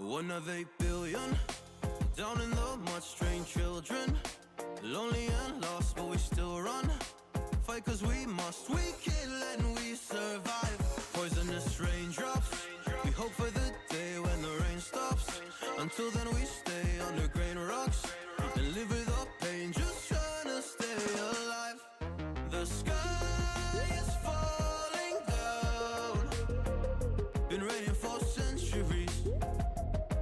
One of 8 billion, down in the mud, strange children, lonely and lost, but we still run. Fight cause we must, we kill and we survive. Poisonous raindrops, we hope for the day when the rain stops. Until then we stay under grain rocks and live with the pain, just trying to stay alive. The sky is falling down, been raining for centuries.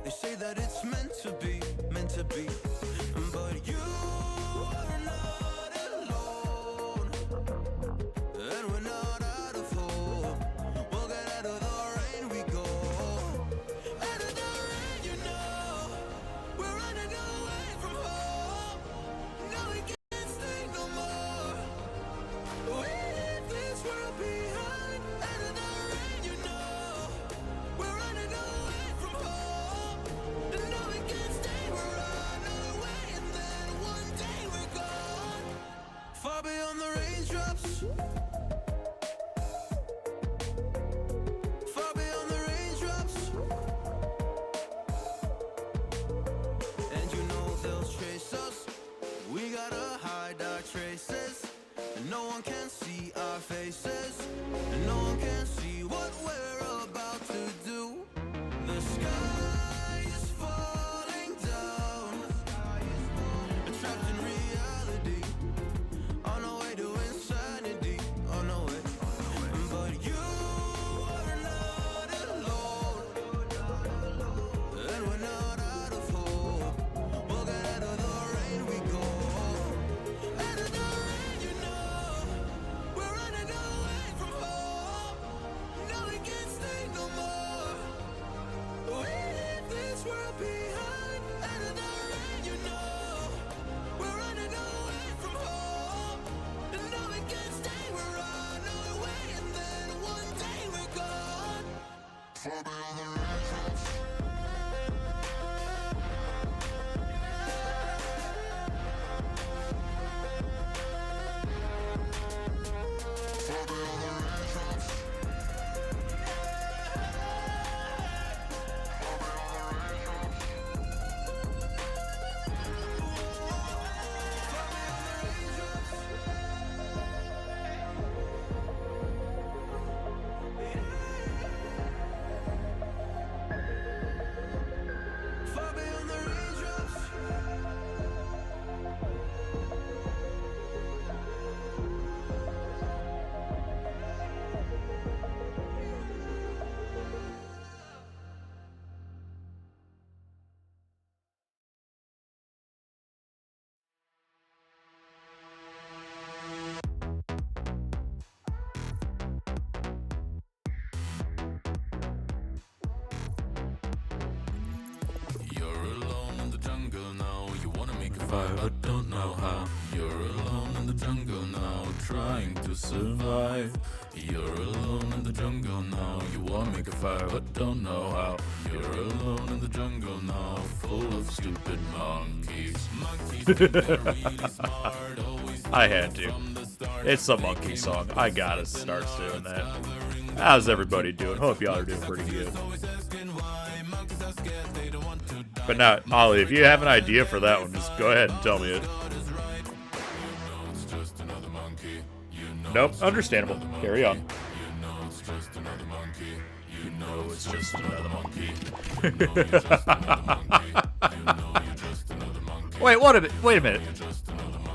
They say that it's meant to be, meant to be. But you are not alone, and we're not out of hope. We'll get out of the rain, we go. Out of the rain, you know, we're running away from home. No, we can't stay no more. We leave this world behind. Out of the rain, you know, we're running away from home. No, we can't stay, we're on our way, and then one day we're gone. Far beyond the raindrops, far beyond the raindrops. And you know they'll chase us, we gotta hide our traces. And no one can see our faces, and no one can see what we're about to do. The sky is falling down, trapped in reality, on our way to insanity, on our way. But you are not alone, and we're not out of hope. We'll get out of the rain, we go. Out of the rain, you know, we're running away from home. No, we can't stay no more. We leave this world behind. Out of the rain, you know, we're running away from home. And no, we can't stay, we're on our way, and then one day we're gone. Far beyond the raindrops. Far beyond the raindrops. Far beyond the raindrops. You're alone in the jungle now. You wanna make a fire, but don't know how. You're alone in the jungle now, trying to survive. You're alone in the jungle now. You wanna make a fire, but don't know how. You're alone in the jungle now, full of stupid monkeys. Monkeys think they're really smart, always I had to. from the start. It's a monkey song. I gotta start doing that. How's everybody doing? Hope y'all are doing pretty good. Always asking why monkeys are scared, they don't want to die. But now, Ollie, if you have an idea for that one, just go ahead and tell me it. It's just another monkey. You know Nope, understandable. Carry on. You know it's just another monkey. You know It's just another monkey. you're just another monkey. You know you're just another monkey. Wait, wait a minute.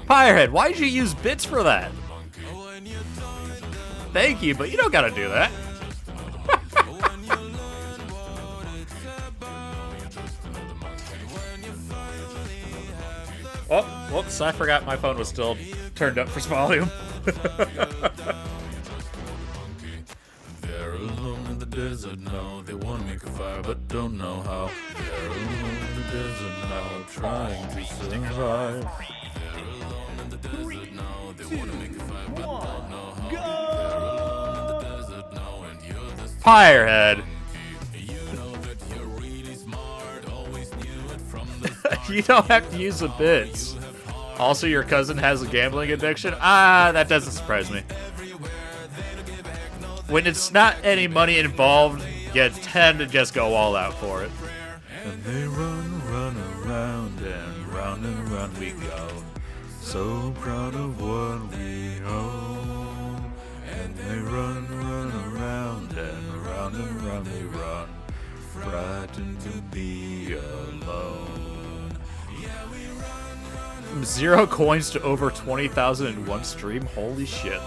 Firehead, why'd you use bits for that? Thank you, but you don't gotta do that. Oh, whoops, I forgot my phone was still turned up for volume. They're alone in the desert now. They wanna make a fire, but don't know how. They're alone in the desert now, trying to survive. They're alone in the desert now. They wanna make a fire, but don't know how. They're alone in the desert now, and you're the Firehead. You know that you're really smart. Always knew it from the start. You don't have to use the bits. Also, your cousin has a gambling addiction? Ah, that doesn't surprise me. When it's not any money involved, you tend to just go all out for it. so proud of what we own. And they run around and around and around they run, frightened to be alone. 0 coins to over 20,000 in one stream. Holy shit.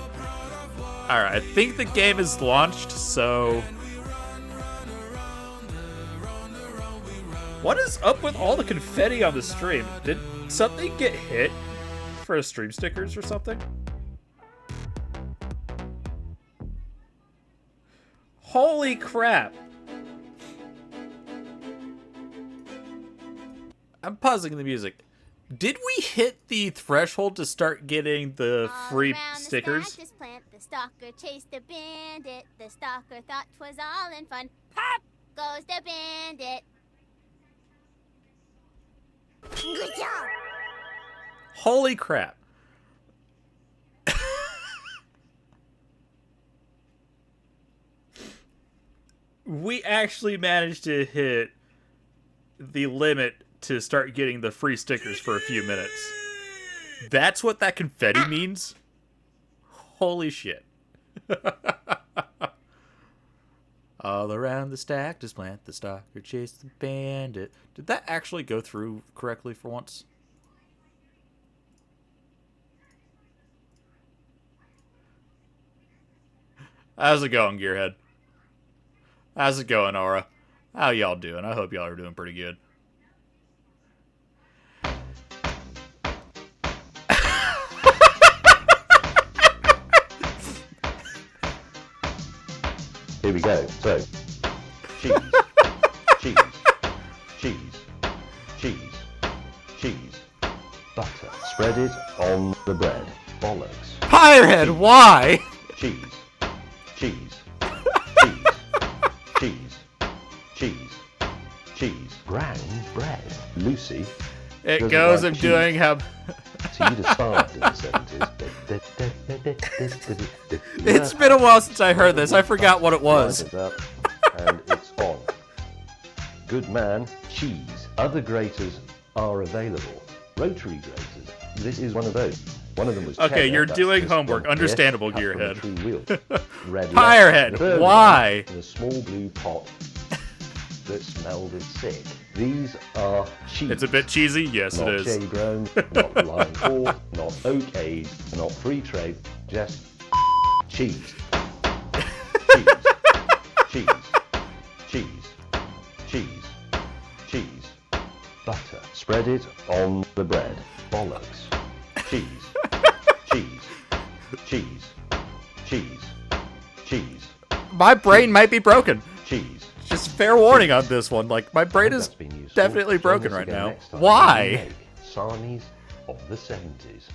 Alright, I think the game is launched, so... What is up with all the confetti on the stream? Did something get hit for stream stickers or something? Holy crap. I'm pausing the music. Did we hit the threshold to start getting the free stickers? The plant, the stalker chased the bandit. The stalker thought 'twas all in fun. Pop goes the bandit. Good job. Holy crap. We actually managed to hit the limit to start getting the free stickers for a few minutes. That's what that confetti means? Holy shit. All around the stack, just plant the stalker, chase the bandit. Did that actually go through correctly for once? How's it going, Gearhead? How's it going, Aura? How y'all doing? I hope y'all are doing pretty good. Here we go. So, cheese, cheese, cheese, cheese, cheese, butter. Spread it on the bread. Bollocks. Firehead, why? Cheese, cheese, cheese, cheese, cheese, cheese. Brown bread. Lucy. It doesn't goes, like I'm cheese. doing how... She'd have starved in the 70s. It's been a while since I heard this. I forgot what it was. Light it up, and it's on. Good man, cheese. Other graters are available. Rotary graters. This is one of those. One of them was Okay, cheddar, you're that's doing this homework. one here, Understandable, cut from a Gearhead. true wheel. Red Firehead, left. The third why? one in a small blue pot that smelled of sick. These are cheese. It's a bit cheesy. Yes, Not it is. shade grown, not line core, not oak aged, not free trade, just cheese. Cheese. Cheese. Cheese. Cheese. Cheese. Butter. Spread it on the bread. Bollocks. Cheese. Cheese. Cheese. Cheese. Cheese. My brain might be broken. Cheese. Just fair warning on this one. Like, my brain is That's been useful. definitely Join broken us right again now. next time Why? when we make Sarnies of the 70s.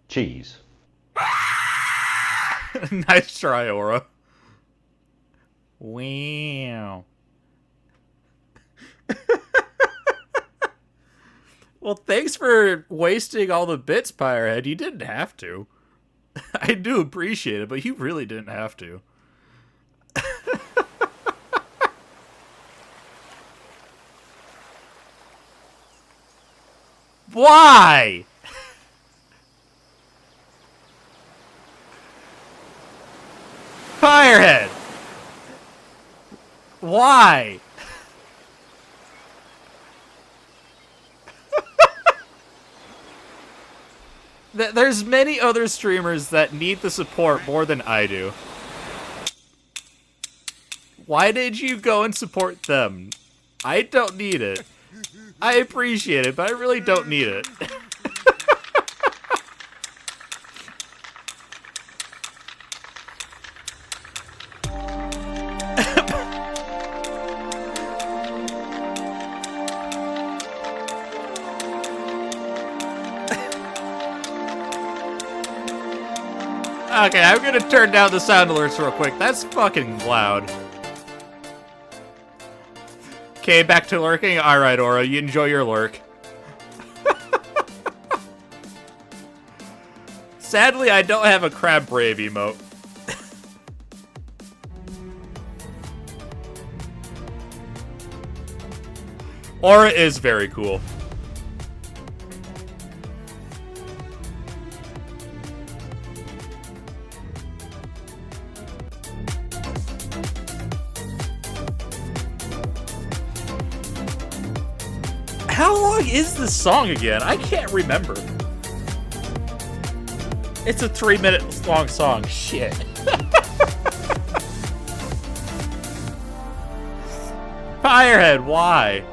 Cheese. Nice try, Aura. Wow. Well, thanks for wasting all the bits, Pyrehead. You didn't have to. I do appreciate it, but you really didn't have to. Why? Firehead! Why? There's many other streamers that need the support more than I do. Why did you go and support them? I don't need it. I appreciate it, but I really don't need it. Okay, I'm gonna turn down the sound alerts real quick. That's fucking loud. Okay, back to lurking. Alright, Aura, you enjoy your lurk. Sadly, I don't have a Crab Brave emote. Aura is very cool. How long is this song again? I can't remember. It's a 3-minute long song. Shit. Firehead, why?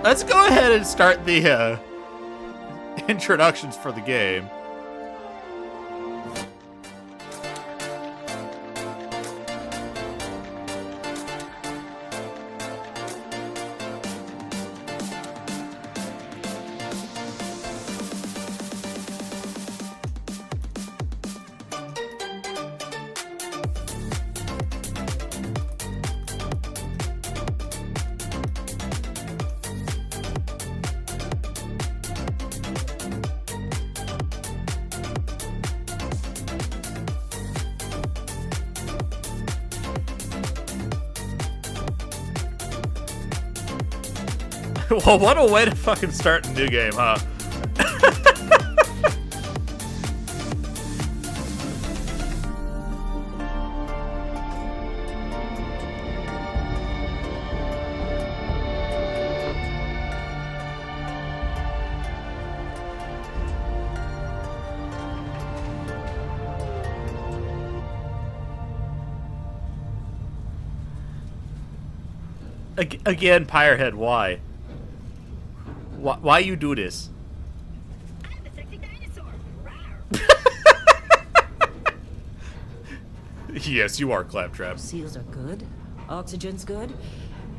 Let's go ahead and start the introductions for the game. Well, what a way to fucking start a new game, huh? Again, Pyrehead, why? Why you do this? I'm a sexy dinosaur. Yes, you are, Claptrap. Seals are good. Oxygen's good.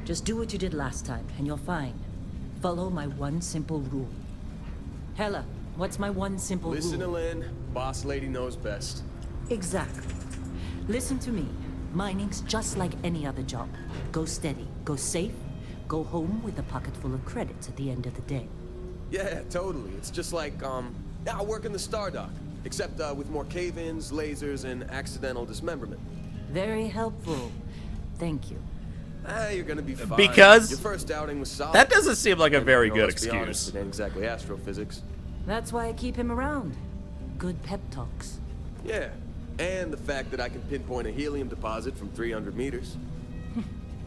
Just do what you did last time, and you're fine. Follow my one simple rule. Hella, what's my one simple Listen to rule? Lynn. Boss lady knows best. Exactly. Listen to me. Mining's just like any other job. Go steady, go safe, go home with a pocket full of credits at the end of the day. Yeah, totally. It's just like, I work in the Star Dock. Except, with more cave-ins, lasers, and accidental dismemberment. Very helpful. Thank you. You're gonna be fine. Because your first outing was solid. that doesn't seem like a And, very you know, good let's be honest, excuse. it ain't exactly astrophysics. That's why I keep him around. Good pep talks. Yeah, and the fact that I can pinpoint a helium deposit from 300 meters.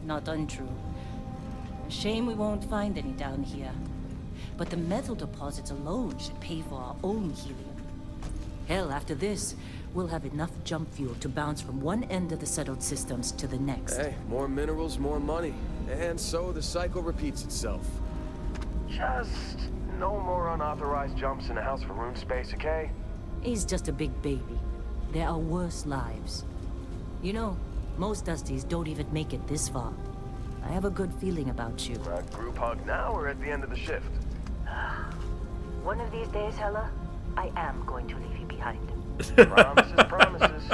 Not untrue. Shame we won't find any down here. But the metal deposits alone should pay for our own helium. Hell, after this, we'll have enough jump fuel to bounce from one end of the settled systems to the next. Hey, more minerals, more money. And so the cycle repeats itself. Just no more unauthorized jumps in the house for room space, okay? He's just a big baby. There are worse lives. You know, most Dusties don't even make it this far. I have a good feeling about you. Group hug now or at the end of the shift? One of these days, Hella, I am going to leave you behind. Promises, promises.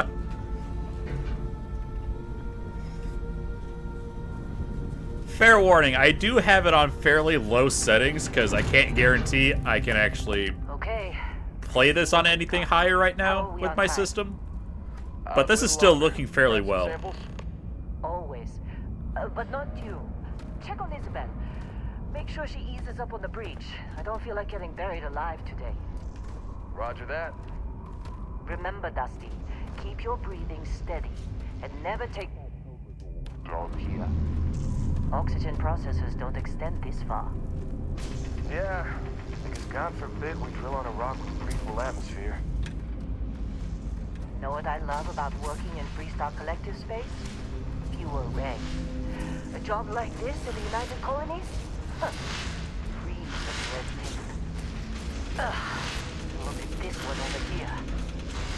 Fair warning, I do have it on fairly low settings because I can't guarantee I can actually Okay. play this on anything higher right now with my system. But this is still looking fairly well. Always. But not you. Check on Isabel. Make sure she eases up on the breach. I don't feel like getting buried alive today. Roger that. Remember, Dusty, keep your breathing steady and never take down here. Oxygen processors don't extend this far. Yeah, because God forbid we drill on a rock with breathable atmosphere. Know what I love about working in Freestock Collective space? Fewer regs. A job like this in the United Colonies? Huh. Free of red tape. Look at this one over here.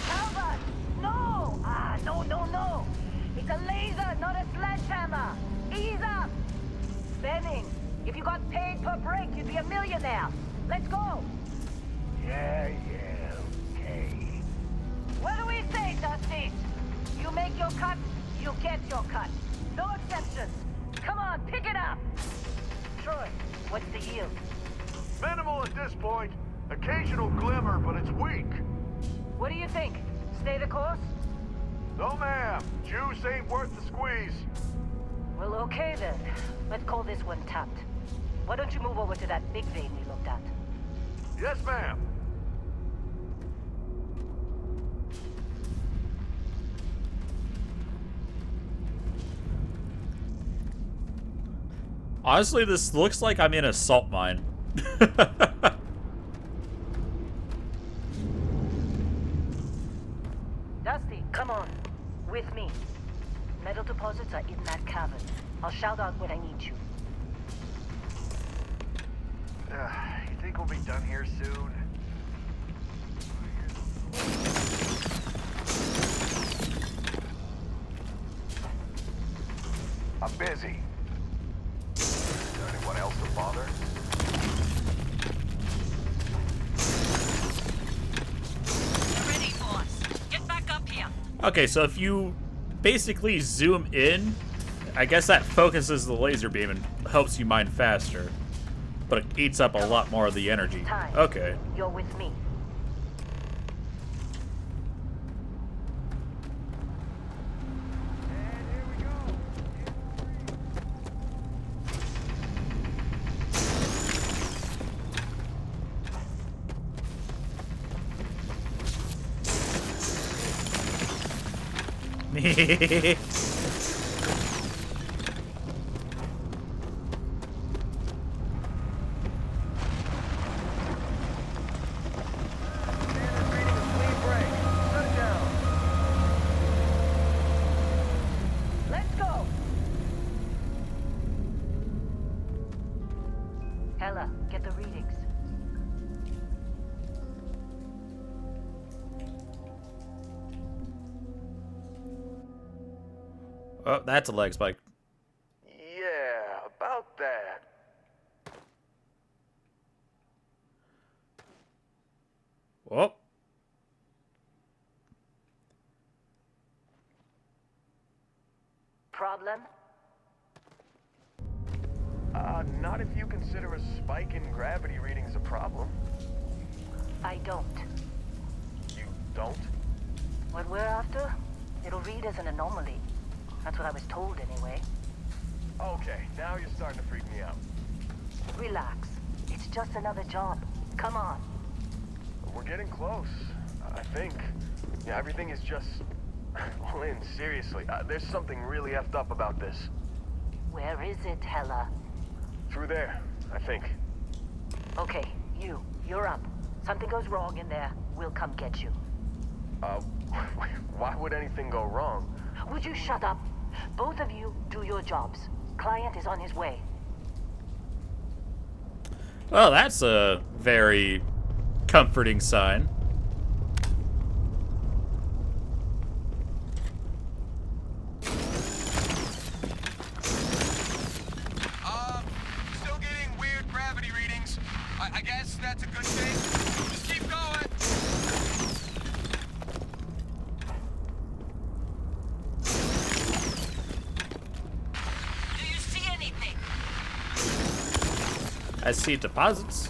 Calvert! No! No. It's a laser, not a sledgehammer. Ease up! Benning, if you got paid per break, you'd be a millionaire. Let's go! Yeah, okay. What do we say, Dusty? You make your cut, you get your cut. No exceptions. Come on, pick it up. Troy, what's the yield? Minimal at this point. Occasional glimmer, but it's weak. What do you think? Stay the course? No, ma'am. Juice ain't worth the squeeze. Well, okay then. Let's call this one tapped. Why don't you move over to that big vein we looked at? Yes, ma'am. Honestly, this looks like I'm in a salt mine. Dusty, come on. With me. Metal deposits are in that cavern. I'll shout out when I need you. You think we'll be done here soon? I'm busy. Is there anyone else to bother? Ready, boss. Get back up here. Okay, so if you basically zoom in, I guess that focuses the laser beam and helps you mine faster. But it eats up a lot more of the energy. Time. Okay. You're with me. Let's go! Hella, get the readings. Oh, that's a leg spike. Yeah, about that. Whoa. Problem? Not if you consider a spike in gravity readings a problem. I don't. You don't? What we're after? It'll read as an anomaly. That's what I was told anyway. Okay, now you're starting to freak me out. Relax. It's just another job. Come on. We're getting close, I think. Yeah, everything is just... Lynn, seriously, there's something really effed up about this. Where is it, Hella? Through there, I think. Okay, you're up. Something goes wrong in there, we'll come get you. Why would anything go wrong? Would you shut up? Both of you do your jobs. Client is on his way. Well, that's a very comforting sign. Still getting weird gravity readings. I guess that's a good thing. Just keep going. Do you see anything? I see deposits.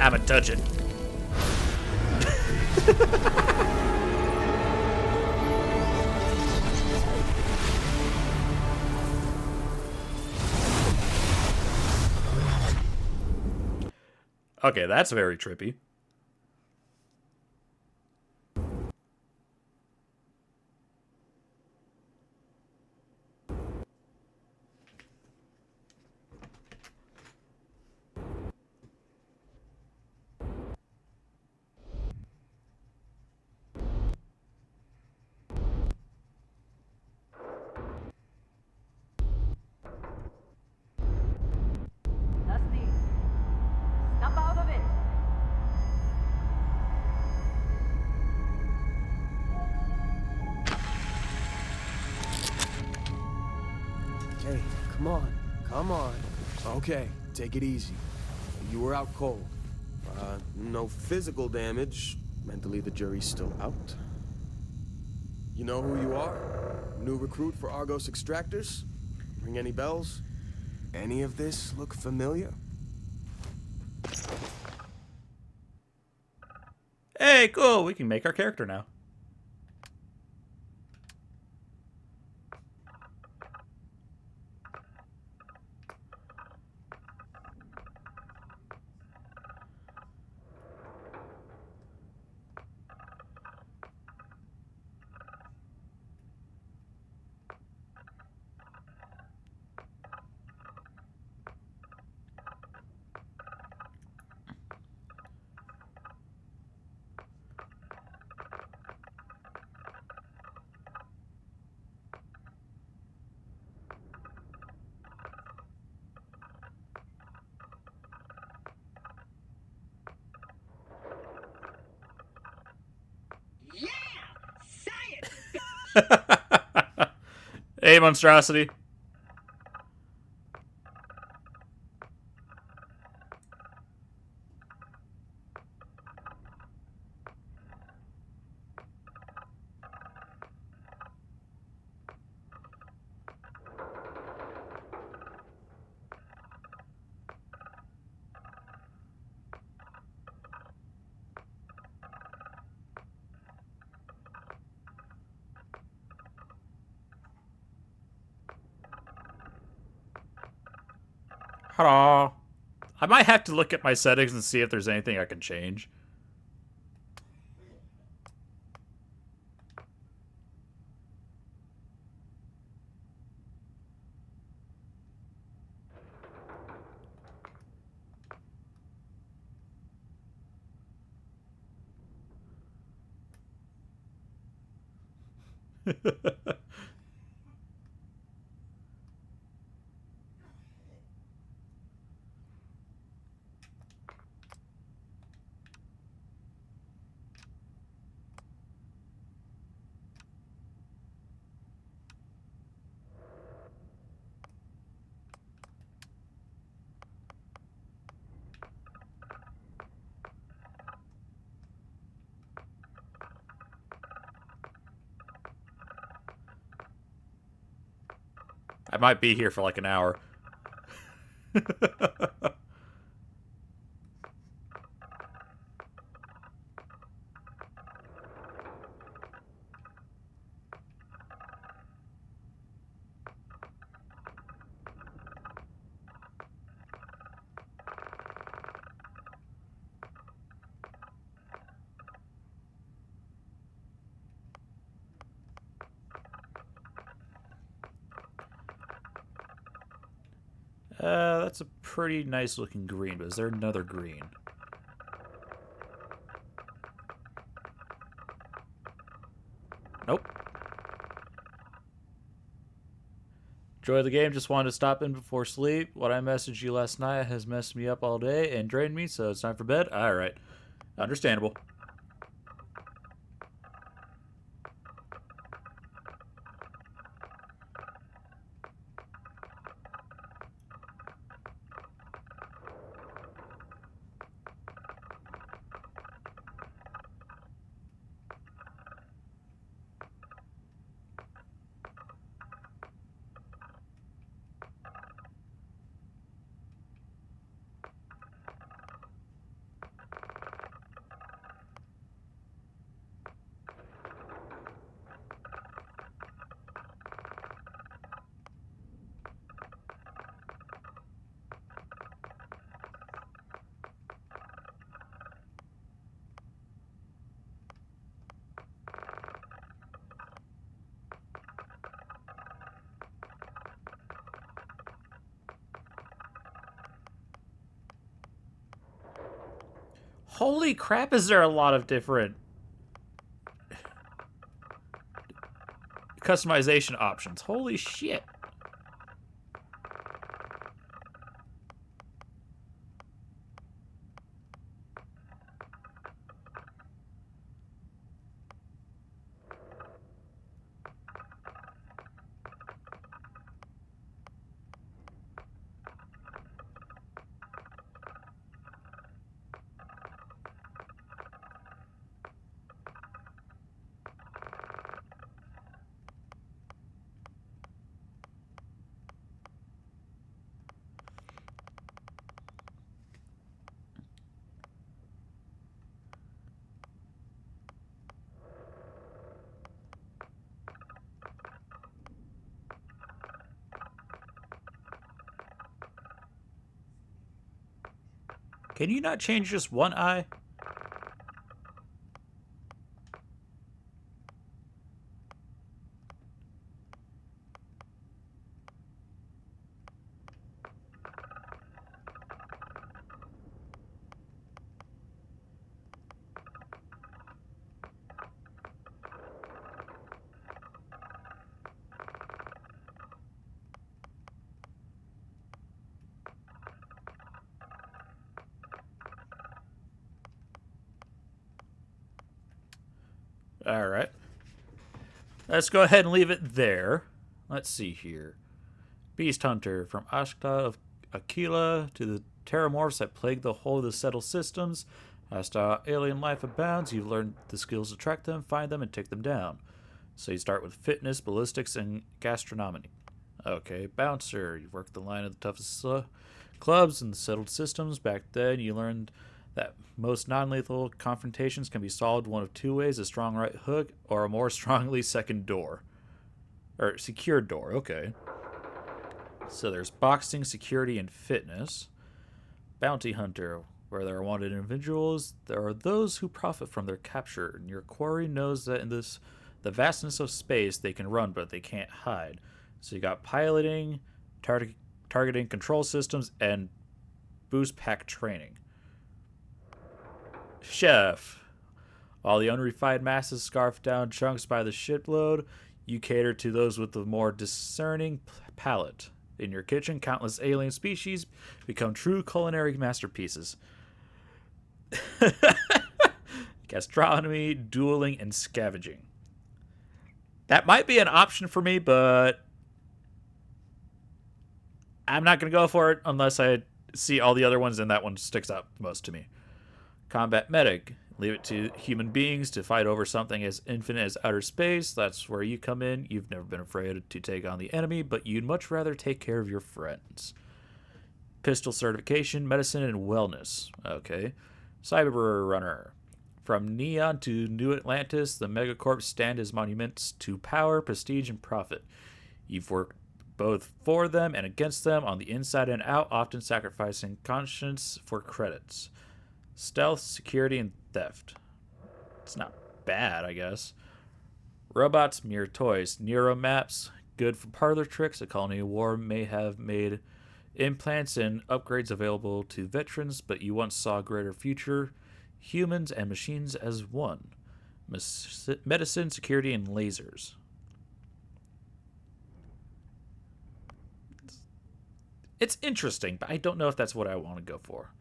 I'ma touch it. Okay, that's very trippy. Dusty, snap out of it. Hey, come on. Come on. Okay, take it easy. You were out cold. No physical damage. Mentally, the jury's still out. You know who you are? New recruit for Argos Extractors? Ring any bells? Any of this look familiar? Hey, cool. We can make our character now. Hey, monstrosity. Hello. I might have to look at my settings and see if there's anything I can change. I might be here for like an hour. That's a pretty nice looking green, but is there another green? Nope. Enjoy the game, just wanted to stop in before sleep. What I messaged you last night has messed me up all day and drained me, so it's time for bed. Alright. Understandable. Holy crap, is there a lot of different customization options. Holy shit. Can you not change just one eye? Alright. Let's go ahead and leave it there. Let's see here. Beast Hunter. From Ashta of Aquila to the terramorphs that plague the whole of the settled systems. As to alien life abounds, you've learned the skills to track them, find them, and take them down. So you start with fitness, ballistics, and gastronomy. Okay, Bouncer. You've worked the line of the toughest clubs in the settled systems. Back then, you learned that most non-lethal confrontations can be solved one of two ways: a strong right hook or a more strongly second door. Or secured door, okay. So there's boxing, security, and fitness. Bounty Hunter. Where there are wanted individuals, there are those who profit from their capture, and your quarry knows that in the vastness of space they can run, but they can't hide. So you got piloting, targeting control systems, and boost pack training. Chef. While the unrefined masses scarf down chunks by the shipload, you cater to those with the more discerning palate. In your kitchen, countless alien species become true culinary masterpieces. Gastronomy, dueling, and scavenging. That might be an option for me, but I'm not going to go for it unless I see all the other ones, and that one sticks out most to me. Combat medic. Leave it to human beings to fight over something as infinite as outer space. That's where you come in. You've never been afraid to take on the enemy, but you'd much rather take care of your friends. Pistol certification, medicine, and wellness. Okay. Cyber Runner. From Neon to New Atlantis, the megacorps stand as monuments to power, prestige, and profit. You've worked both for them and against them on the inside and out, often sacrificing conscience for credits. Stealth, security, and theft. It's not bad, I guess. Robots, mere toys. Nero maps, good for parlor tricks. A colony war may have made implants and upgrades available to veterans, but you once saw a greater future. Humans and machines as one. Medicine, security, and lasers. It's interesting, but I don't know if that's what I want to go for.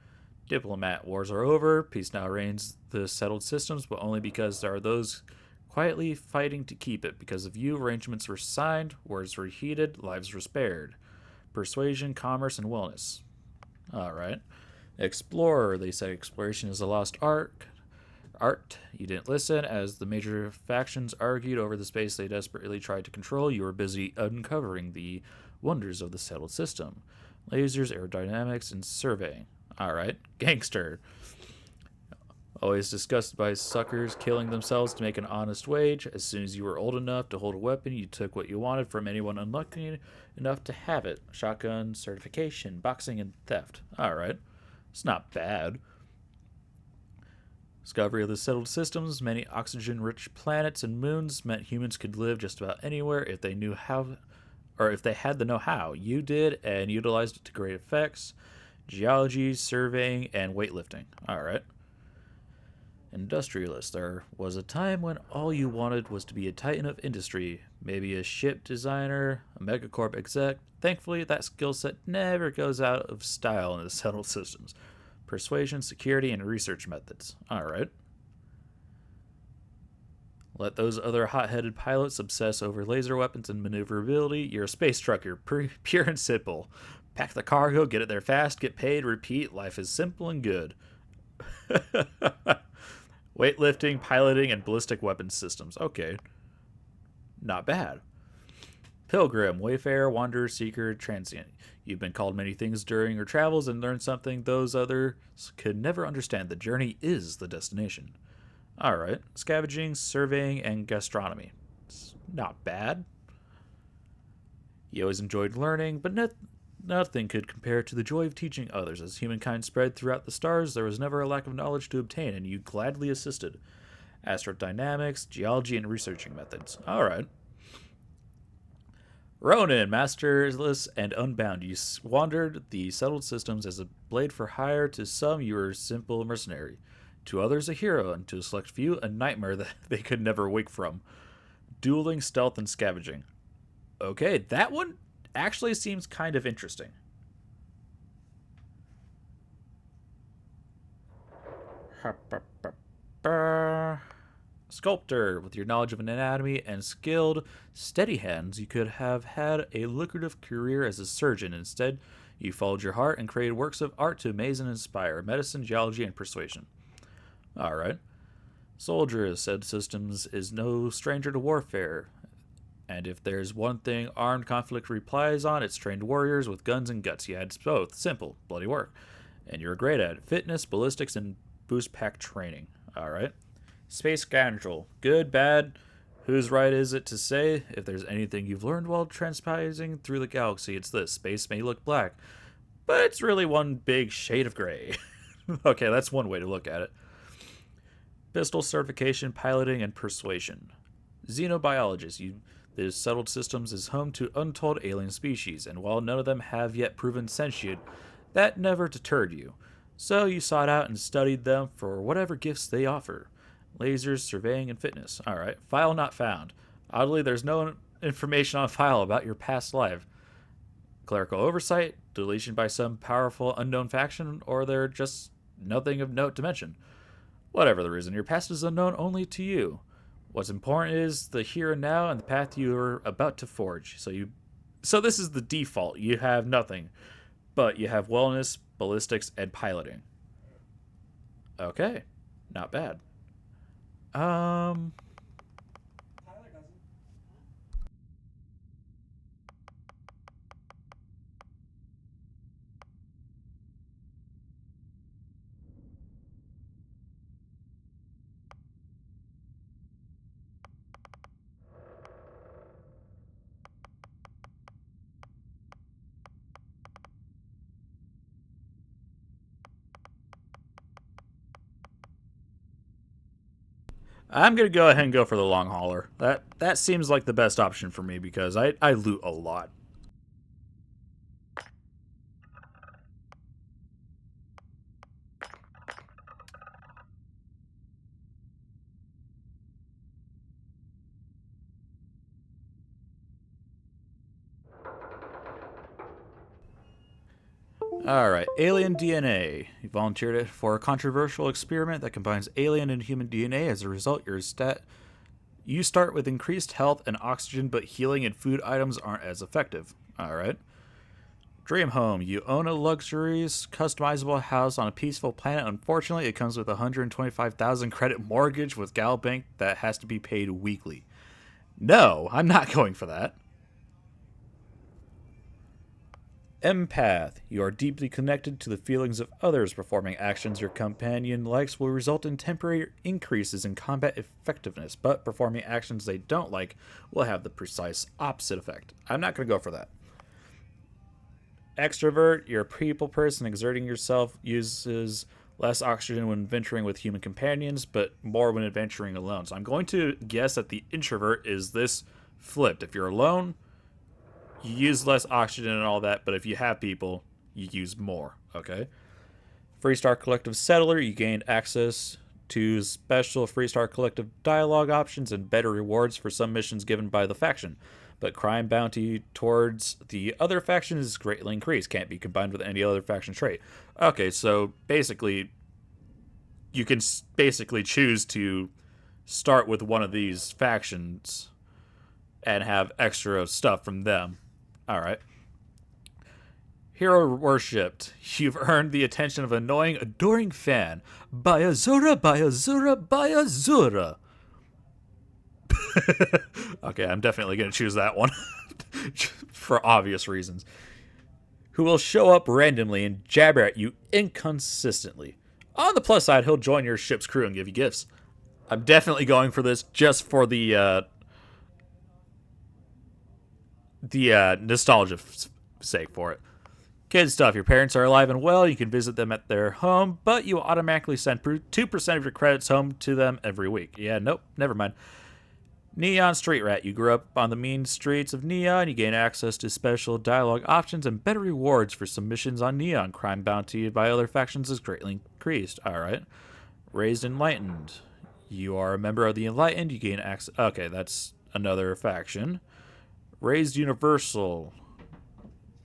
Diplomat. Wars are over. Peace now reigns the settled systems, but only because there are those quietly fighting to keep it. Because of you, arrangements were signed, wars were heated, lives were spared. Persuasion, commerce, and wellness. Alright. Explorer. They say exploration is a lost art. You didn't listen. As the major factions argued over the space they desperately tried to control, you were busy uncovering the wonders of the settled system. Lasers, aerodynamics, and surveying. Alright. Gangster. Always disgusted by suckers killing themselves to make an honest wage. As soon as you were old enough to hold a weapon, you took what you wanted from anyone unlucky enough to have it. Shotgun, certification, boxing, and theft. Alright. It's not bad. Discovery of the settled systems, many oxygen-rich planets and moons meant humans could live just about anywhere if they knew how, or if they had the know-how. You did, and utilized it to great effects. Geology, surveying, and weightlifting. Alright. Industrialist. There was a time when all you wanted was to be a titan of industry. Maybe a ship designer, a megacorp exec. Thankfully, that skill set never goes out of style in the settled systems. Persuasion, security, and research methods. Alright. Let those other hot-headed pilots obsess over laser weapons and maneuverability. You're a space trucker, pure and simple. Pack the cargo, get it there fast, get paid, repeat. Life is simple and good. Weightlifting, piloting, and ballistic weapons systems. Okay. Not bad. Pilgrim, wayfarer, wanderer, seeker, transient. You've been called many things during your travels and learned something those others could never understand. The journey is the destination. Alright. Scavenging, surveying, and gastronomy. It's not bad. You always enjoyed learning, but nothing could compare to the joy of teaching others. As humankind spread throughout the stars, there was never a lack of knowledge to obtain, and you gladly assisted. Astrodynamics, geology, and researching methods. Alright. Ronin, masterless and unbound, you wandered the settled systems as a blade for hire. To some, you were a simple mercenary. To others, a hero, and to a select few, a nightmare that they could never wake from. Dueling, stealth, and scavenging. Okay, that one actually seems kind of interesting. Sculptor, with your knowledge of anatomy and skilled, steady hands, you could have had a lucrative career as a surgeon. Instead, you followed your heart and created works of art to amaze and inspire, medicine, geology, and persuasion. Alright. Soldier, said systems is no stranger to warfare. And if there's one thing armed conflict relies on, it's trained warriors with guns and guts. You had both. Simple, bloody work. And you're great at it. Fitness, ballistics, and boost pack training. Alright. Space scoundrel. Good, bad. Whose right is it to say? If there's anything you've learned while transposing through the galaxy, it's this. Space may look black, but it's really one big shade of gray. Okay, that's one way to look at it. Pistol certification, piloting, and persuasion. Xenobiologist. The settled systems is home to untold alien species, and while none of them have yet proven sentient, that never deterred you. So you sought out and studied them for whatever gifts they offer. Lasers, surveying, and fitness. Alright. File not found. Oddly, there's no information on file about your past life. Clerical oversight, deletion by some powerful unknown faction, or there just nothing of note to mention. Whatever the reason, your past is unknown only to you. What's important is the here and now and the path you are about to forge. So this is the default. You have nothing, but you have wellness, ballistics, and piloting. Okay, not bad. I'm going to go ahead and go for the long hauler. That seems like the best option for me because I loot a lot. Alright, alien DNA. You volunteered it for a controversial experiment that combines alien and human DNA. As a result, you start with increased health and oxygen, but healing and food items aren't as effective. Alright. Dream home. You own a luxurious, customizable house on a peaceful planet. Unfortunately, it comes with a 125,000 credit mortgage with Galbank that has to be paid weekly. No, I'm not going for that. Empath. You are deeply connected to the feelings of others. Performing actions your companion likes will result in temporary increases in combat effectiveness, but performing actions they don't like will have the precise opposite effect. I'm not going to go for that. Extrovert. You're a people person. Exerting yourself uses less oxygen when venturing with human companions, but more when adventuring alone. So I'm going to guess that the introvert is this flipped. If you're alone, you use less oxygen and all that, but if you have people, you use more, okay? Freestar Collective Settler, you gained access to special Freestar Collective dialogue options and better rewards for some missions given by the faction. But crime bounty towards the other faction is greatly increased. Can't be combined with any other faction trait. Okay, so basically, you can basically choose to start with one of these factions and have extra stuff from them. Alright. Hero worshipped. You've earned the attention of an annoying, adoring fan. Bayazura, Bayazura, Bayazura. Okay, I'm definitely going to choose that one. For obvious reasons. Who will show up randomly and jabber at you inconsistently. On the plus side, he'll join your ship's crew and give you gifts. I'm definitely going for this just for the nostalgia sake for it. Kid stuff. Your parents are alive and well. You can visit them at their home, but you automatically send 2% of your credits home to them every week. Yeah, nope, never mind. Neon Street Rat. You grew up on the mean streets of Neon. You gain access to special dialogue options and better rewards for submissions on Neon. Crime bounty by other factions is greatly increased. All right. Raised Enlightened. You are a member of the Enlightened. You gain access. Okay, that's another faction. Raised Universal.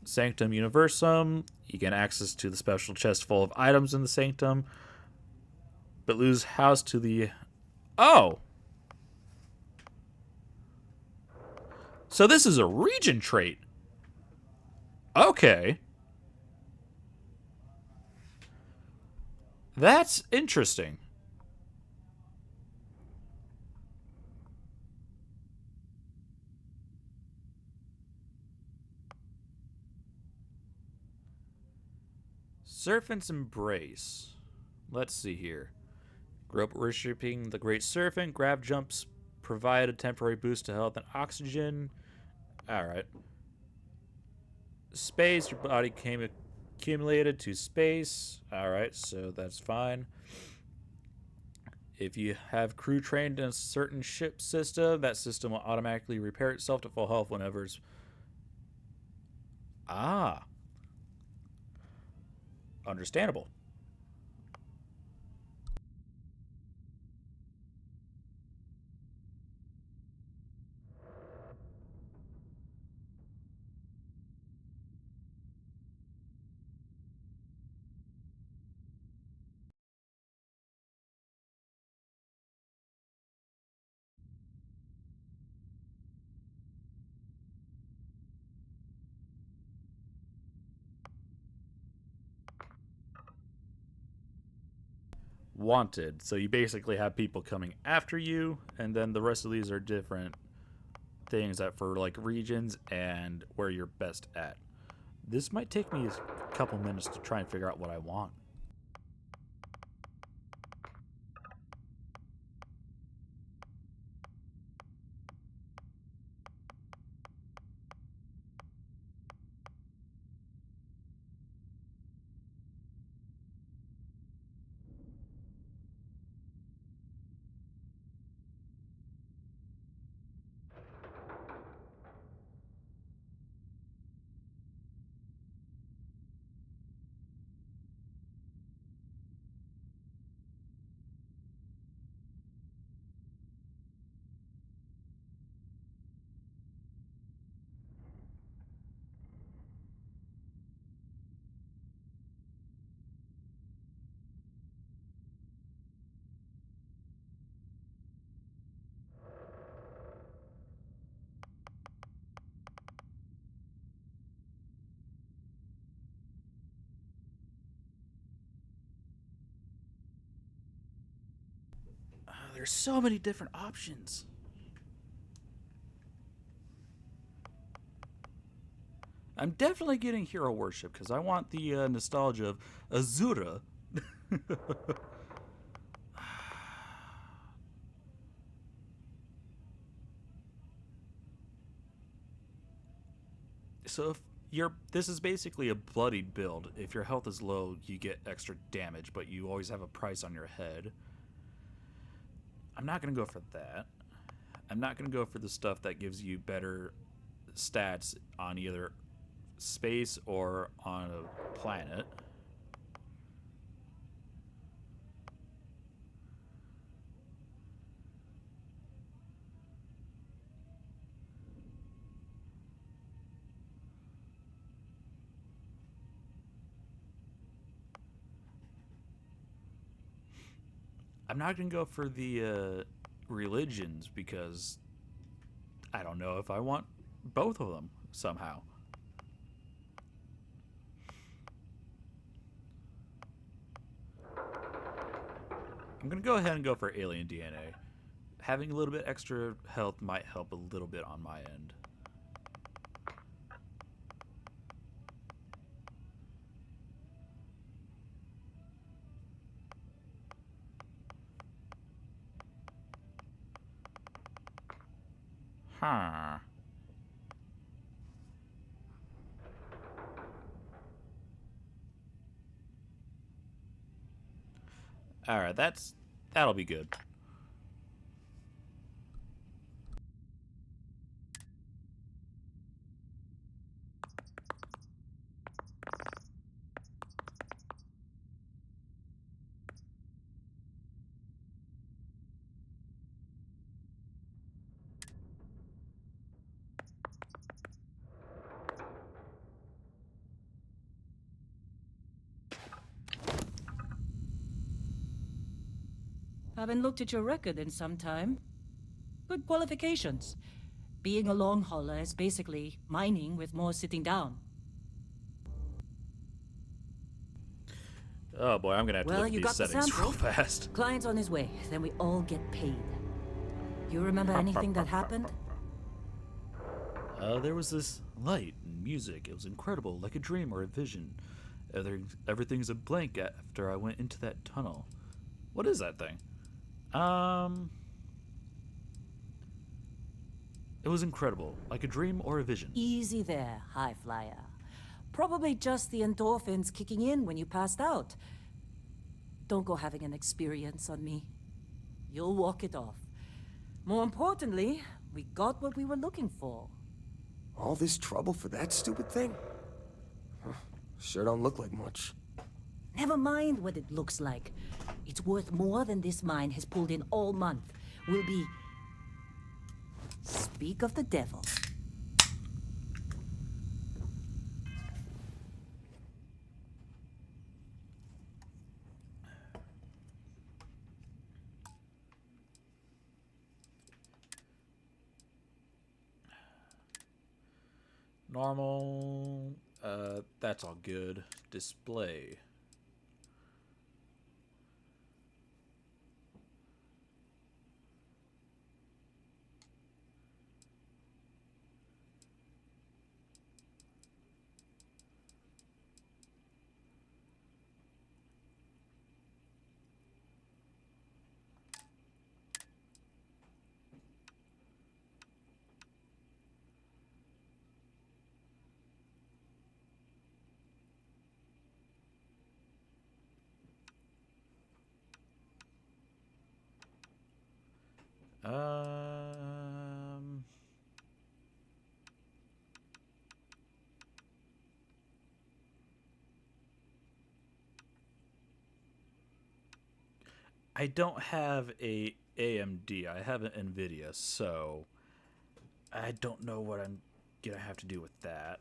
Sanctum Universum. You gain access to the special chest full of items in the Sanctum, but lose house to the... Oh! So this is a region trait. Okay. That's interesting. Serpent's Embrace. Let's see here. Grew up worshipping the Great Serpent. Grab jumps provide a temporary boost to health and oxygen. Alright. Space, your body came accumulated to space. Alright, so that's fine. If you have crew trained in a certain ship system, that system will automatically repair itself to full health whenever it's... Ah. Understandable. Wanted. So you basically have people coming after you, and then the rest of these are different things that for like regions and where you're best at. This might take me a couple minutes to try and figure out what I want. There's so many different options. I'm definitely getting hero worship because I want the nostalgia of Azura. So if this is basically a bloodied build. If your health is low, you get extra damage, but you always have a price on your head. I'm not going to go for that. I'm not going to go for the stuff that gives you better stats on either space or on a planet. I'm not going to go for the religions because I don't know if I want both of them somehow. I'm going to go ahead and go for alien DNA. Having a little bit extra health might help a little bit on my end. Huh. Alright, that'll be good. Haven't looked at your record in some time. Good qualifications. Being a long hauler is basically mining with more sitting down. Oh boy, I'm gonna have to Well, look at you these got the settings real sample. fast. Client's on his way, then we all get paid. You remember anything that happened? There was this light and music. It was incredible, like a dream or a vision. Everything's a blank after I went into that tunnel. What is that thing? It was incredible, like a dream or a vision. Easy there, high flyer. Probably just the endorphins kicking in when you passed out. Don't go having an experience on me. You'll walk it off. More importantly, we got what we were looking for. All this trouble for that stupid thing? Huh, sure don't look like much. Never mind what it looks like. It's worth more than this mine has pulled in all month. We'll be... Speak of the devil. Normal. That's all good. Display. Um, I don't have a AMD. I have an Nvidia, so I don't know what I'm gonna have to do with that.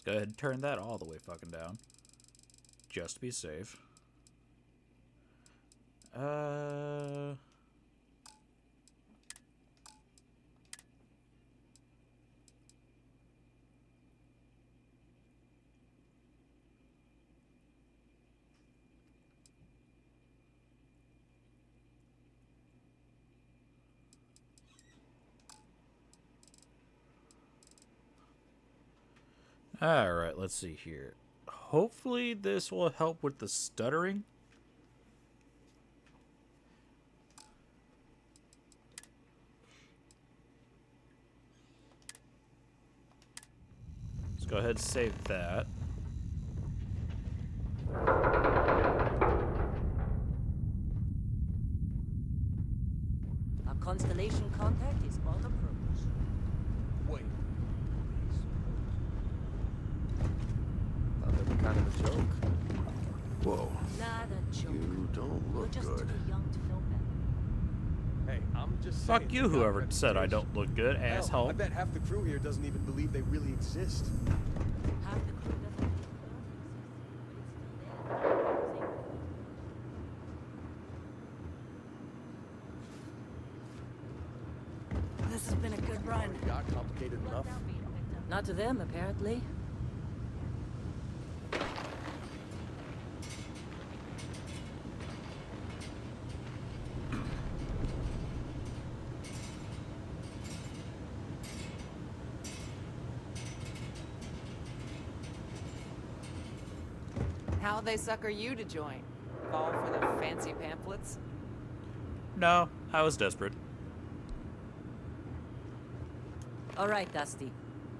Let's go ahead and turn that all the way fucking down. Just to be safe. Alright, let's see here. Hopefully this will help with the stuttering. Let's go ahead and save that. Our constellation contact is on approach. Wait, They're kind of a joke. Whoa. Not a joke. You don't You're look just good. too young to know better. Hey, I'm just Fuck saying, you, they got a whoever said I reputation. don't look good, Hell, asshole. I bet half the crew here doesn't even believe they really exist. Half the crew doesn't even know it exists, but it's still there. This has been a good run. Got complicated enough. Not to them, apparently. How'd they sucker you to join? Fall for the fancy pamphlets? No, I was desperate. All right, Dusty.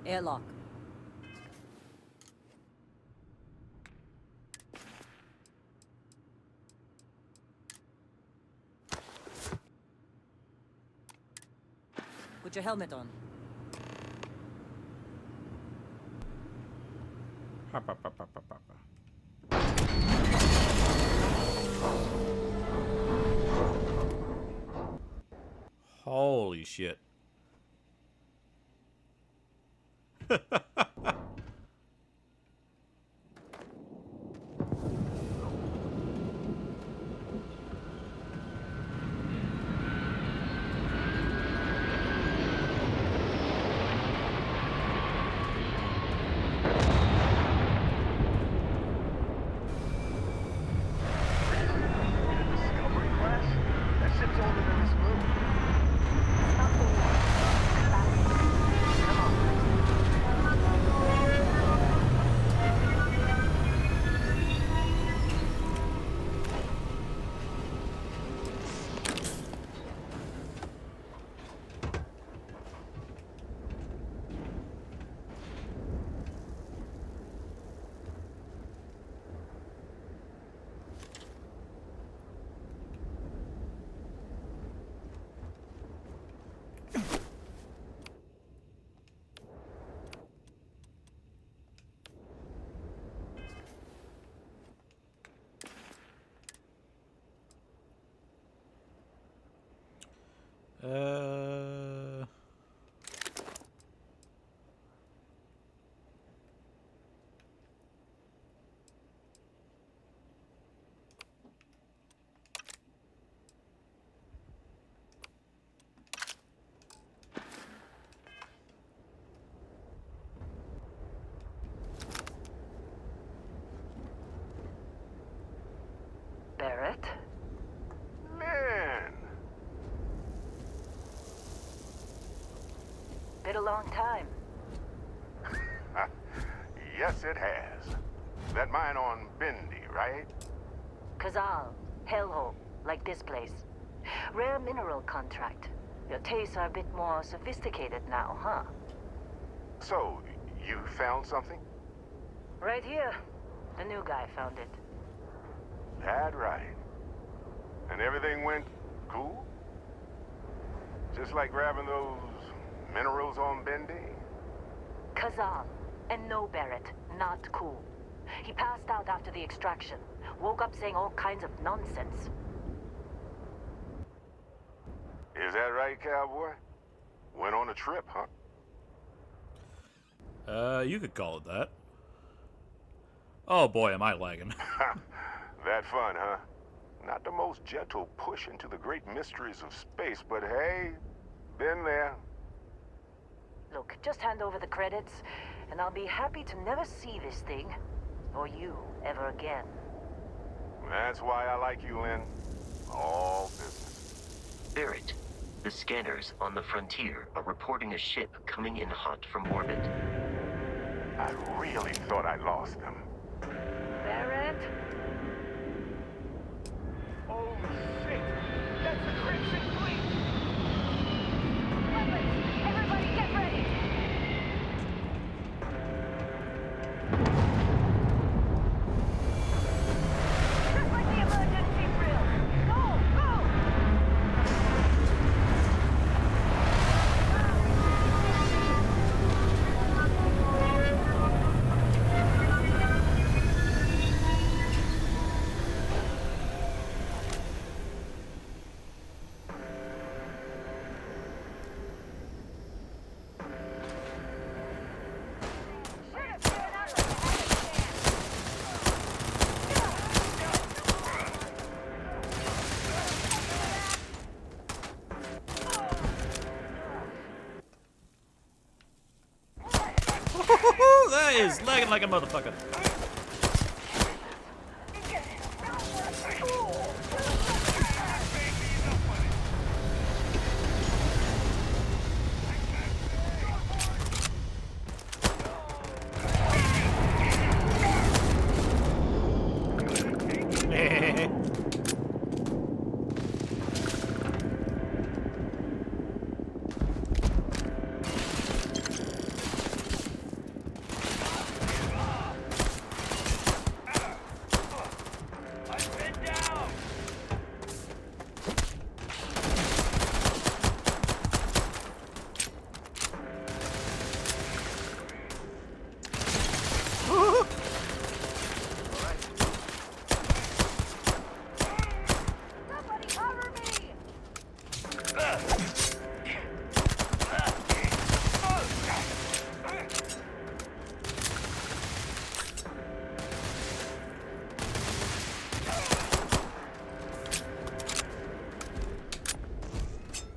Airlock. Put your helmet on. Holy shit. Discovery class? That ship's older than this moon. Stop the war. Come on. Uh... Barrett? Man, Been a long time. yes it has. That mine on Bendy, right? Kazal, hellhole, like this place. Rare mineral contract. Your tastes are a bit more sophisticated now, huh? So, you found something? Right here. The new guy found it. That right. And everything went cool? Just like grabbing those minerals on Bendy? Kazal. And no Barrett. Not cool. He passed out after the extraction. Woke up saying all kinds of nonsense. Is that right, cowboy? Went on a trip, huh? You could call it that. Oh boy, am I lagging. That fun, huh? Not the most gentle push into the great mysteries of space, but hey, been there. Look, just hand over the credits, and I'll be happy to never see this thing, or you, ever again. That's why I like you, Lynn. All business. Barrett, the scanners on the frontier are reporting a ship coming in hot from orbit. I really thought I lost them. Barrett? Oh, shit! That's the Crimson Fleet! Weapons! Everybody get ready! Just like the emergency drill! Go! Go! That is lagging like a motherfucker.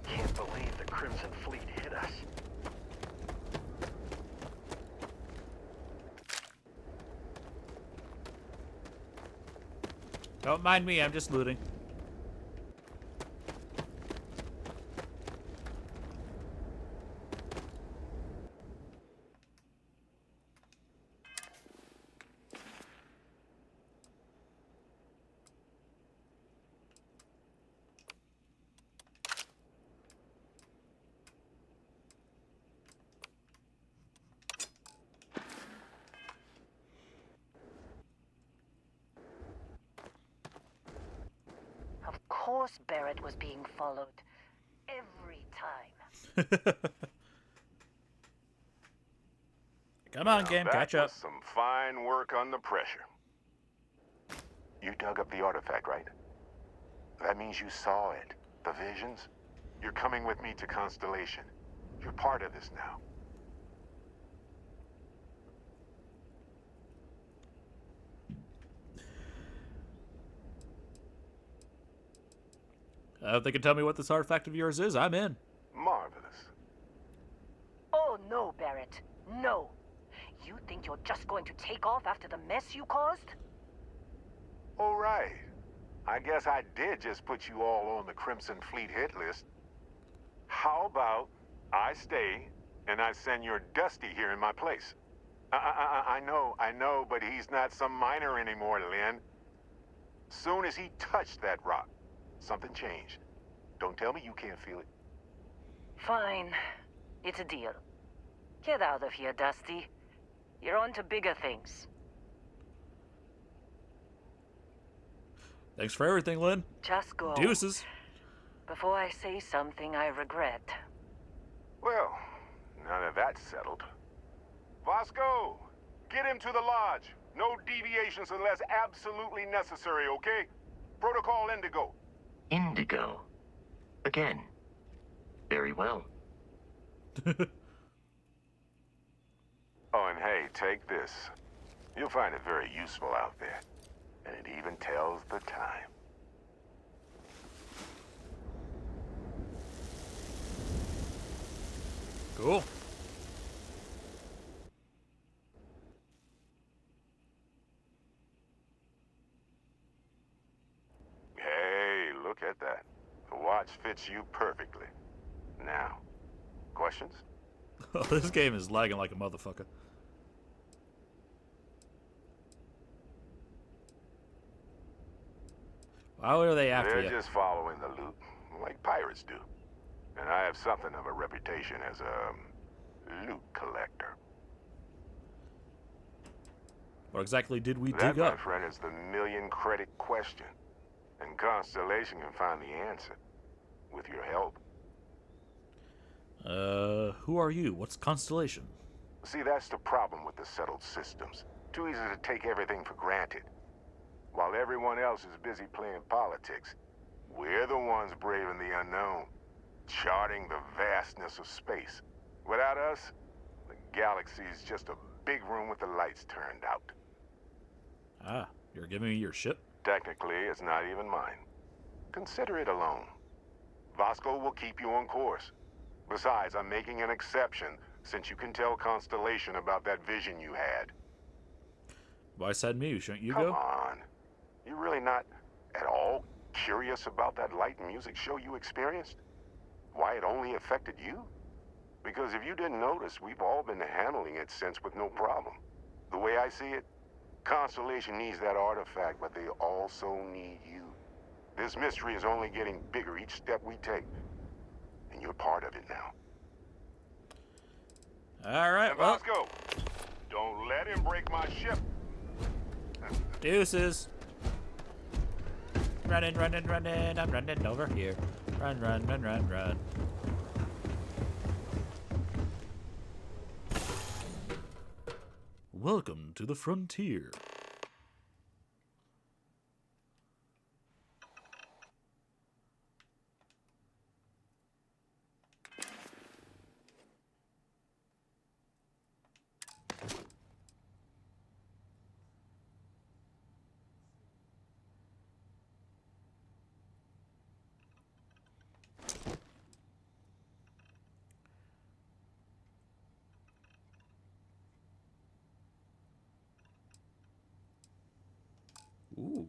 Can't believe the Crimson Fleet hit us. Don't mind me, I'm just looting. Of course Barrett was being followed. Every time. Come on, Now, game, that catch up. was some fine work under pressure. You dug up the artifact, right? That means you saw it. The visions? You're coming with me to Constellation. You're part of this now. If they can tell me what this artifact of yours is, I'm in. Marvelous. Oh no, Barrett. No. You think you're just going to take off after the mess you caused? All right. I guess I did just put you all on the Crimson Fleet hit list. How about I stay and I send your Dusty here in my place? I know, but he's not some miner anymore, Lynn. Soon as he touched that rock, something changed. Don't tell me you can't feel it. Fine. It's a deal. Get out of here, Dusty. You're on to bigger things. Thanks for everything, Lynn. Just go. Deuces. Before I say something I regret. Well, now that that's settled. Vasco, get him to the lodge. No deviations unless absolutely necessary, okay? Protocol Indigo. Indigo. Again. Very well. Oh, and hey, take this. You'll find it very useful out there. And it even tells the time. Cool. Hey, look at that. The watch fits you perfectly. Now, questions? Oh, this game is lagging like a motherfucker. Why are they after They're you? just following the loot, like pirates do. And I have something of a reputation as a loot collector. What exactly did we That, dig up? my friend, is the million-credit question. And Constellation can find the answer. With your help. Who are you? What's Constellation? See, that's the problem with the settled systems. Too easy to take everything for granted. While everyone else is busy playing politics, we're the ones braving the unknown, charting the vastness of space. Without us, the galaxy is just a big room with the lights turned out. Ah, you're giving me your ship? Technically, it's not even mine. Consider it a loan. Vasco will keep you on course. Besides, I'm making an exception since you can tell Constellation about that vision you had. Why send me? Shouldn't you Come go? on. You're really not at all curious about that light and music show you experienced? Why it only affected you? Because if you didn't notice, we've all been handling it since with no problem. The way I see it, Constellation needs that artifact, but they also need you. This mystery is only getting bigger each step we take. And you're part of it now. Alright, well. Vasco, don't let him break my ship. Deuces. Running. I'm running over here. Run. Welcome to the frontier. Ooh.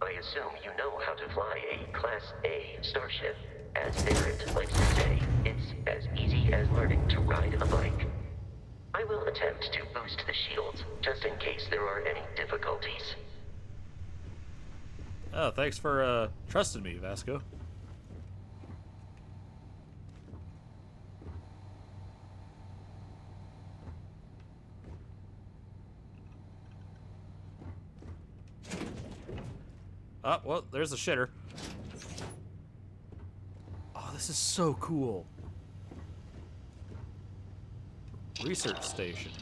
I assume you know how to fly a Class A starship. As Barrett likes to say, it's as easy as learning to ride a bike. I will attempt to boost the shields, just in case there are any difficulties. Oh, thanks for trusting me, Vasco. Oh, well, there's a shitter. Oh, this is so cool. Research station.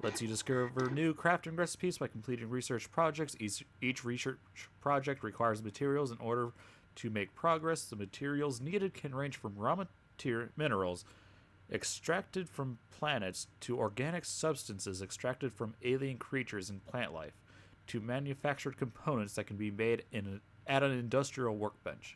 Lets you discover new crafting recipes by completing research projects. Each research project requires materials in order to make progress. The materials needed can range from raw minerals extracted from planets to organic substances extracted from alien creatures and plant life to manufactured components that can be made at an industrial workbench.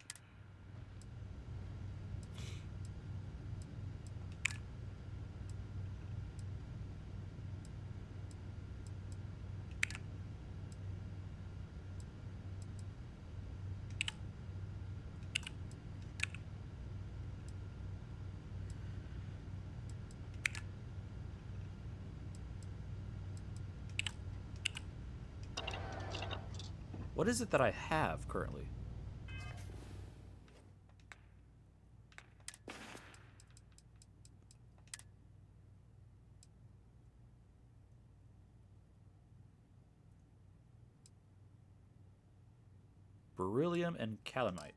What is it that I have currently? Beryllium and calamite.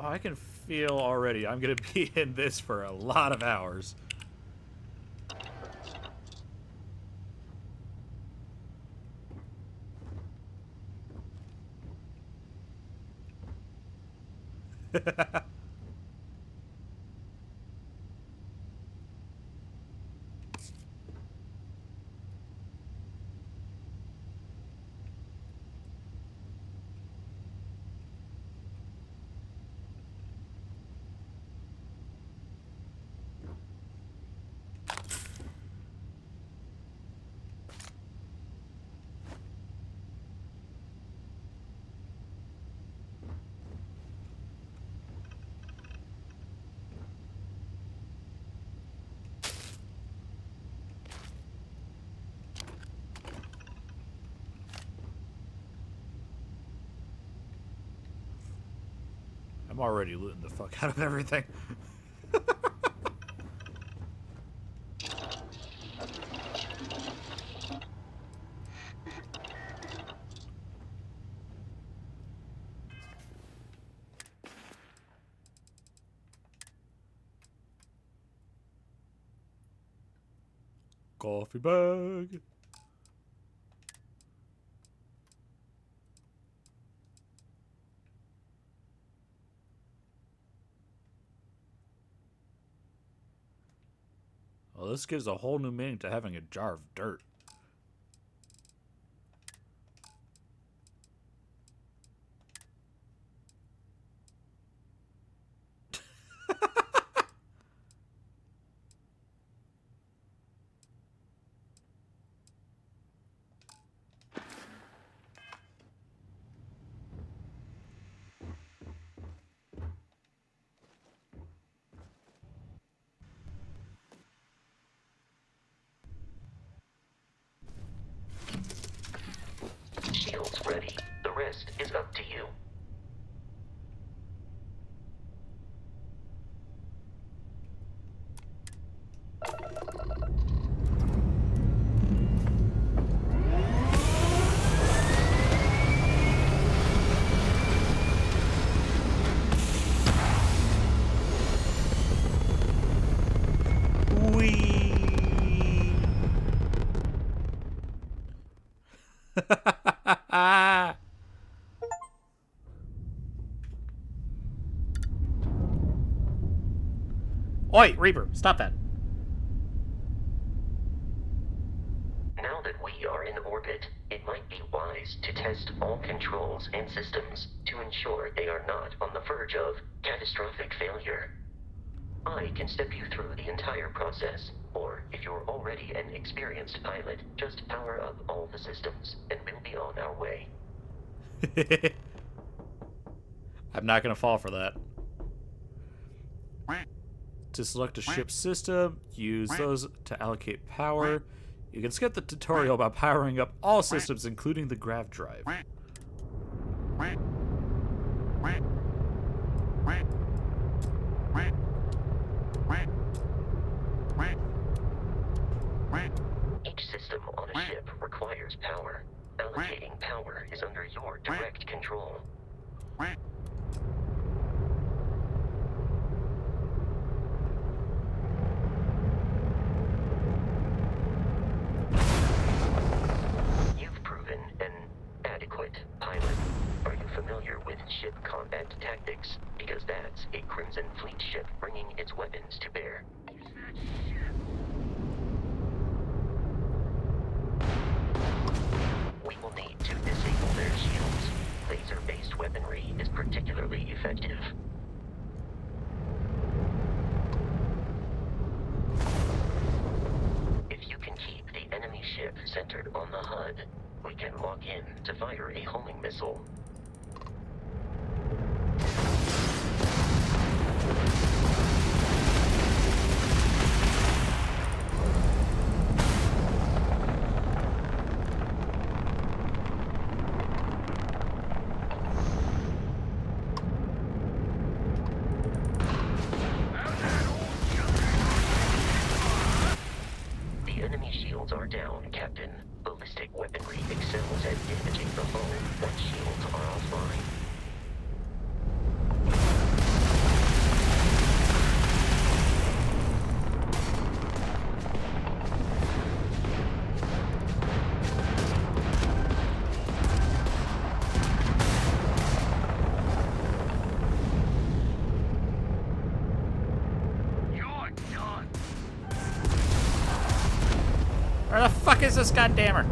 Oh, I can feel already I'm going to be in this for a lot of hours. I'm already looting the fuck out of everything. Coffee bag. Well, this gives a whole new meaning to having a jar of dirt. Shields ready. The rest is up to you. Wee. Oi, Reaper, stop that. Now that we are in orbit, it might be wise to test all controls and systems to ensure they are not on the verge of catastrophic failure. I can step you through the entire process, or if you're already an experienced pilot, just power up all the systems and we'll be on our way. I'm not gonna fall for that. To select a ship system, use those to allocate power. You can skip the tutorial about powering up all systems, including the grav drive. Each system on a ship requires power. Allocating power is under your direct control. You've proven an adequate pilot. Are you familiar with ship combat tactics? Because that's a Crimson Fleet ship bringing its weapons to bear. We will need to disable their shields. Laser-based weaponry is particularly effective. If you can keep the enemy ship centered on the HUD, we can lock in to fire a homing missile. The enemy shields are down, Captain. Ballistic weaponry excels at damaging the hull once shields are offline. Where the fuck is this goddammer?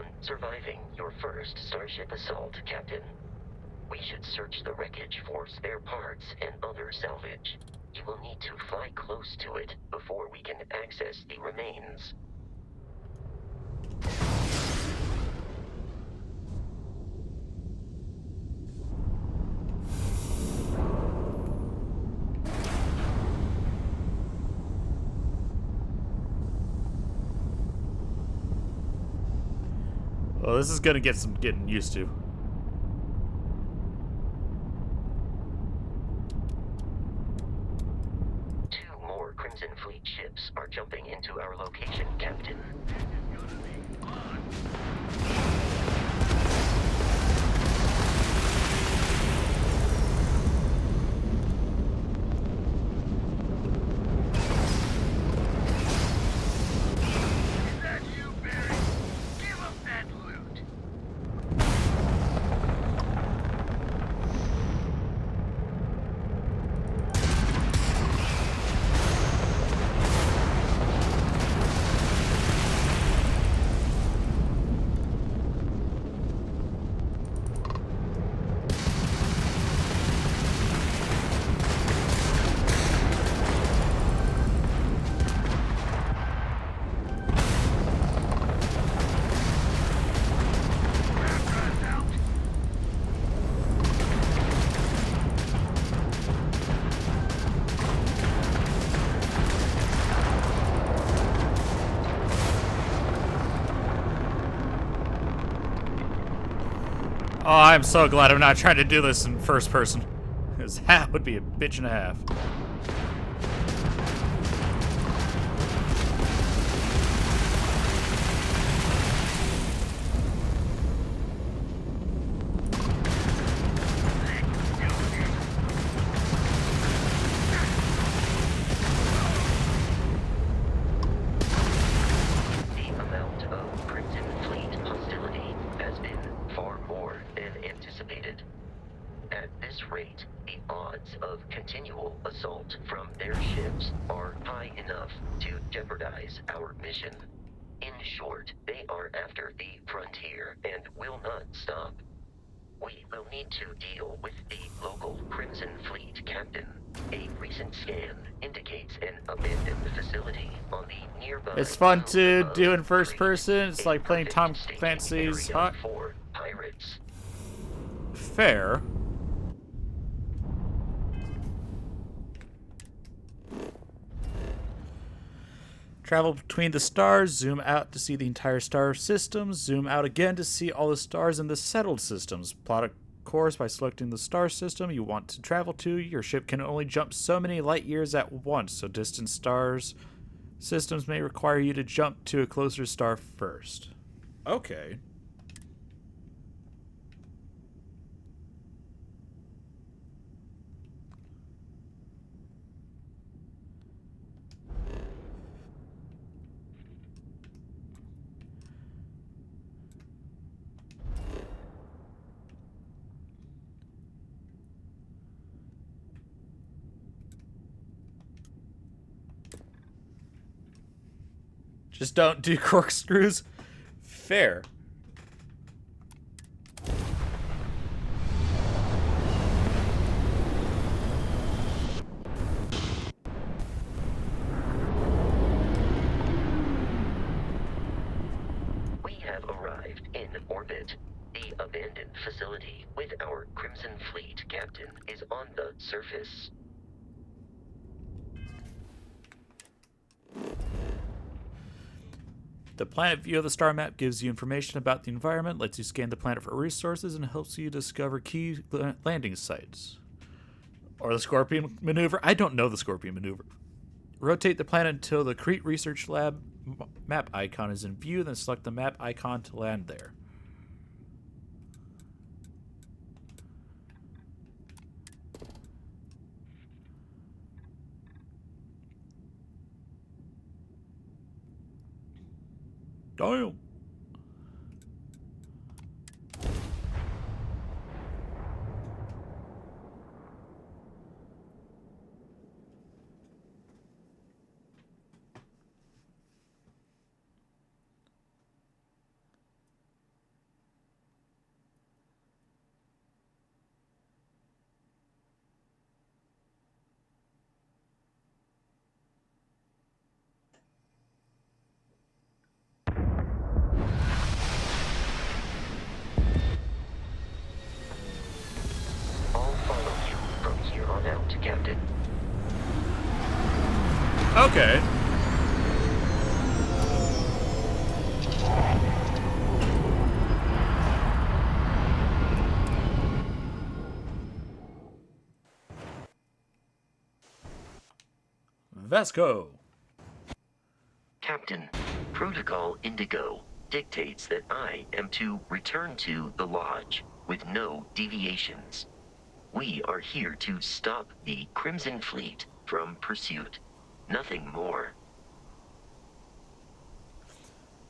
on surviving your first starship assault, Captain. We should search the wreckage for spare parts and other salvage. You will need to fly close to it before we can access the remains. Well, this is gonna get some getting used to. Two more Crimson Fleet ships are jumping into our location, Captain. Oh, I'm so glad I'm not trying to do this in first person. Because that would be a bitch and a half. The amount of Crimson Fleet hostility has been far more than anticipated. At this rate, the odds of continual assault from their ships are high enough to jeopardize our mission. In short, they are after the frontier and will not stop. We will need to deal with the local Crimson Fleet captain. A recent scan indicates an abandoned facility on the nearby It's fun to island do of in first Crete, person. It's a like playing perfect Tom staging Clancy's area Hot. for pirates. Fair. Travel between the stars, zoom out to see the entire star system, zoom out again to see all the stars in the settled systems. Plot a course by selecting the star system you want to travel to. Your ship can only jump so many light years at once, so distant stars systems may require you to jump to a closer star first. Okay. Just don't do corkscrews. Fair. We have arrived in orbit. The abandoned facility with our Crimson Fleet captain is on the surface. The planet view of the star map gives you information about the environment, lets you scan the planet for resources, and helps you discover key landing sites. Or the Scorpion maneuver. I don't know the Scorpion maneuver. Rotate the planet until the Crete Research Lab map icon is in view, then select the map icon to land there. Damn. Okay. Vasco. Captain, Protocol Indigo dictates that I am to return to the Lodge with no deviations. We are here to stop the Crimson Fleet from pursuit. Nothing more.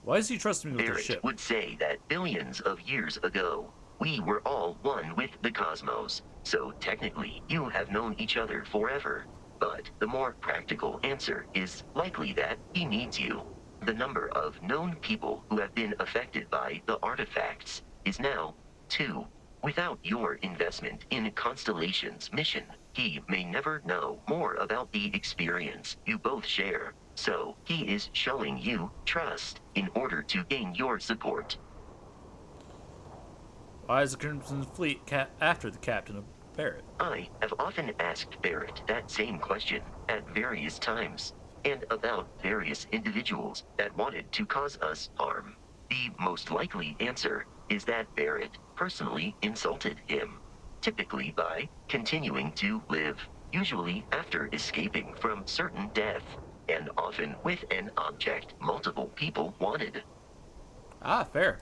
Why is he trusting me with the Barrett ship? would say that billions of years ago, we were all one with the cosmos, so technically you have known each other forever. But the more practical answer is likely that he needs you. The number of known people who have been affected by the artifacts is now 2. Without your investment in Constellation's mission, he may never know more about the experience you both share. So, he is showing you trust in order to gain your support. Why is the Crimson Fleet after the captain of Barrett? I have often asked Barrett that same question at various times, and about various individuals that wanted to cause us harm. The most likely answer is that Barrett personally insulted him, typically by continuing to live, usually after escaping from certain death, and often with an object multiple people wanted. Ah, fair.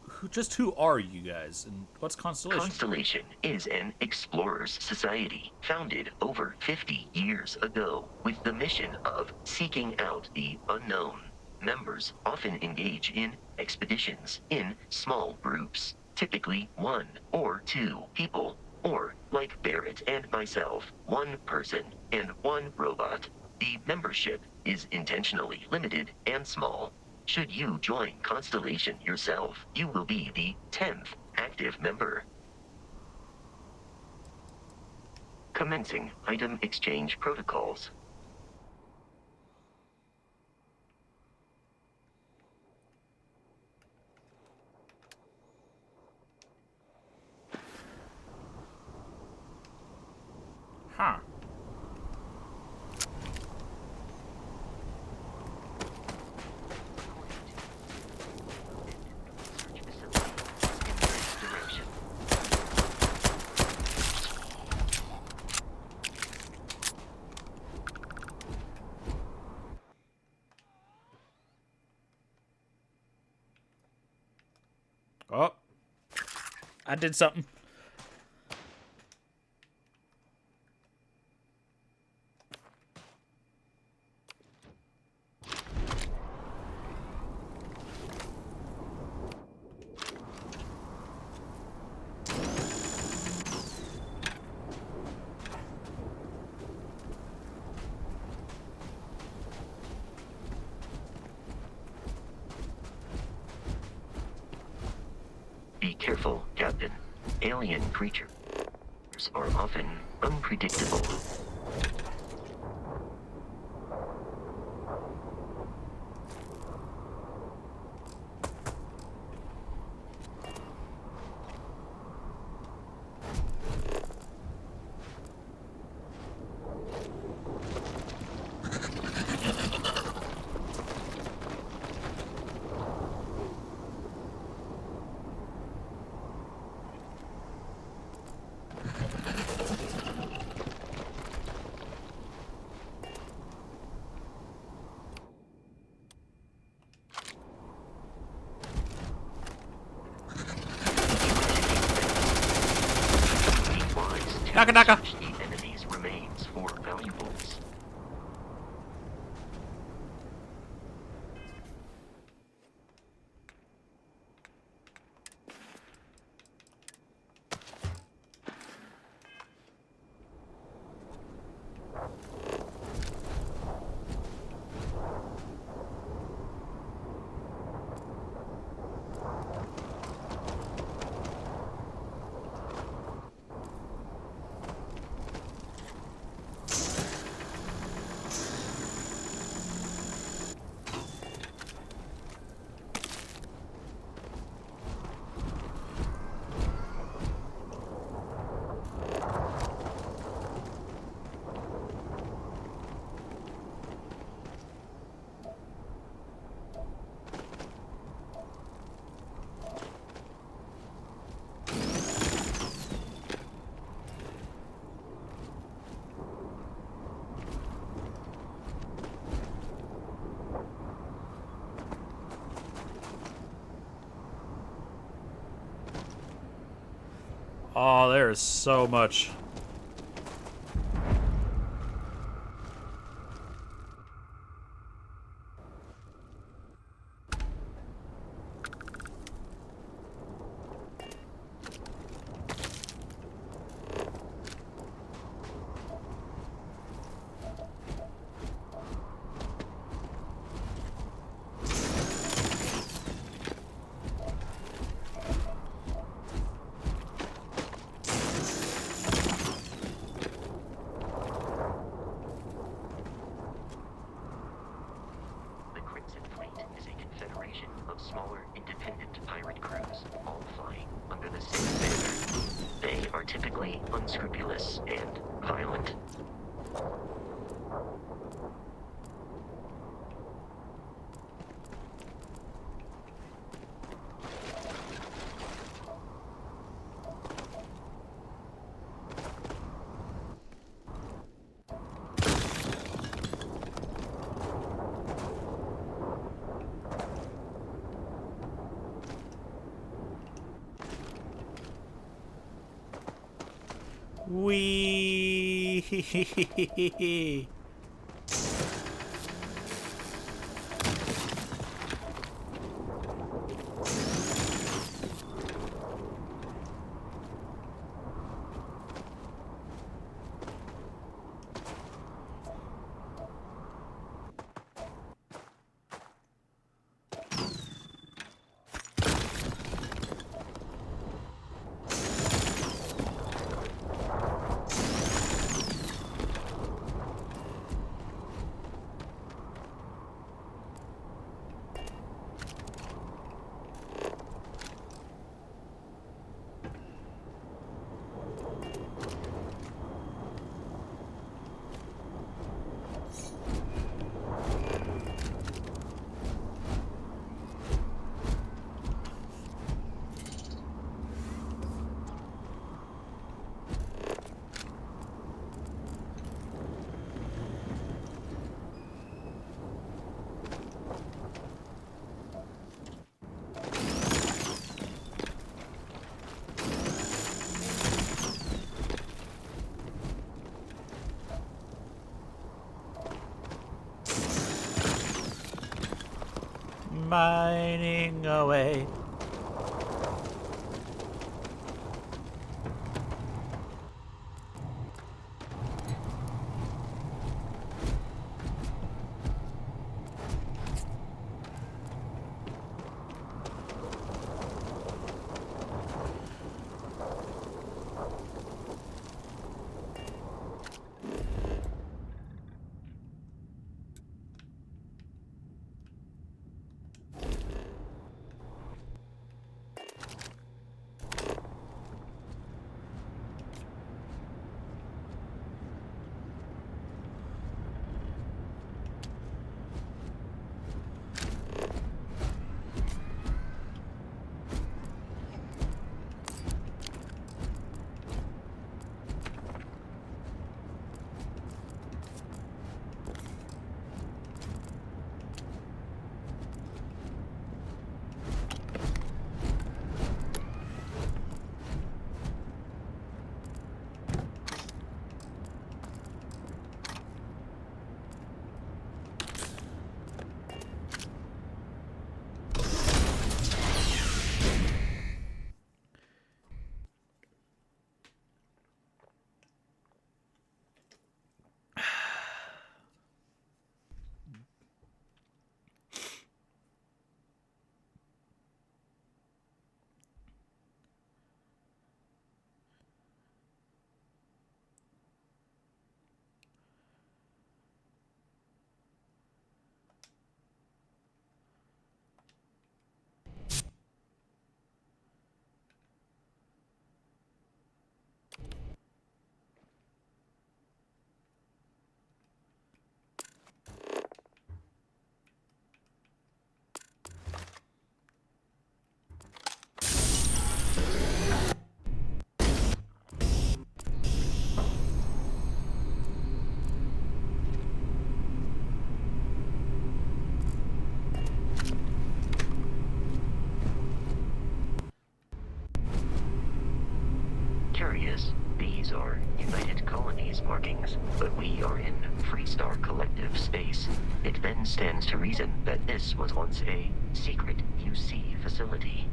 Who are you guys, and what's Constellation? Constellation is an explorers society founded over 50 years ago with the mission of seeking out the unknown. Members often engage in expeditions in small groups, typically 1 or 2 people, or, like Barrett and myself, 1 person and 1 robot. The membership is intentionally limited and small. Should you join Constellation yourself, you will be the 10th active member. Commencing item exchange protocols. Huh. Oh. I did something. Be careful, Captain. Alien creatures are often unpredictable. Naka naka. The enemy's remains for valuables. Oh, there is so much. The Crimson Fleet is a confederation of smaller, independent pirate crews, all flying under the same banner. They are typically unscrupulous and violent. Wee. Mining away. curious, these are United Colonies markings, but we are in Freestar Collective space. It then stands to reason that this was once a secret UC facility.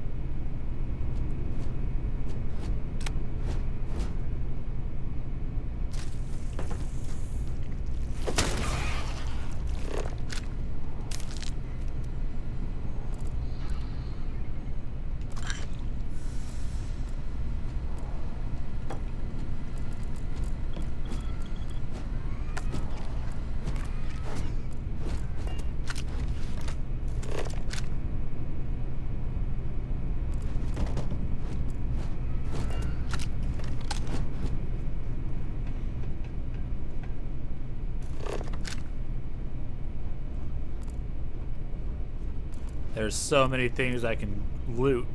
There's so many things I can loot,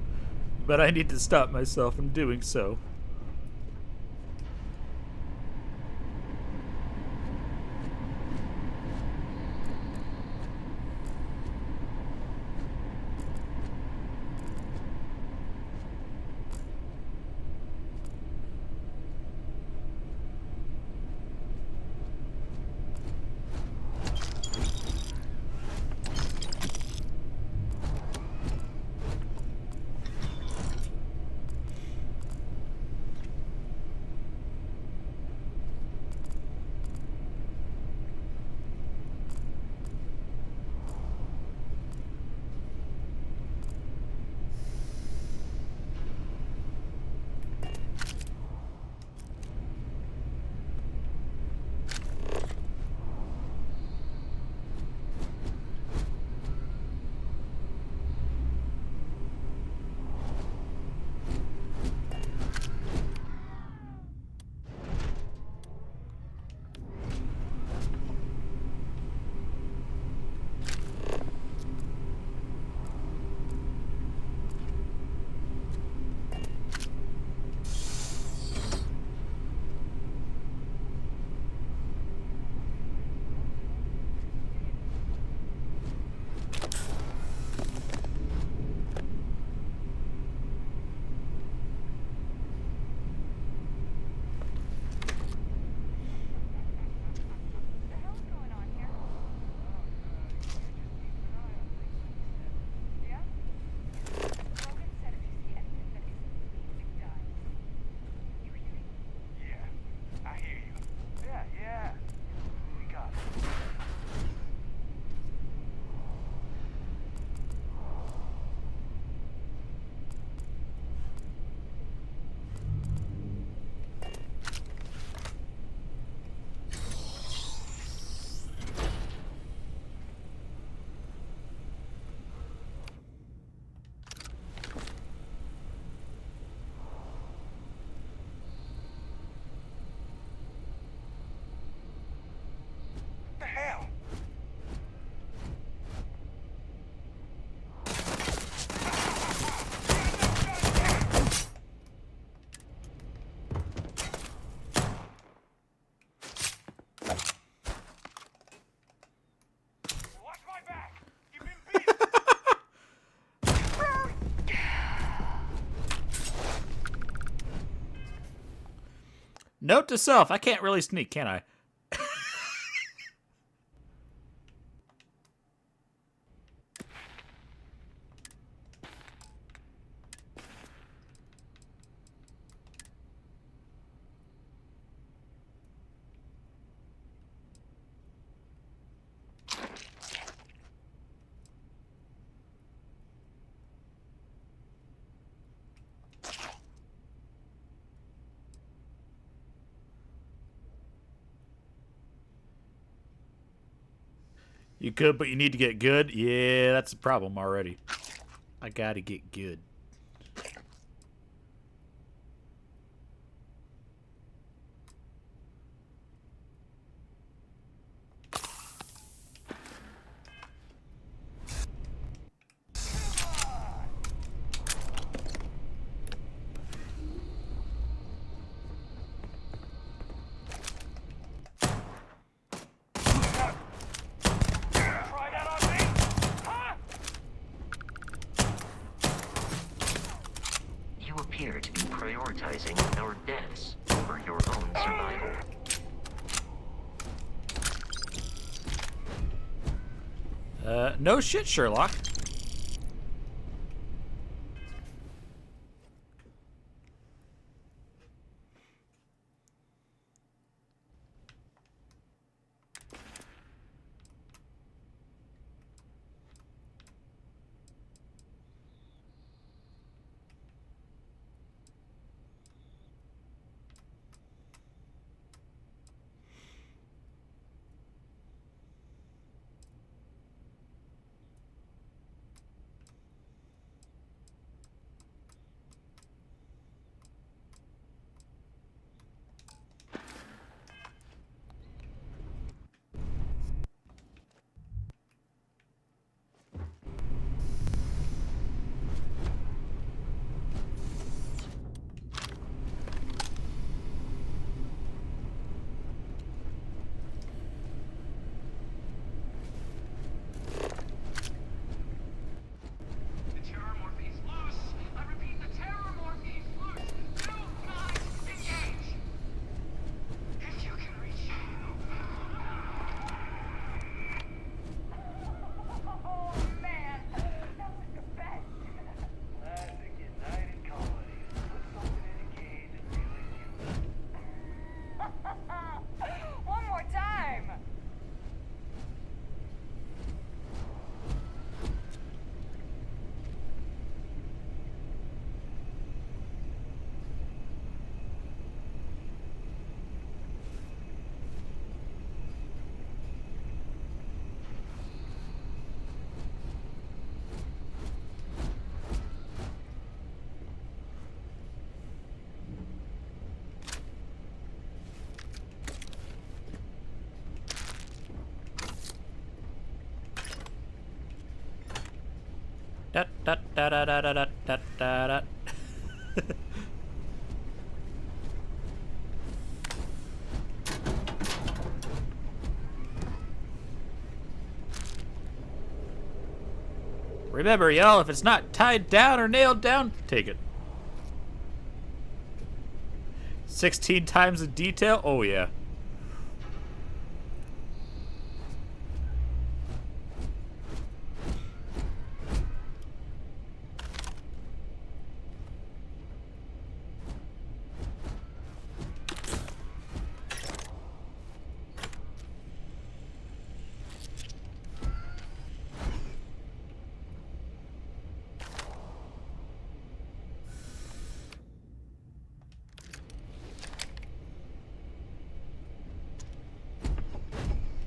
but I need to stop myself from doing so. Note to self, I can't really sneak, can I? You could, but you need to get good? Yeah, that's a problem already. I gotta get good. to be prioritizing our deaths over your own survival. No shit, Sherlock. One more time! Da, da, da, da, da, da, da, da, da. Remember, y'all, if it's not tied down or nailed down, take it. 16 times the detail? Oh, yeah.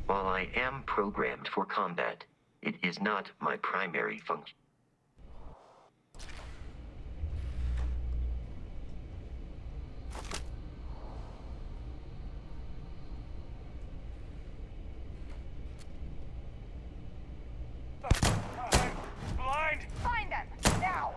While I am programmed for combat, it is not my primary function. Blind! Find them! Now!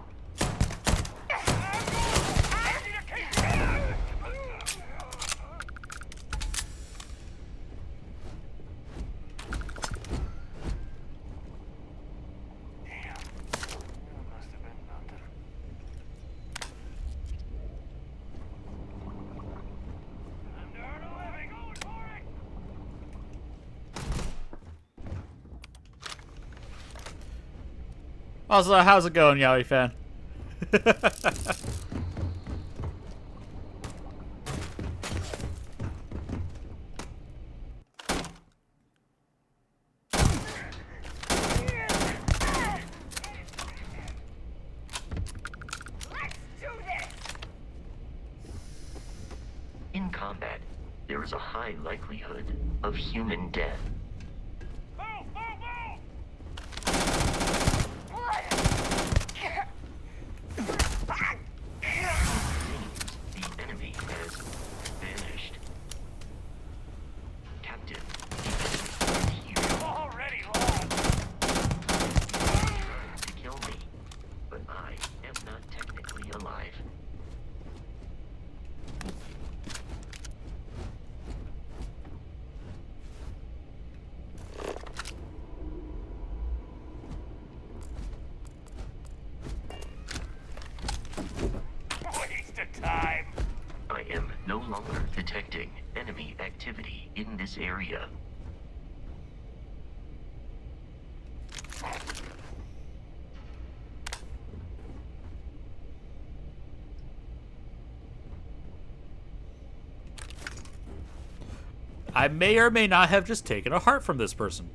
Also, how's it going, Yowie fan? In combat, there is a high likelihood of human death. The enemy has vanished. Captain, the enemy is here. Already lost! Trying to kill me, but I am not technically alive. time. I am no longer detecting enemy activity in this area. I may or may not have just taken a heart from this person.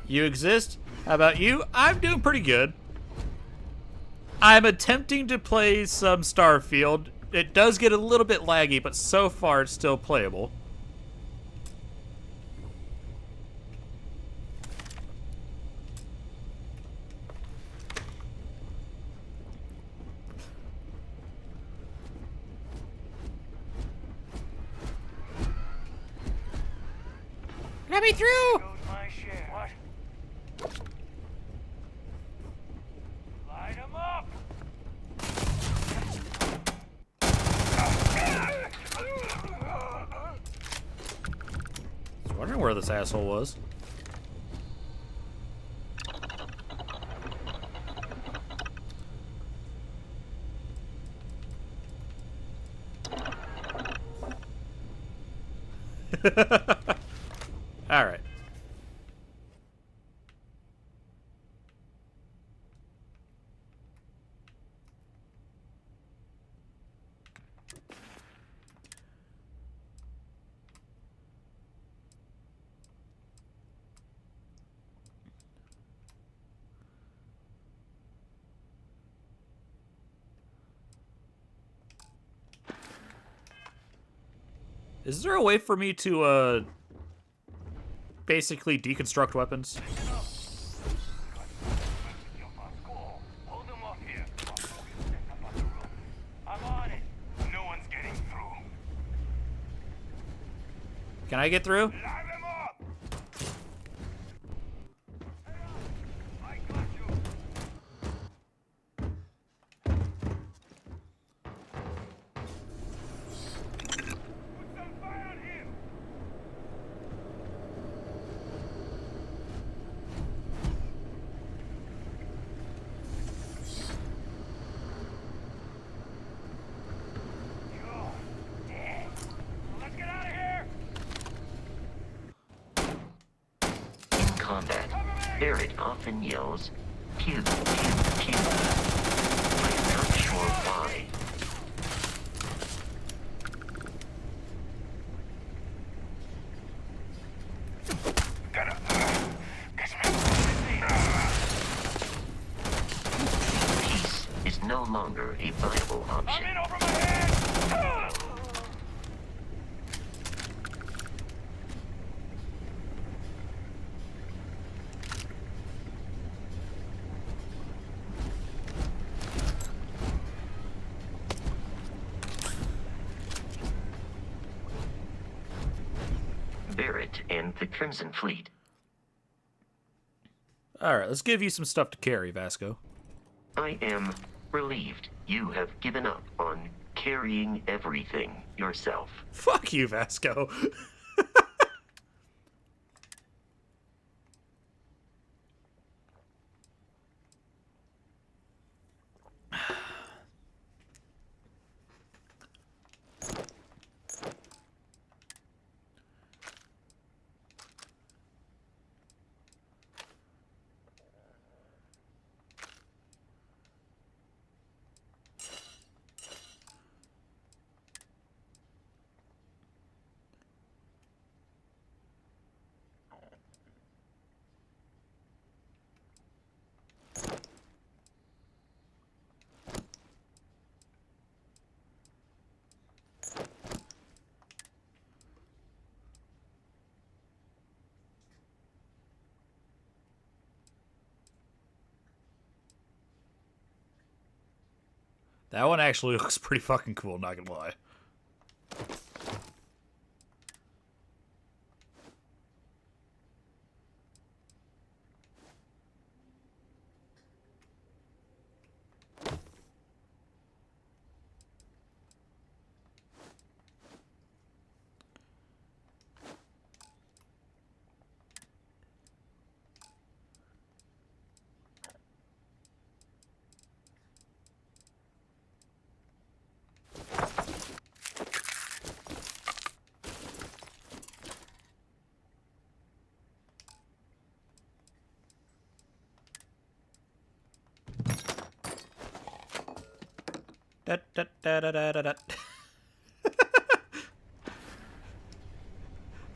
You exist? How about you? I'm doing pretty good. I'm attempting to play some Starfield. It does get a little bit laggy, but so far it's still playable. Let me through! Goes my share. What? Light 'em up! I was wondering where this asshole was. All right. Is there a way for me to, basically deconstruct weapons? Hold 'em off here. I'm on it. No one's getting through. Can I get through? Light 'em up! I got you. Put some fire on him. You're dead. Let's get out of here. In combat, Barrett often yells, pew, pew, pew. I am not sure why. Gotta catch me. Peace is no longer a viable I'm option. in over my head. Barrett and the Crimson Fleet. Alright, let's give you some stuff to carry, Vasco. I am relieved you have given up on carrying everything yourself. Fuck you, Vasco. That one actually looks pretty fucking cool, not gonna lie. Da, da, da, da, da, da, da.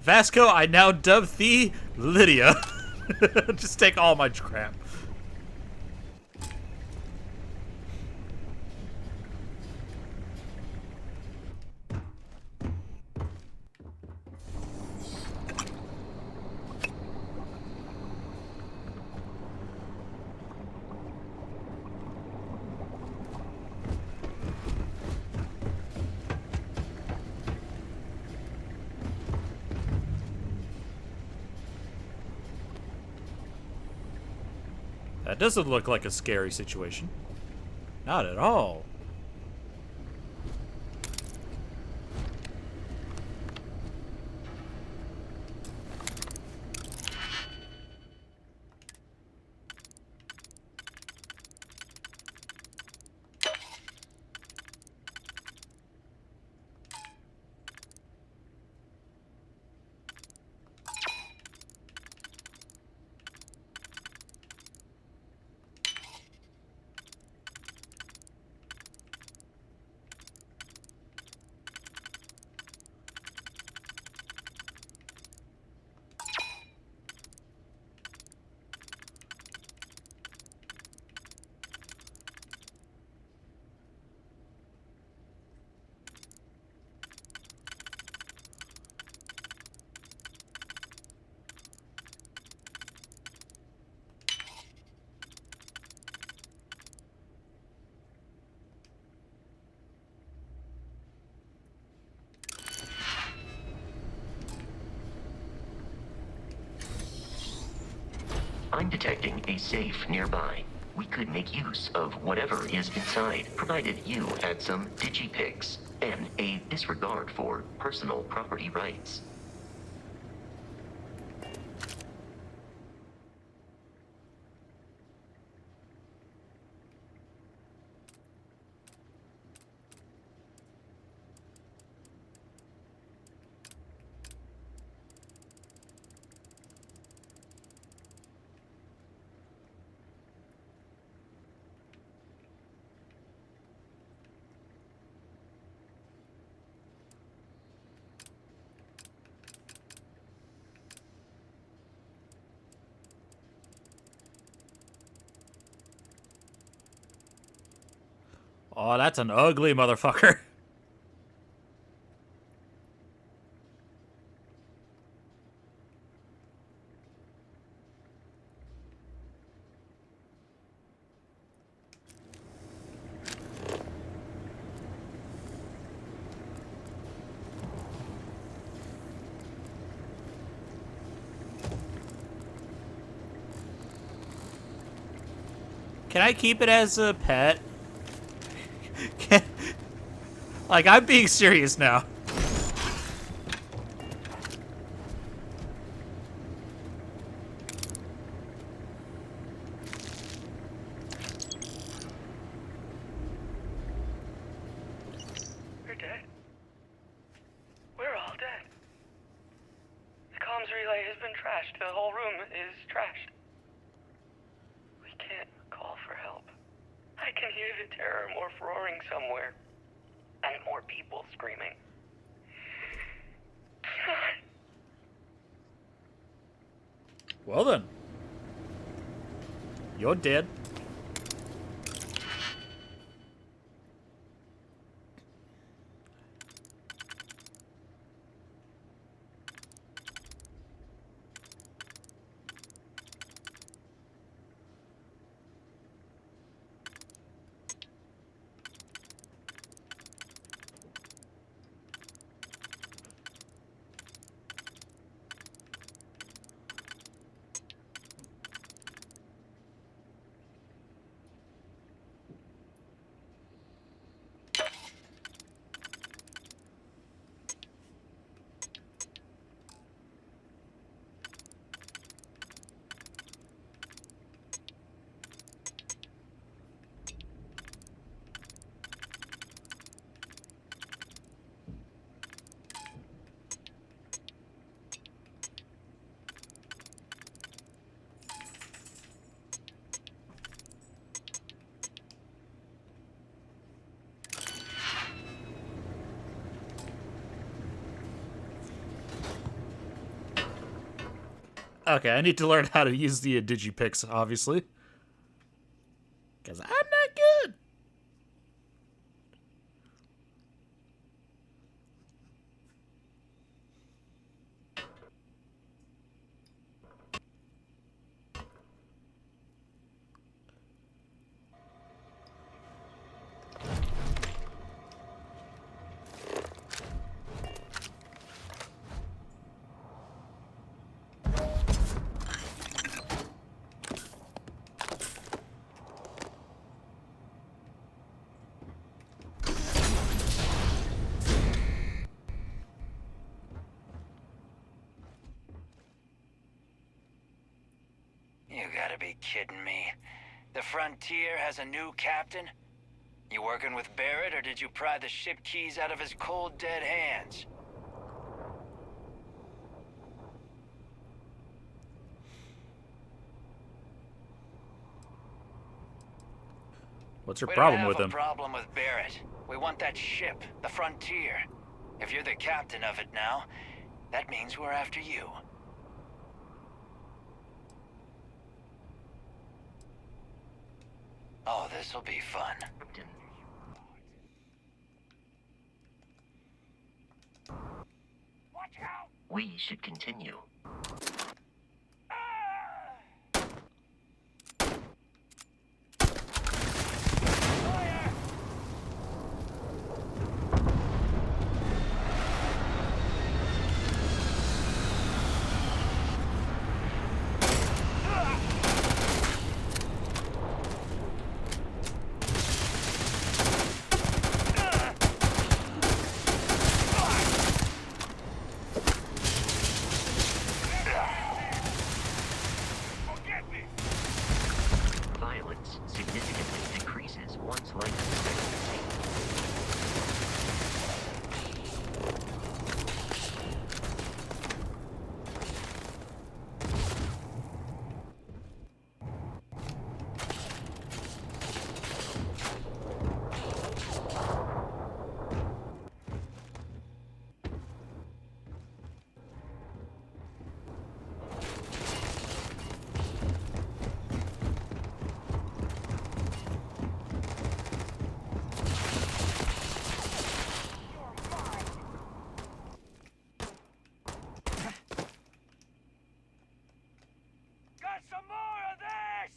Vasco, I now dub thee Lydia. Just take all my crap. That doesn't look like a scary situation. Not at all. I'm detecting a safe nearby. We could make use of whatever is inside, provided you had some digipics and a disregard for personal property rights. Oh, that's an ugly motherfucker. Can I keep it as a pet? Like, I'm being serious now. We're dead. We're all dead. The comms relay has been trashed. The whole room is trashed. We can't call for help. I can hear the terror morph roaring somewhere. And more people screaming. God. Well then. You're dead. Okay, I need to learn how to use the digipix, obviously. Because I'm not good. You gotta be kidding me. The Frontier has a new captain? You working with Barrett, or did you pry the ship keys out of his cold, dead hands? What's your We problem don't with have him? a problem with Barrett. We want that ship, the Frontier. If you're the captain of it now, that means we're after you. Oh, this'll be fun. Watch out! We should continue. Violence significantly decreases one's life expectancy. Got some more of this!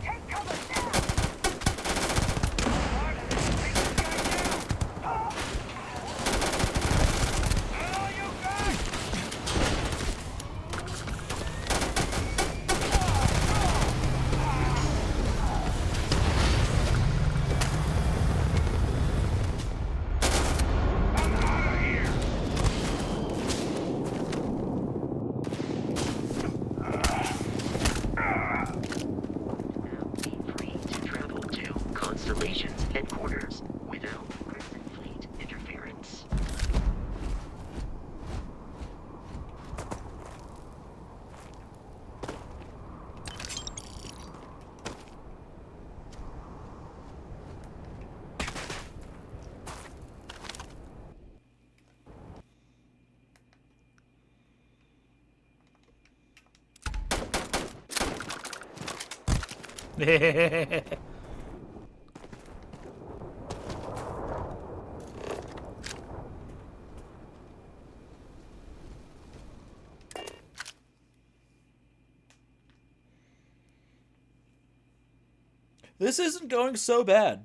Take cover now! Travel to Constellation's headquarters without Crimson Fleet interference. This isn't going so bad.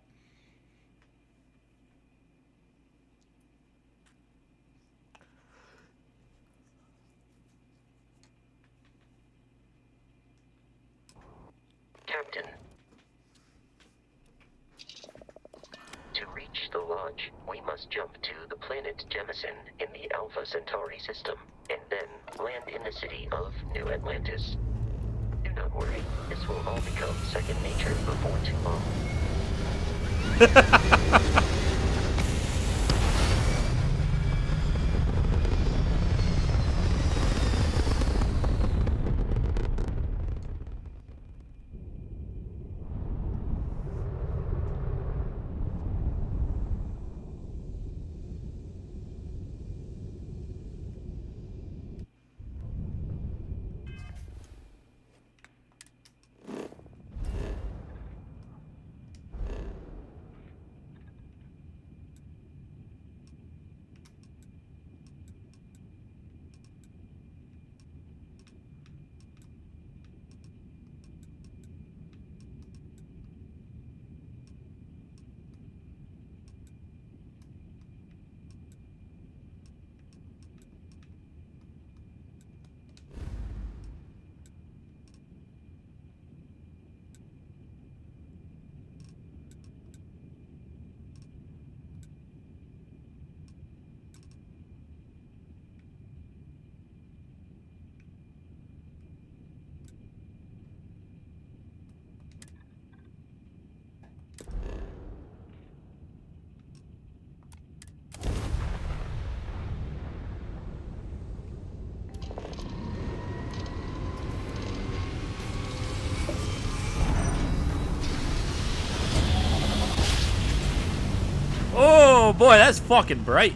Captain. To reach the lodge, we must jump to the planet Jemison in the Alpha Centauri system, and then land in the city of New Atlantis. Do not worry, this will all become second nature before too long. Oh boy, that's fucking bright.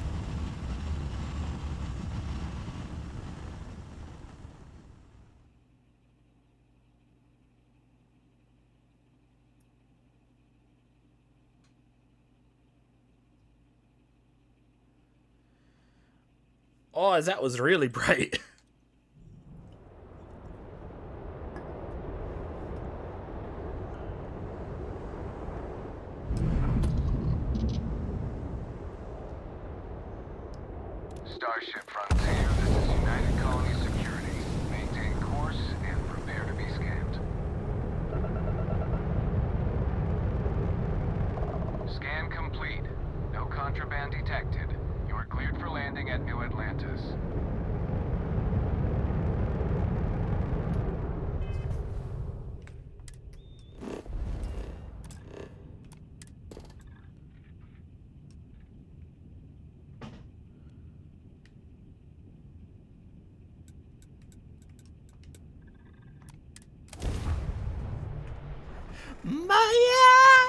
Oh, that was really bright. Starship Frontier, this is United Colony Security. Maintain course and prepare to be scanned. Scan complete. No contraband detected. You are cleared for landing at New Atlantis. My eyes!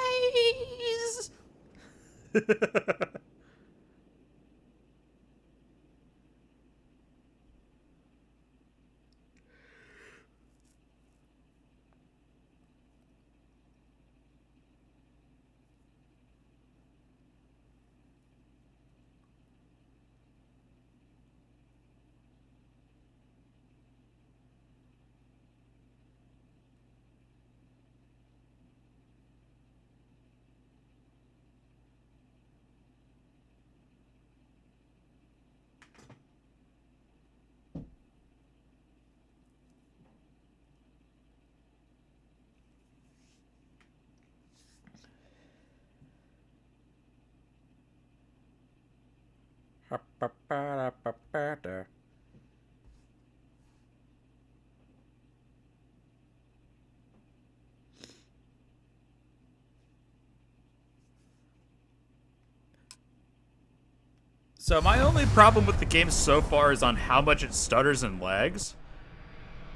So my only problem with the game so far is on how much it stutters and lags.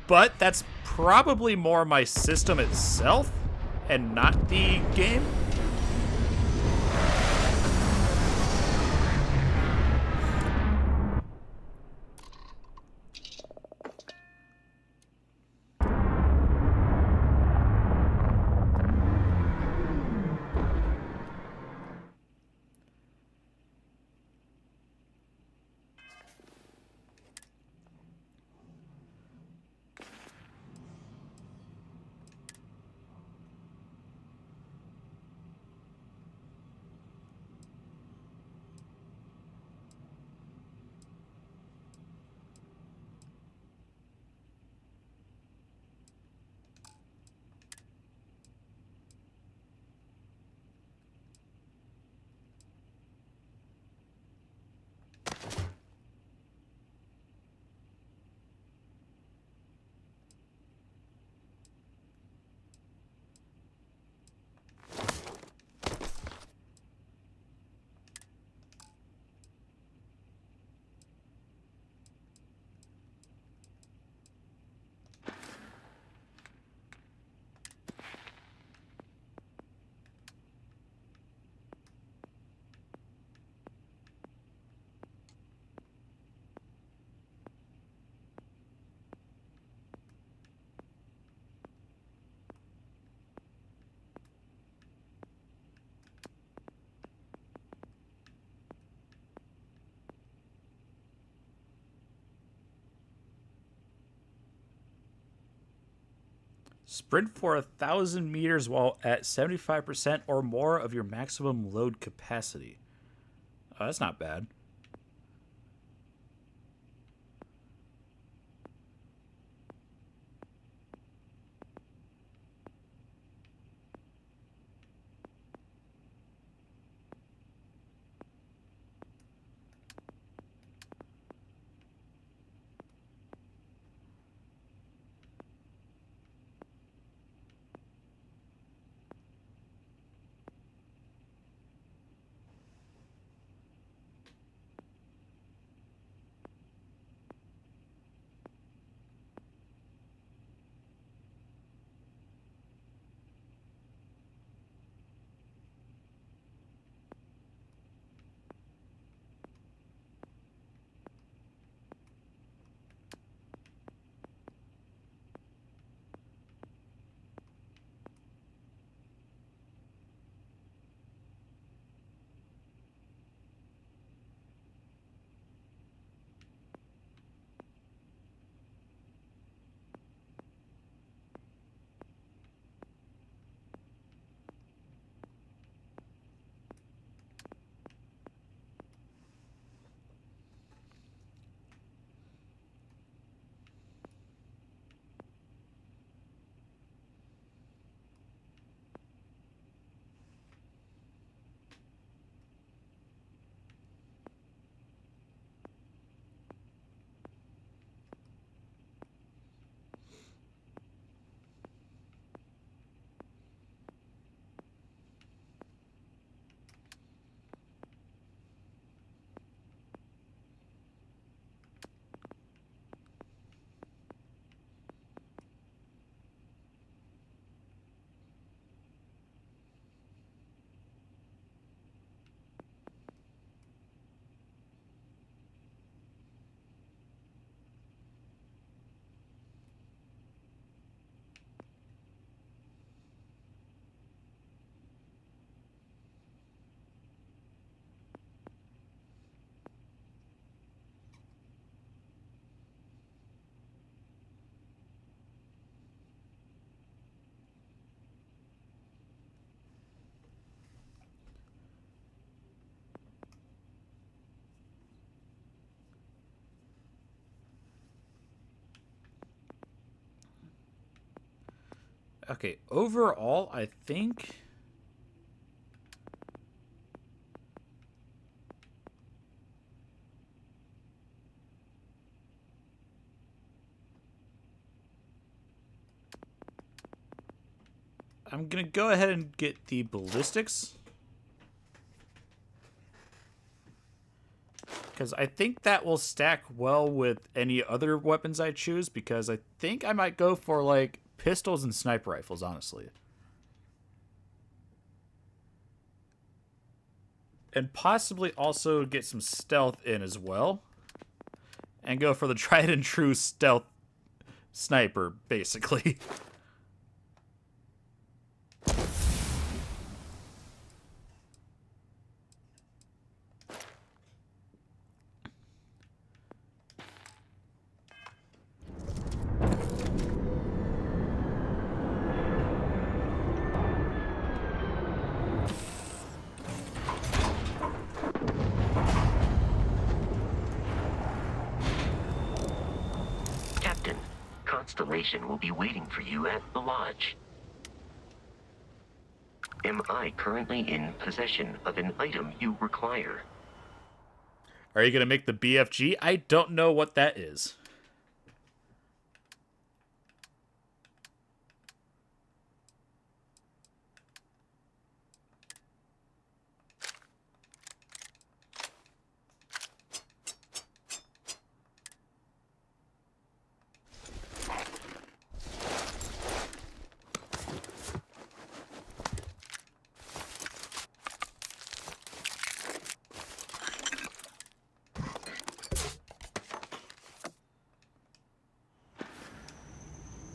But that's probably more my system itself and not the game. Sprint for 1,000 meters while at 75% or more of your maximum load capacity. Oh, that's not bad. Okay, overall, I think... I'm gonna go ahead and get the ballistics. Because I think that will stack well with any other weapons I choose, because I think I might go for, like, pistols and sniper rifles, honestly. And possibly also get some stealth in as well. And go for the tried and true stealth sniper, basically. Captain, Constellation will be waiting for you at the lodge. Am I currently in possession of an item you require? Are you going to make the BFG? I don't know what that is.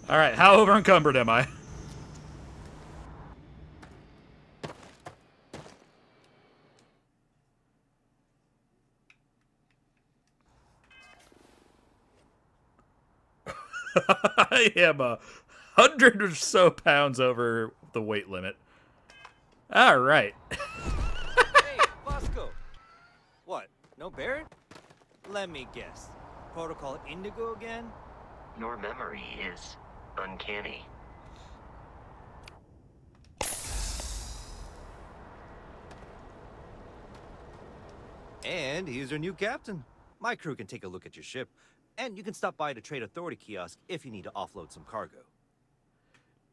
Alright, how over encumbered am I? I am 100 or so pounds over the weight limit. Alright. Hey, Bosco! What, no Barrett? Let me guess. Protocol Indigo again? Your memory is uncanny. And he's your new captain. My crew can take a look at your ship, and you can stop by the Trade Authority kiosk if you need to offload some cargo.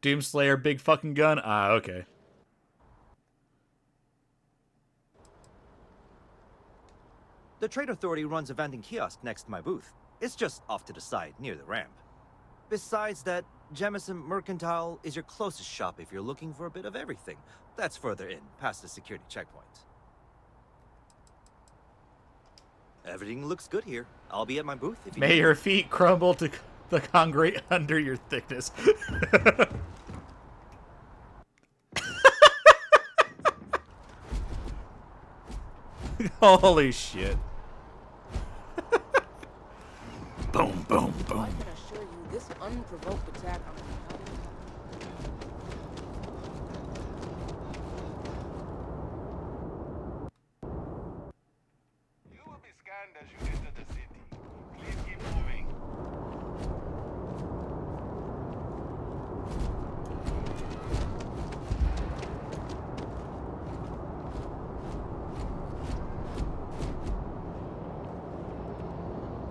Doomslayer, big fucking gun? Ah, okay. The Trade Authority runs a vending kiosk next to my booth. It's just off to the side, near the ramp. Besides that, Jemison Mercantile is your closest shop if you're looking for a bit of everything. That's further in, past the security checkpoint. Everything looks good here. I'll be at my booth if you May need your it. feet crumble to the concrete under your thickness. Holy shit. Boom, boom, boom. I can assure you, this unprovoked attack on You will be scanned as you enter the city. Please keep moving.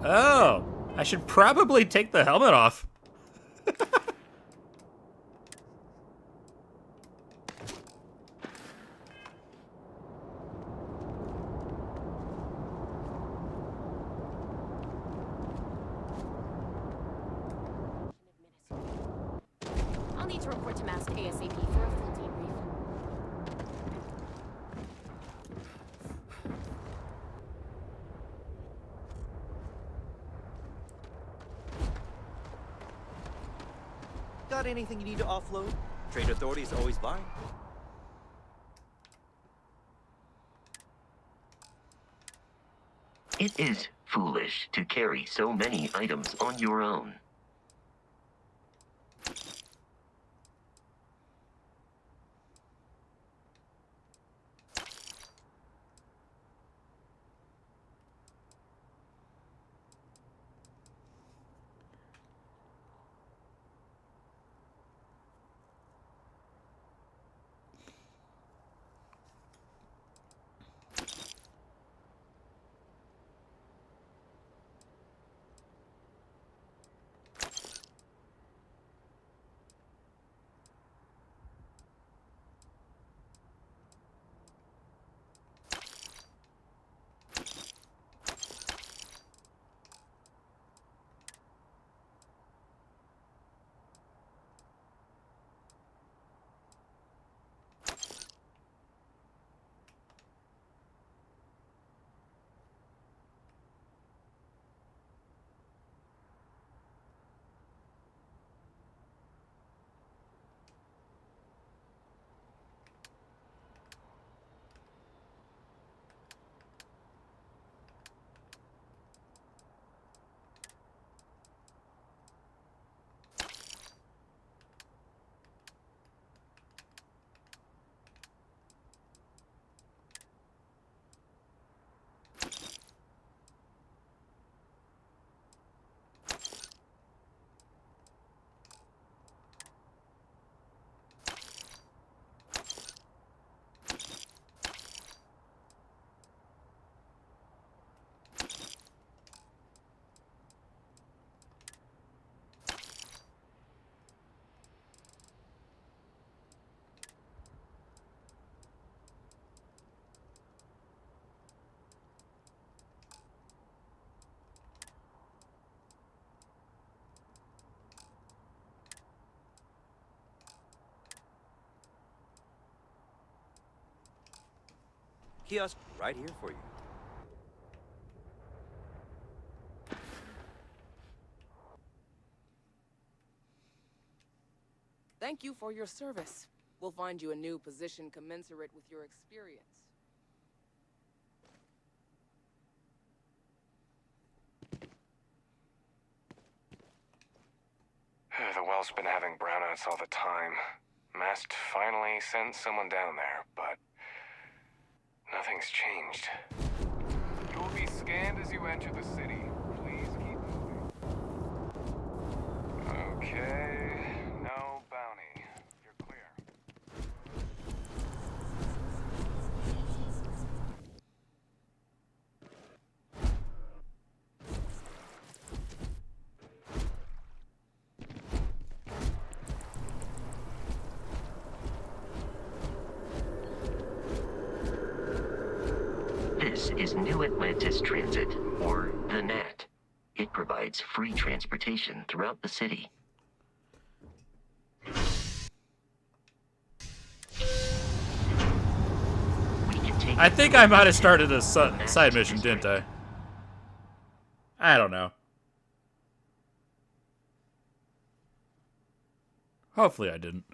Oh, I should probably take the helmet off. I'll need to report to Mast ASAP for a full debrief. Got anything you need to offload? Trade Authority is always buying. It is foolish to carry so many items on your own. Kiosk right here for you. Thank you for your service. We'll find you a new position commensurate with your experience. The well's been having brownouts all the time. Mast finally sent someone down there, but nothing's changed. You will be scanned as you enter the city. Please keep moving. Okay, no bounty. You're clear. This is New Atlantis Transit, or the NAT. It provides free transportation throughout the city. I think I might have started a side mission, didn't I? I don't know. Hopefully I didn't.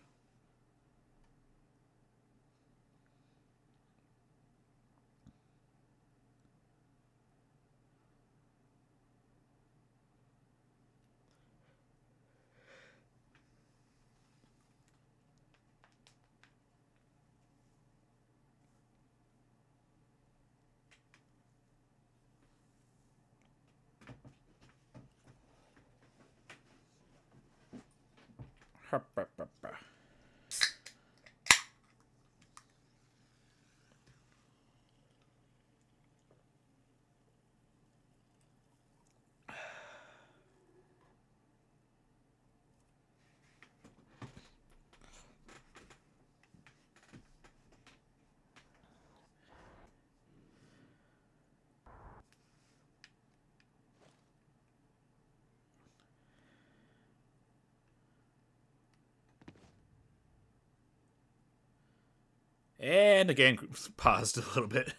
And the game paused a little bit.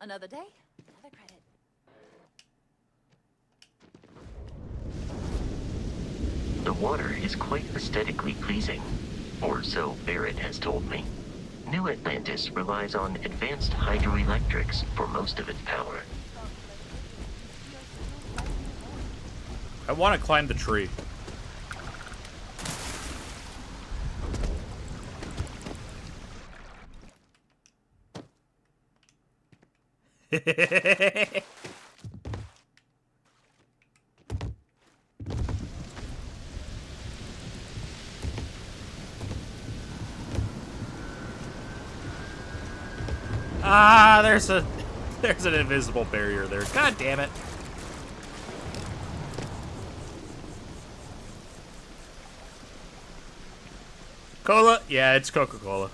Another day, another credit. The water is quite aesthetically pleasing, or so Barrett has told me. New Atlantis relies on advanced hydroelectrics for most of its power. I want to climb the tree. Ah, there's an invisible barrier there. God damn it. Cola? Yeah, it's Coca-Cola.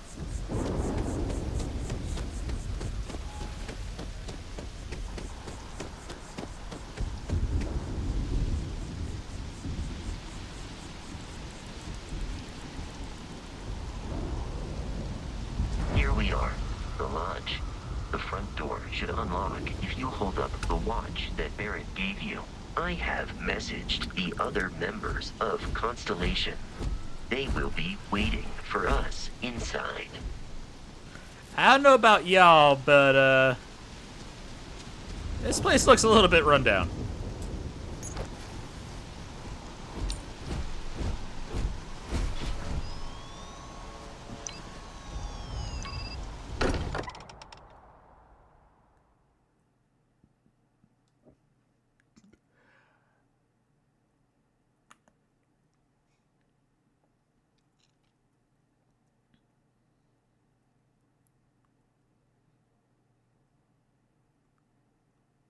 Here we are, the lodge. The front door should unlock if you hold up the watch that Barrett gave you. I have messaged the other members of Constellation. They will be waiting for us inside. I don't know about y'all, but this place looks a little bit run down.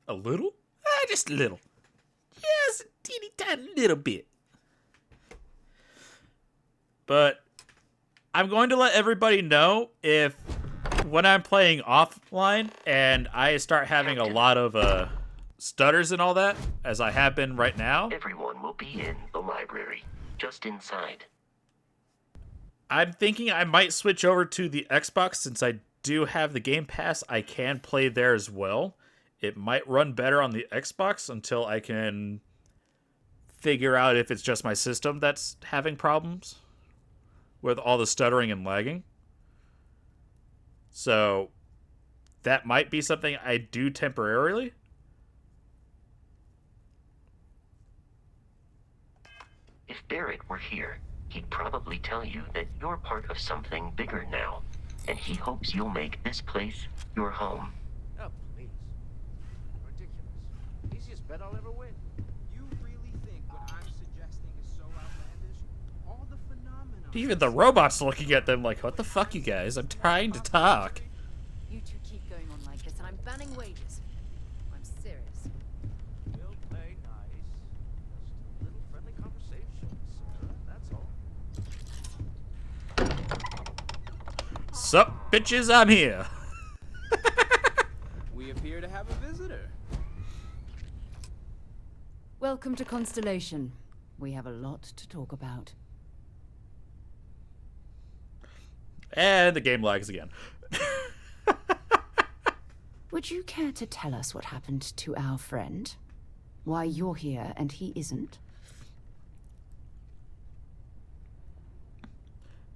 A little? Just a little. Just a teeny tiny little bit. But I'm going to let everybody know if when I'm playing offline and I start having a lot of stutters and all that, as I have been right now. Everyone will be in the library, just inside. I'm thinking I might switch over to the Xbox since I do have the Game Pass, I can play there as well. It might run better on the Xbox until I can figure out if it's just my system that's having problems with all the stuttering and lagging. So that might be something I do temporarily. If Barrett were here, he'd probably tell you that you're part of something bigger now, and he hopes you'll make this place your home. Oh, please. Ridiculous. Easiest bet I'll ever win. You really think what I'm suggesting is so outlandish? All the phenomena. Even the robot's looking at them like, what the fuck, you guys? I'm trying to talk. You two keep going on like this, and I'm banning wages. I'm serious. We'll play nice. Just a little friendly conversation, Sarah. That's all. Sup, bitches, I'm here. We appear to have a visitor. Welcome to Constellation. We have a lot to talk about. And the game lags again. Would you care to tell us what happened to our friend? Why you're here and he isn't?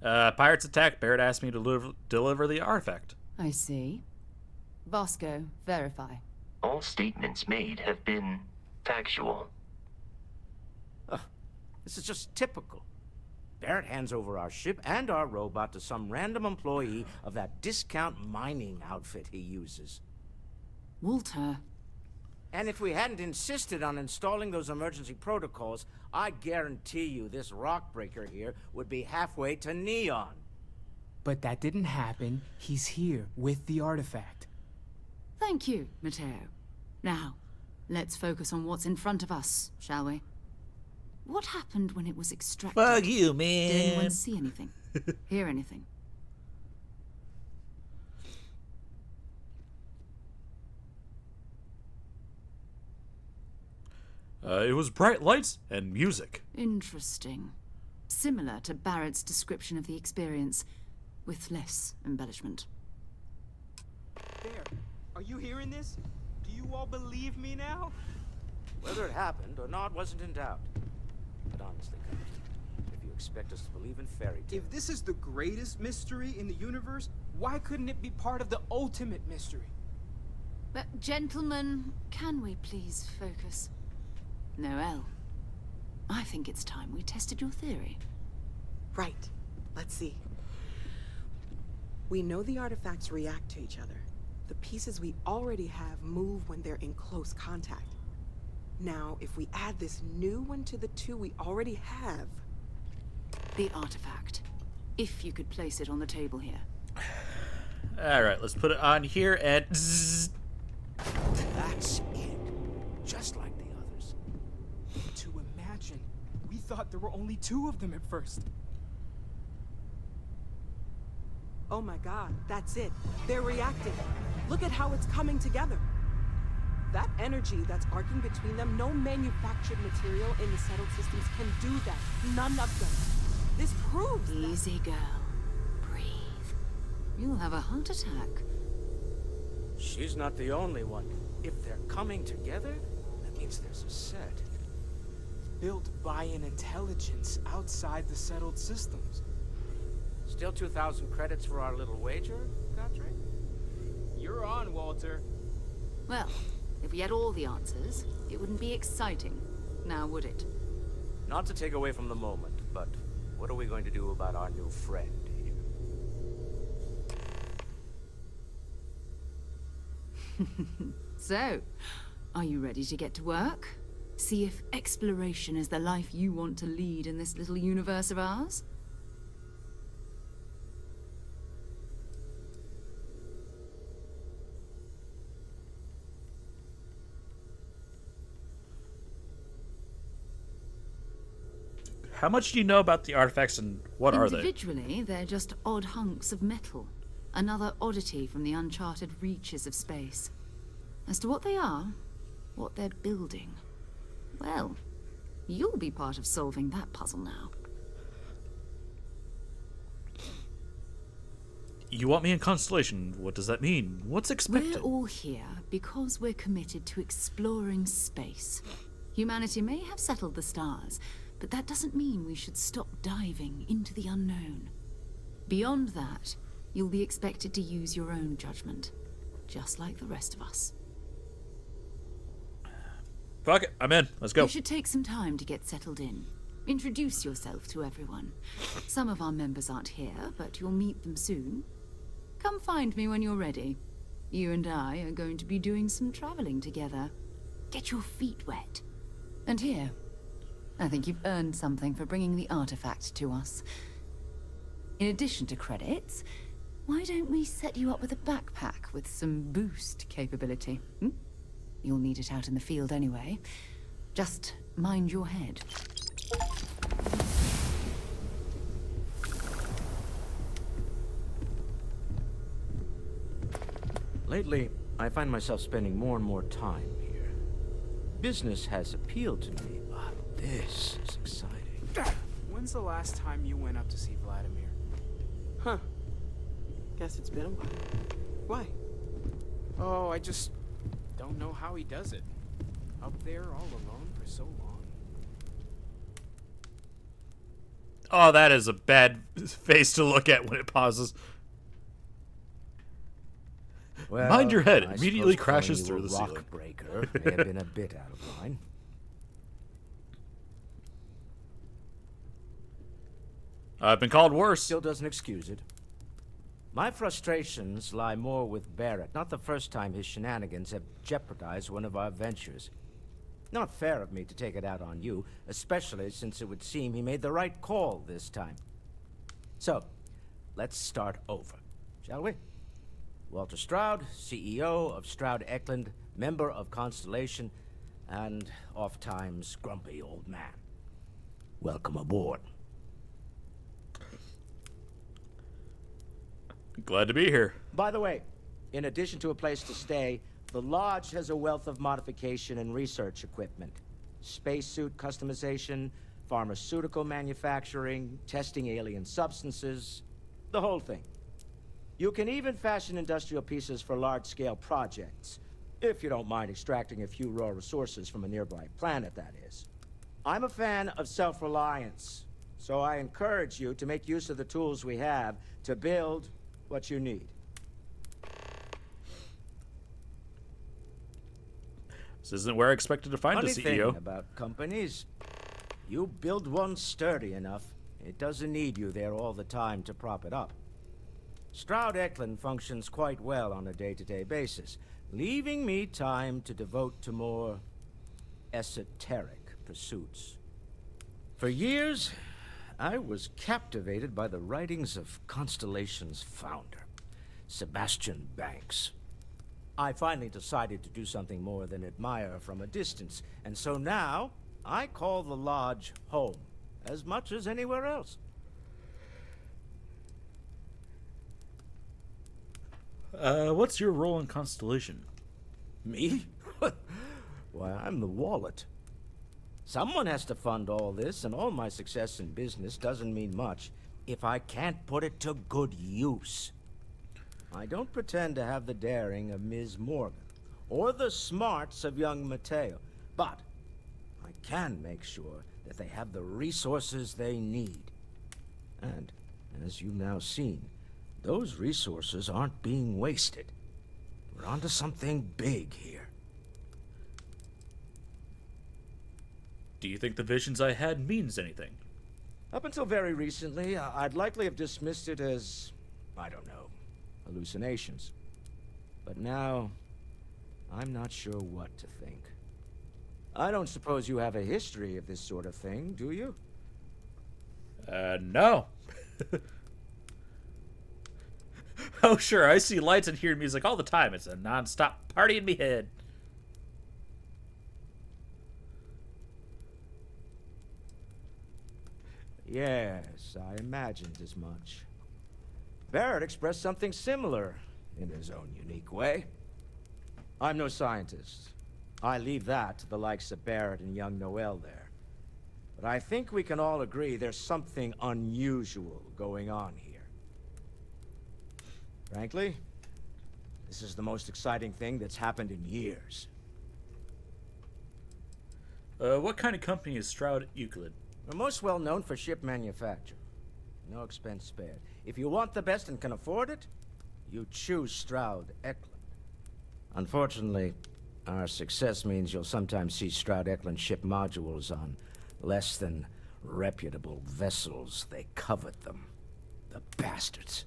Pirates attack. Barrett asked me to deliver the artifact. I see. Vasco, verify. All statements made have been factual. This is just typical. Barrett hands over our ship and our robot to some random employee of that discount mining outfit he uses. Walter. And if we hadn't insisted on installing those emergency protocols, I guarantee you this rock breaker here would be halfway to Neon. But that didn't happen. He's here with the artifact. Thank you, Matteo. Now, let's focus on what's in front of us, shall we? What happened when it was extracted? Fuck you, man. Did anyone see anything? Hear anything? It was bright lights and music. Interesting. Similar to Barrett's description of the experience, with less embellishment. There. Are you hearing this? Do you all believe me now? Whether it happened or not wasn't in doubt. But honestly, Captain, if you expect us to believe in fairy tales... If this is the greatest mystery in the universe, why couldn't it be part of the ultimate mystery? But, gentlemen, can we please focus? Noel, I think it's time we tested your theory. Right. Let's see. We know the artifacts react to each other. The pieces we already have move when they're in close contact. Now, if we add this new one to the two we already have... The artifact. If you could place it on the table here. Alright, let's put it on here and... That's it. Just like the others. To imagine. We thought there were only 2 of them at first. Oh my god, that's it. They're reacting. Look at how it's coming together. That energy that's arcing between them, no manufactured material in the settled systems can do that. None of them. This proves Easy, girl. Breathe. You'll have a heart attack. She's not the only one. If they're coming together, that means there's a set. Built by an intelligence outside the settled systems. Still 2,000 credits for our little wager, Godfrey? You're on, Walter. Well, if we had all the answers, it wouldn't be exciting, now would it? Not to take away from the moment, but what are we going to do about our new friend here? So, are you ready to get to work? See if exploration is the life you want to lead in this little universe of ours? How much do you know about the artifacts and what are they? Individually, they're just odd hunks of metal. Another oddity from the uncharted reaches of space. As to what they are, what they're building, well, you'll be part of solving that puzzle now. You want me in Constellation. What does that mean? What's expected? We're all here because we're committed to exploring space. Humanity may have settled the stars, but that doesn't mean we should stop diving into the unknown. Beyond that, you'll be expected to use your own judgment, just like the rest of us. Fuck it, I'm in. Let's go. You should take some time to get settled in. Introduce yourself to everyone. Some of our members aren't here, but you'll meet them soon. Come find me when you're ready. You and I are going to be doing some traveling together. Get your feet wet. And here, I think you've earned something for bringing the artifact to us. In addition to credits, why don't we set you up with a backpack with some boost capability? You'll need it out in the field anyway. Just mind your head. Lately, I find myself spending more and more time here. Business has appealed to me, but this is exciting. When's the last time you went up to see Vladimir? Huh. Guess it's been a while. Why? Oh, I just don't know how he does it. Up there all alone for so long. Oh, that is a bad face to look at when it pauses. Well, Mind your head. I Immediately suppose crashes calling through you the a ceiling. rock breaker may have been a bit out of line. I've been called worse. Still doesn't excuse it. My frustrations lie more with Barrett, not the first time his shenanigans have jeopardized one of our ventures. Not fair of me to take it out on you, especially since it would seem he made the right call this time. So, let's start over, shall we? Walter Stroud, CEO of Stroud Eklund, member of Constellation, and oft-times grumpy old man. Welcome aboard. Glad to be here. By the way, in addition to a place to stay, the Lodge has a wealth of modification and research equipment. Spacesuit customization, pharmaceutical manufacturing, testing alien substances, the whole thing. You can even fashion industrial pieces for large-scale projects, if you don't mind extracting a few raw resources from a nearby planet, that is. I'm a fan of self-reliance, so I encourage you to make use of the tools we have to build what you need. This isn't where I expected to find a Funny CEO. thing about companies, you build one sturdy enough, it doesn't need you there all the time to prop it up. Stroud Eklund functions quite well on a day-to-day basis, leaving me time to devote to more esoteric pursuits. For years, I was captivated by the writings of Constellation's founder, Sebastian Banks. I finally decided to do something more than admire from a distance, and so now I call the Lodge home, as much as anywhere else. What's your role in Constellation? Me? Why, I'm the wallet. Someone has to fund all this, and all my success in business doesn't mean much if I can't put it to good use. I don't pretend to have the daring of Ms. Morgan, or the smarts of young Mateo, but I can make sure that they have the resources they need. And, as you've now seen, those resources aren't being wasted. We're onto something big here. Do you think the visions I had means anything? Up until very recently, I'd likely have dismissed it as, I don't know, hallucinations. But now, I'm not sure what to think. I don't suppose you have a history of this sort of thing, do you? No. Oh, sure, I see lights and hear music all the time. It's a non-stop party in me head. Yes, I imagined as much. Barrett expressed something similar, in his own unique way. I'm no scientist. I leave that to the likes of Barrett and young Noel there. But I think we can all agree there's something unusual going on here. Frankly, this is the most exciting thing that's happened in years. What kind of company is Stroud Euclid? We're most well known for ship manufacture. No expense spared. If you want the best and can afford it, you choose Stroud Eklund. Unfortunately, our success means you'll sometimes see Stroud Eklund ship modules on less than reputable vessels. They covet them. The bastards.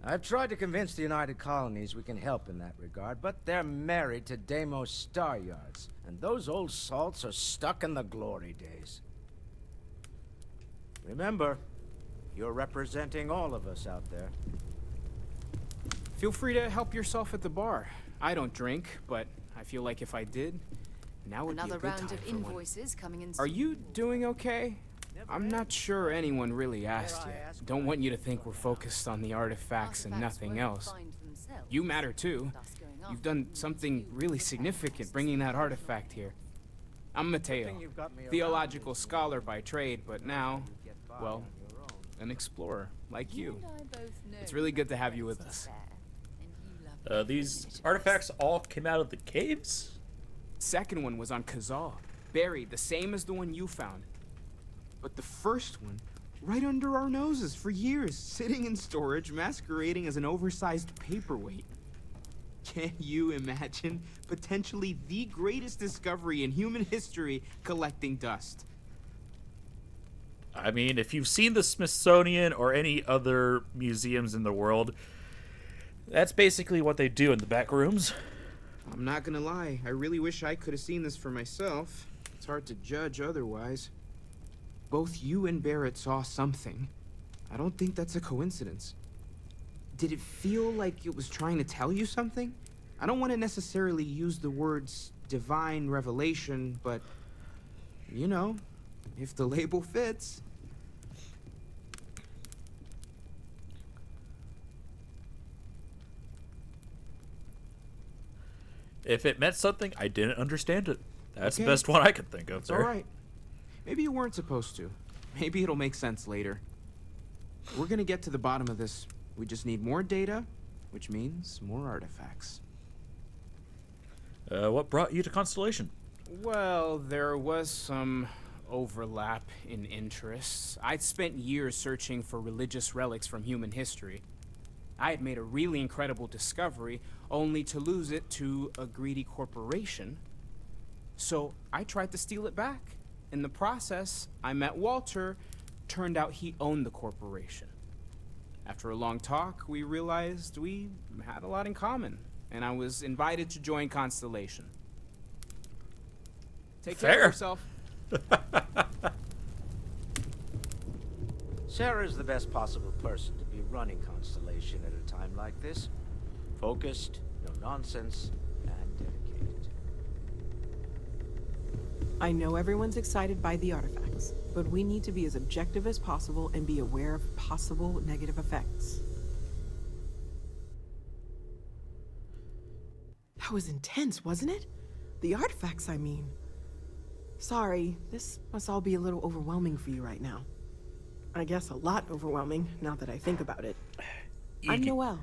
I've tried to convince the United Colonies we can help in that regard, but they're married to Deimos Star Yards, and those old salts are stuck in the glory days. Remember, you're representing all of us out there. Feel free to help yourself at the bar. I don't drink, but I feel like if I did, now would Another be a good round time of for one. invoices coming in. Are you doing okay? I'm not sure anyone really asked yet. Don't want you to think we're focused on the artifacts and nothing else. You matter too. You've done something really significant bringing that artifact here. I'm Mateo, theological scholar by trade, but now, well, an explorer like you. It's really good to have you with us. These artifacts all came out of the caves? Second one was on Kazaa, buried the same as the one you found. But the first one, right under our noses for years, sitting in storage, masquerading as an oversized paperweight. Can you imagine potentially the greatest discovery in human history collecting dust? I mean, if you've seen the Smithsonian or any other museums in the world, that's basically what they do in the back rooms. I'm not gonna lie, I really wish I could have seen this for myself. It's hard to judge otherwise. Both you and Barrett saw something. I don't think that's a coincidence. Did it feel like it was trying to tell you something? I don't want to necessarily use the words divine revelation, but, you know, if the label fits. If it meant something, I didn't understand it. That's Okay. the best one I could think of. It's all right. Maybe you weren't supposed to. Maybe it'll make sense later. We're gonna get to the bottom of this. We just need more data, which means more artifacts. What brought you to Constellation? Well, there was some overlap in interests. I'd spent years searching for religious relics from human history. I had made a really incredible discovery, only to lose it to a greedy corporation. So I tried to steal it back. In the process, I met Walter. Turned out he owned the corporation. After a long talk, we realized we had a lot in common, and I was invited to join Constellation. Take care of Fair. yourself. Sarah's the best possible person to be running Constellation at a time like this. Focused, no nonsense, and dedicated. I know everyone's excited by the artifacts, but we need to be as objective as possible and be aware of possible negative effects. That was intense, wasn't it? The artifacts, I mean. Sorry, this must all be a little overwhelming for you right now. I guess a lot overwhelming, now that I think about it. I'm Noelle.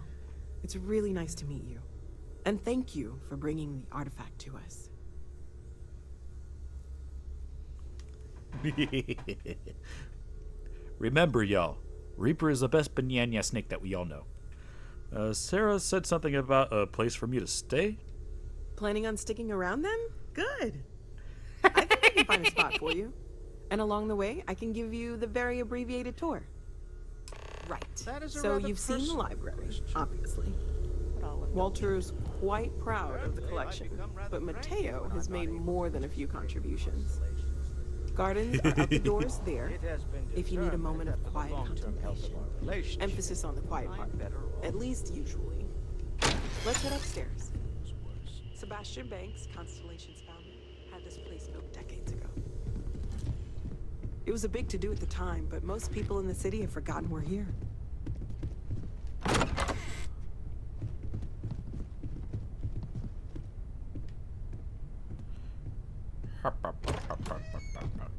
It's really nice to meet you. And thank you for bringing the artifact to us. Remember, y'all, Reaper is the best banana snake that we all know. Sarah said something about a place for me to stay. Planning on sticking around then? Good. I think I can find a spot for you. And along the way, I can give you the very abbreviated tour. Right. That is a So rather you've seen the personal library, question. obviously. Walter's quite proud of the collection, but Mateo has made more than a few contributions. Gardens are out the doors there, if you need a moment of quiet contemplation. Emphasis on the quiet part, at least usually. Let's head upstairs. Sebastian Banks, Constellation's founder, had this place built decades ago. It was a big to-do at the time, but most people in the city have forgotten we're here.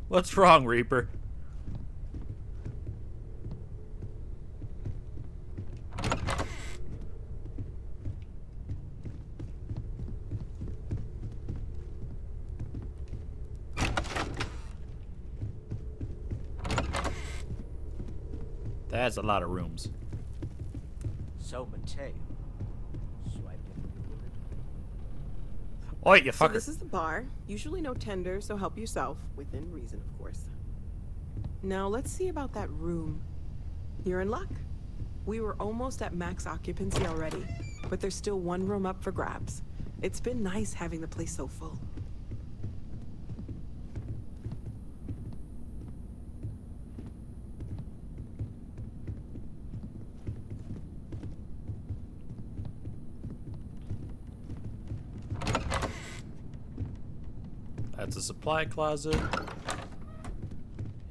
What's wrong, Reaper? That's a lot of rooms. So, Mateo. Swiped in Oi, you So fucker. this is the bar. Usually no tender, so help yourself. Within reason, of course. Now, let's see about that room. You're in luck. We were almost at max occupancy already, but there's still one room up for grabs. It's been nice having the place so full. That's a supply closet.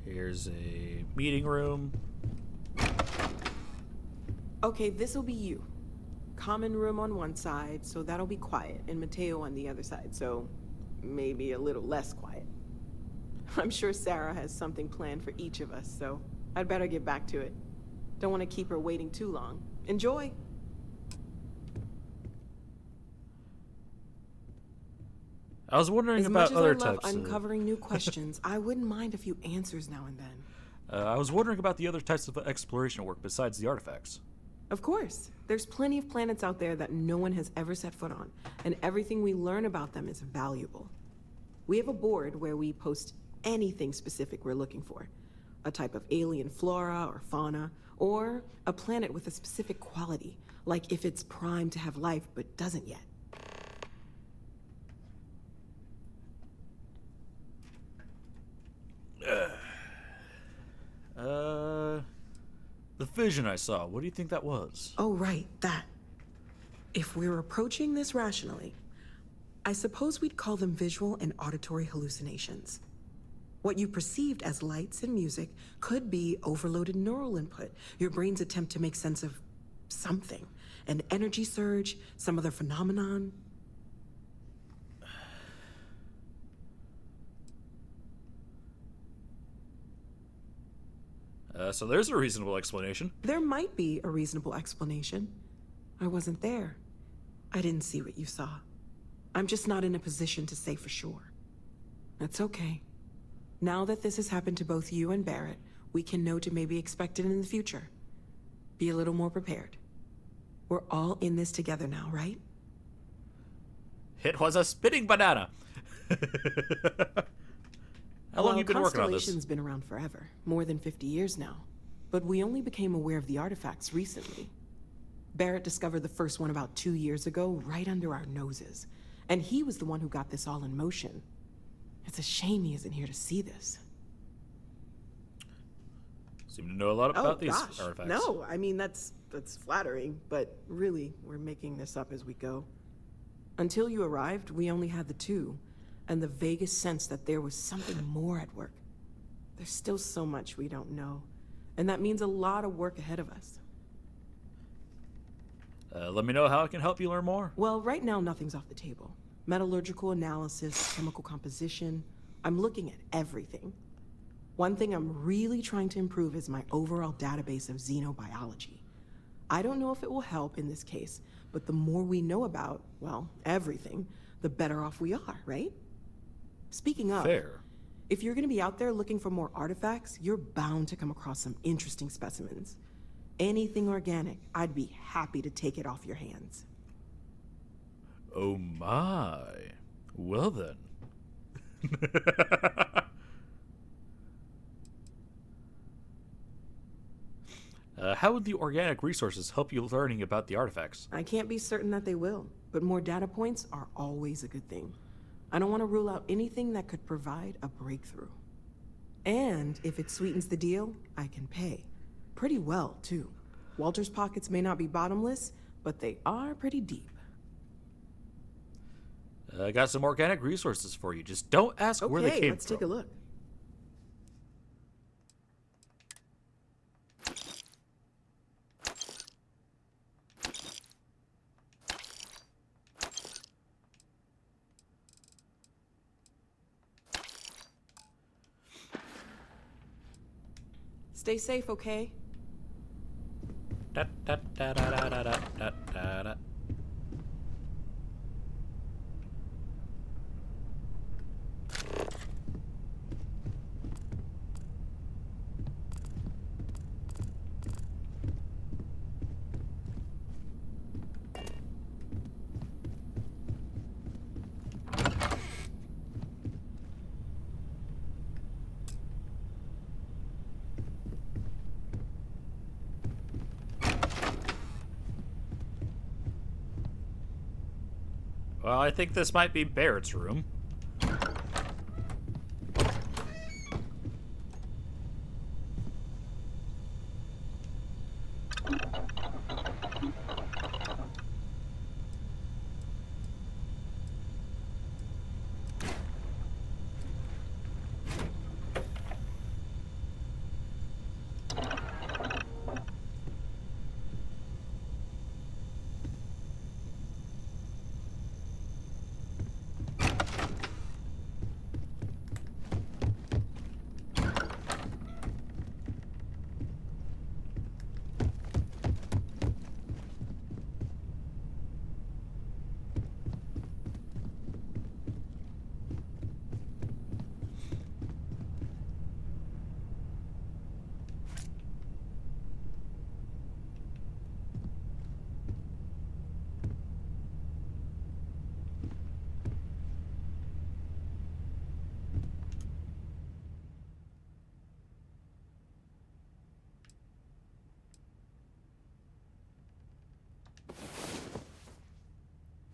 Here's a meeting room. Okay, this'll be you. Common room on one side, so that'll be quiet, and Mateo on the other side, so maybe a little less quiet. I'm sure Sarah has something planned for each of us, so I'd better get back to it. Don't want to keep her waiting too long. Enjoy! I was wondering As about much as other I love types uncovering new questions, I wouldn't mind a few answers now and then. I was wondering about the other types of exploration work besides the artifacts. Of course. There's plenty of planets out there that no one has ever set foot on, and everything we learn about them is valuable. We have a board where we post anything specific we're looking for. A type of alien flora or fauna, or a planet with a specific quality, like if it's primed to have life but doesn't yet. The vision I saw, what do you think that was? Oh, right, that. If we're approaching this rationally, I suppose we'd call them visual and auditory hallucinations. What you perceived as lights and music could be overloaded neural input, your brain's attempt to make sense of something. An energy surge, some other phenomenon. So there's a reasonable explanation. There might be a reasonable explanation. I wasn't there. I didn't see what you saw. I'm just not in a position to say for sure. That's okay. Now that this has happened to both you and Barrett, we can know to maybe expect it in the future. Be a little more prepared. We're all in this together now, right? It was a spinning banana. How long have you been working on this? Constellation's been around forever, more than 50 years now. But we only became aware of the artifacts recently. Barrett discovered the first one about 2 years ago, right under our noses. And he was the one who got this all in motion. It's a shame he isn't here to see this. Seem to know a lot about these artifacts. No, I mean, that's flattering, but really, we're making this up as we go. Until you arrived, we only had the two, and the vaguest sense that there was something more at work. There's still so much we don't know, and that means a lot of work ahead of us. Let me know how I can help you learn more. Well, right now, nothing's off the table. Metallurgical analysis, chemical composition. I'm looking at everything. One thing I'm really trying to improve is my overall database of xenobiology. I don't know if it will help in this case, but the more we know about, well, everything, the better off we are, right? Speaking of, Fair. if you're going to be out there looking for more artifacts, you're bound to come across some interesting specimens. Anything organic, I'd be happy to take it off your hands. Oh my. Well then. How would the organic resources help you learning about the artifacts? I can't be certain that they will, but more data points are always a good thing. I don't want to rule out anything that could provide a breakthrough. And if it sweetens the deal, I can pay. Pretty well, too. Walter's pockets may not be bottomless, but they are pretty deep. I got some organic resources for you. Just don't ask where they came from. Let's take a look. Stay safe, okay? Da, da, da, da, da, da, da, da, da. Well, I think this might be Barrett's room.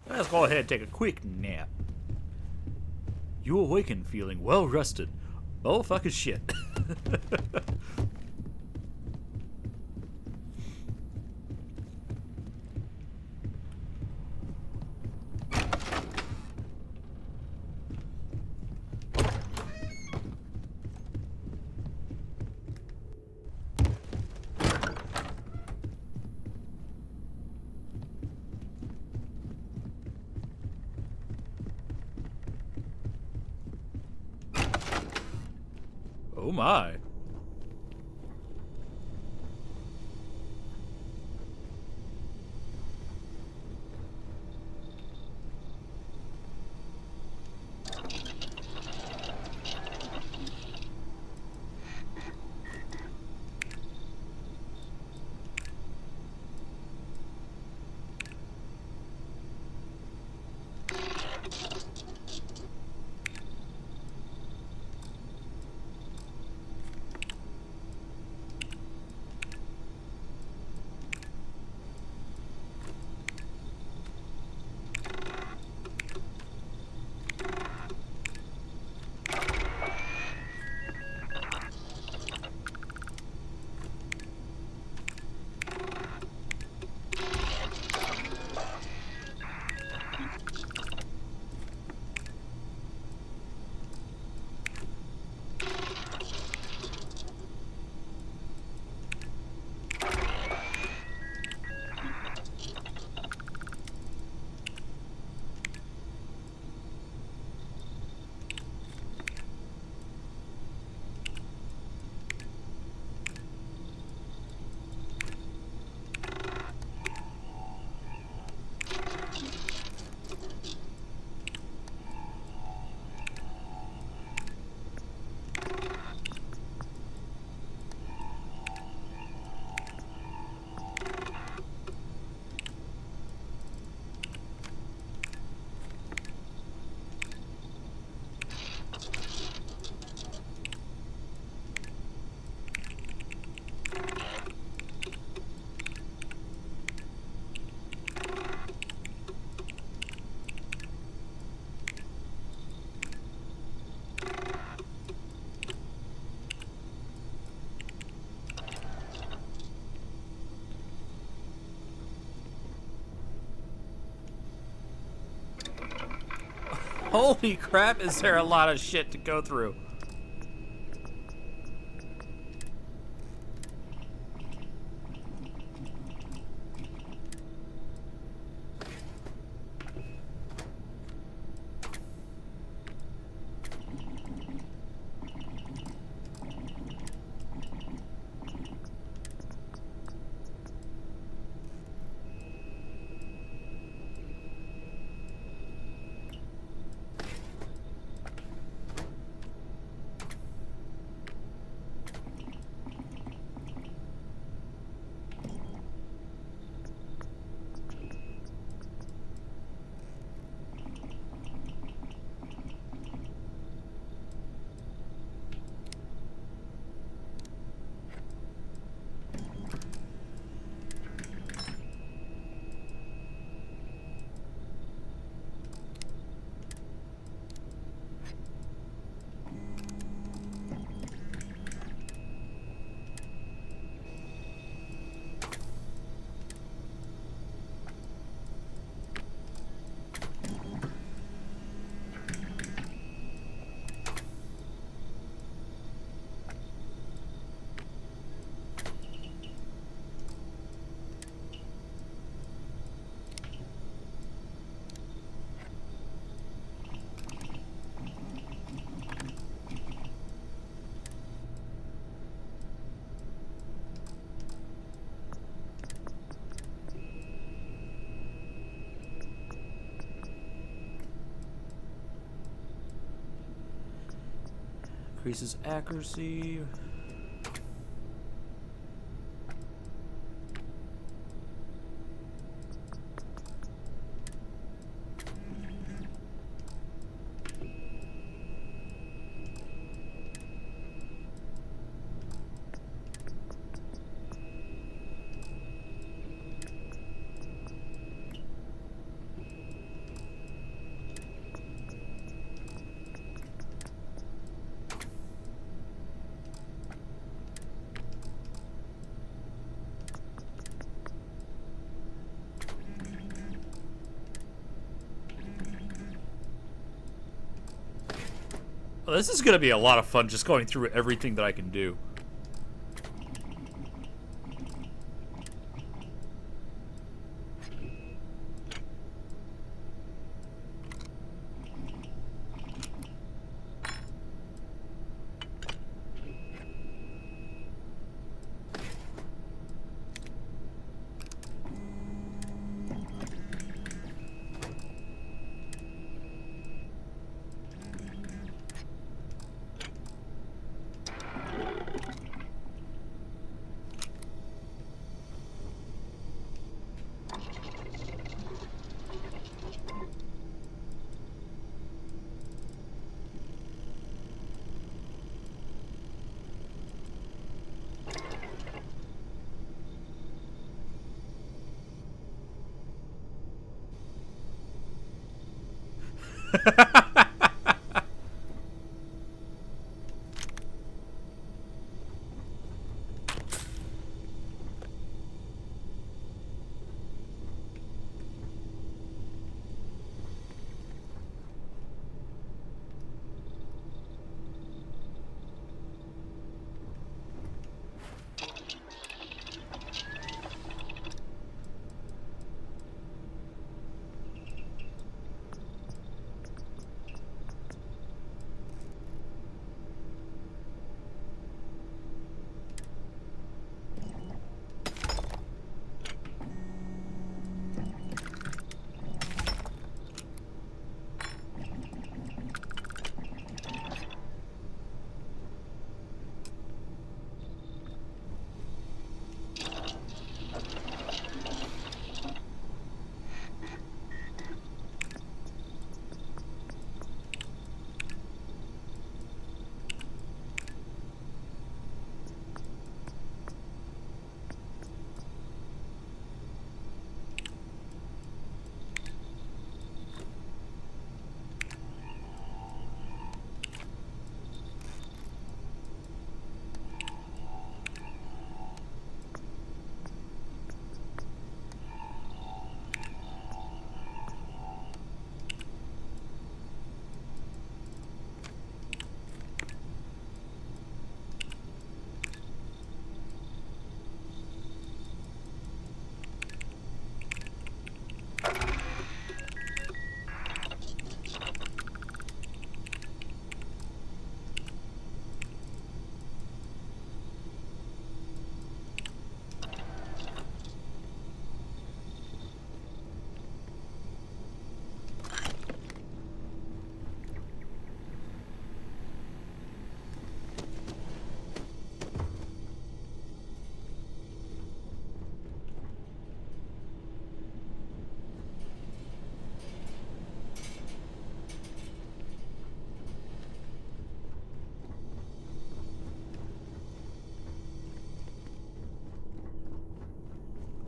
Let's go ahead and take a quick nap. You awaken feeling well rested. Oh, fucking shit. Oh my. Holy crap, is there a lot of shit to go through. Increases accuracy. Well, this is going to be a lot of fun just going through everything that I can do.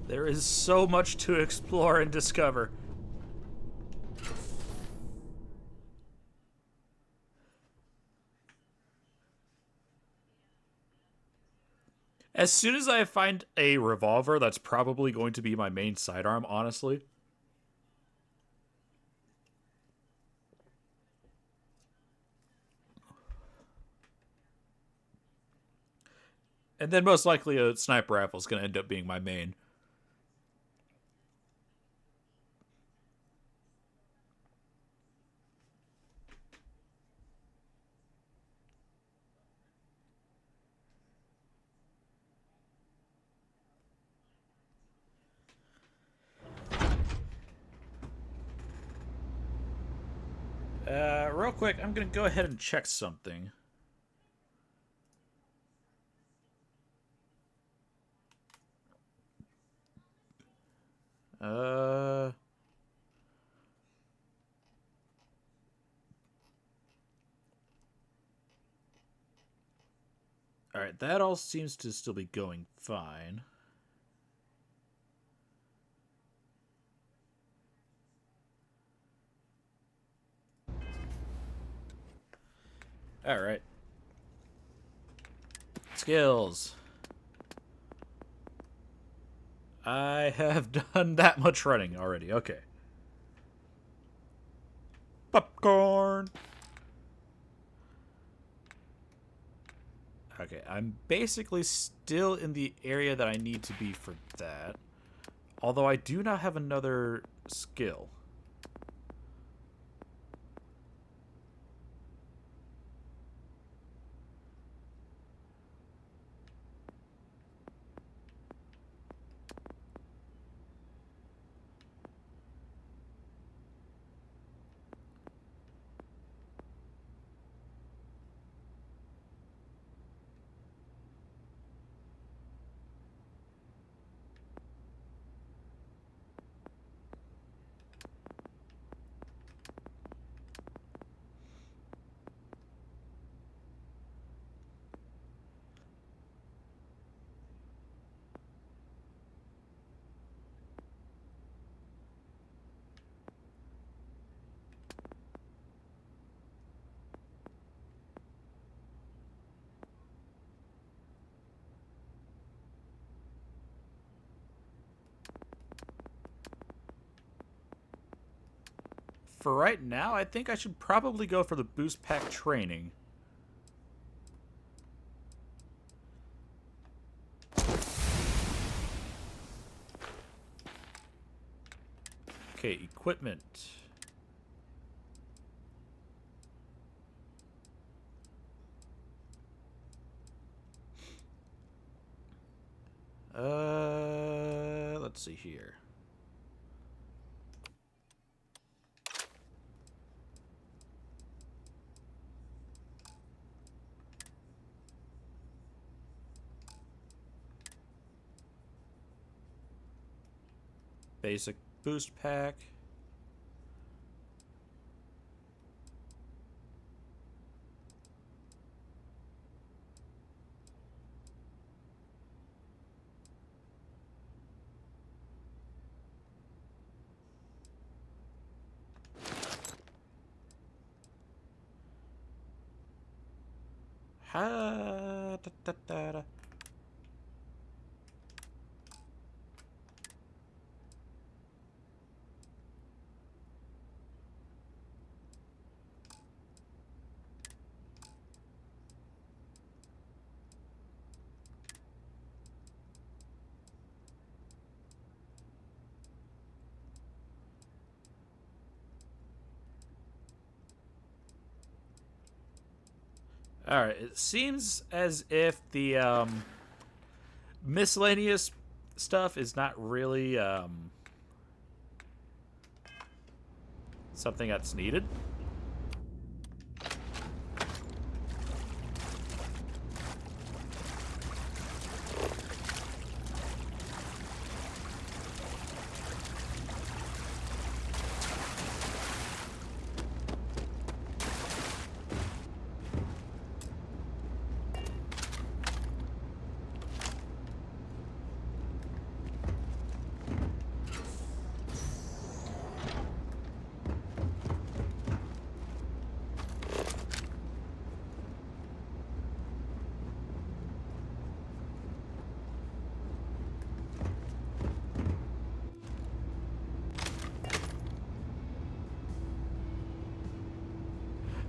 There is so much to explore and discover. As soon as I find a revolver, that's probably going to be my main sidearm, honestly. And then most likely a sniper rifle is going to end up being my main. Real quick, I'm going to go ahead and check something. Uh... Alright, that all seems to still be going fine. Alright. Skills. I have done that much running already. Okay. Popcorn! Okay, I'm basically still in the area that I need to be for that. Although I do not have another skill. For right now, I think I should probably go for the boost pack training. Okay, equipment. Let's see here. Basic boost pack. Ha da, da, da, da. Alright, it seems as if the miscellaneous stuff is not really something that's needed.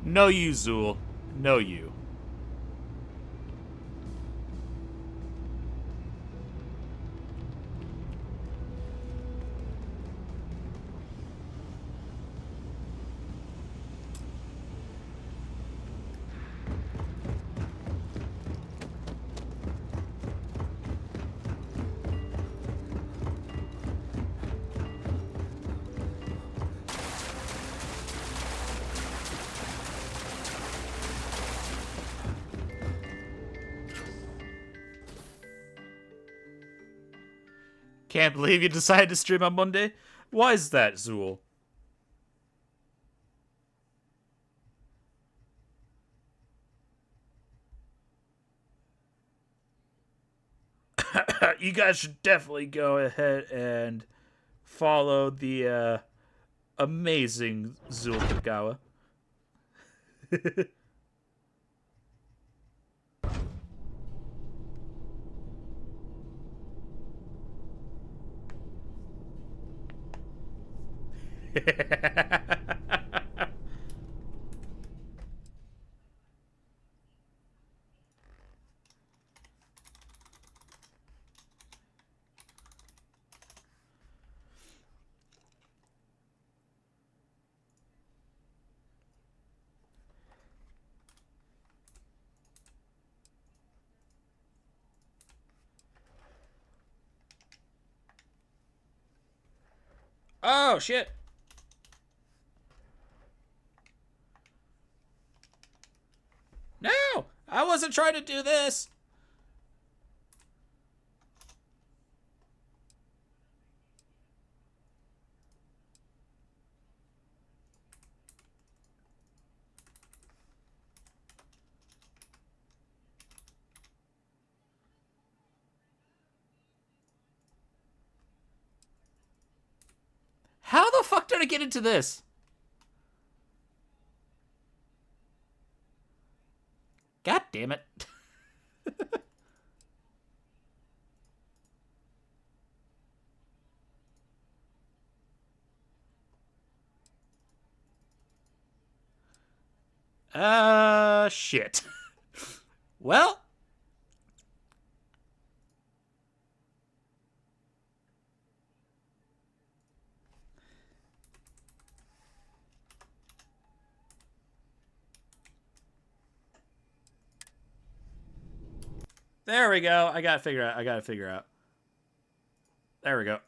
No you, Zool. No you. Can't believe you decided to stream on Monday. Why is that, Zool? You guys should definitely go ahead and follow the amazing Zool Kagawa. Oh, shit. No! I wasn't trying to do this! How the fuck did I get into this? God damn it. Shit. Well. There we go. I gotta figure out. There we go.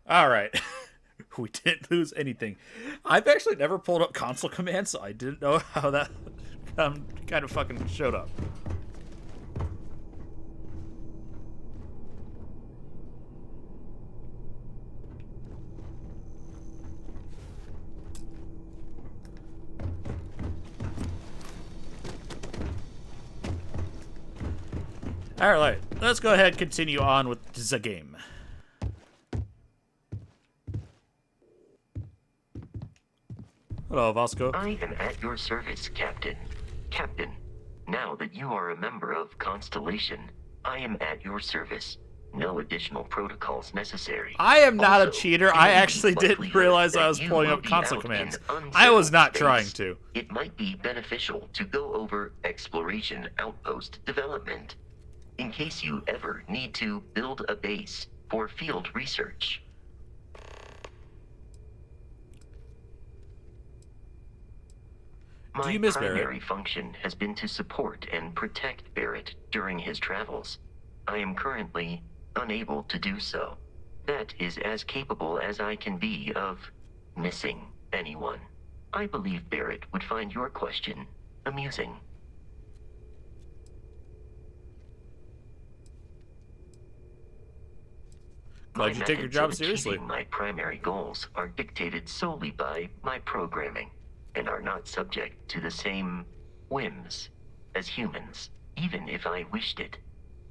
Alright. We didn't lose anything. I've actually never pulled up console commands, so I didn't know how that kind of fucking showed up. Alright, let's go ahead and continue on with the game. Hello, Vasco. I am at your service, Captain. Captain, now that you are a member of Constellation, I am at your service. No additional protocols necessary. I am not Also, a cheater. I actually didn't realize I was pulling up console commands. I was not trying to. It might be beneficial to go over exploration outpost development, in case you ever need to build a base for field research. Do you My miss primary Barrett? function has been to support and protect Barrett during his travels. I am currently unable to do so. That is as capable as I can be of missing anyone. I believe Barrett would find your question amusing. Glad you take your job seriously. My primary goals are dictated solely by my programming and are not subject to the same whims as humans. Even if I wished it,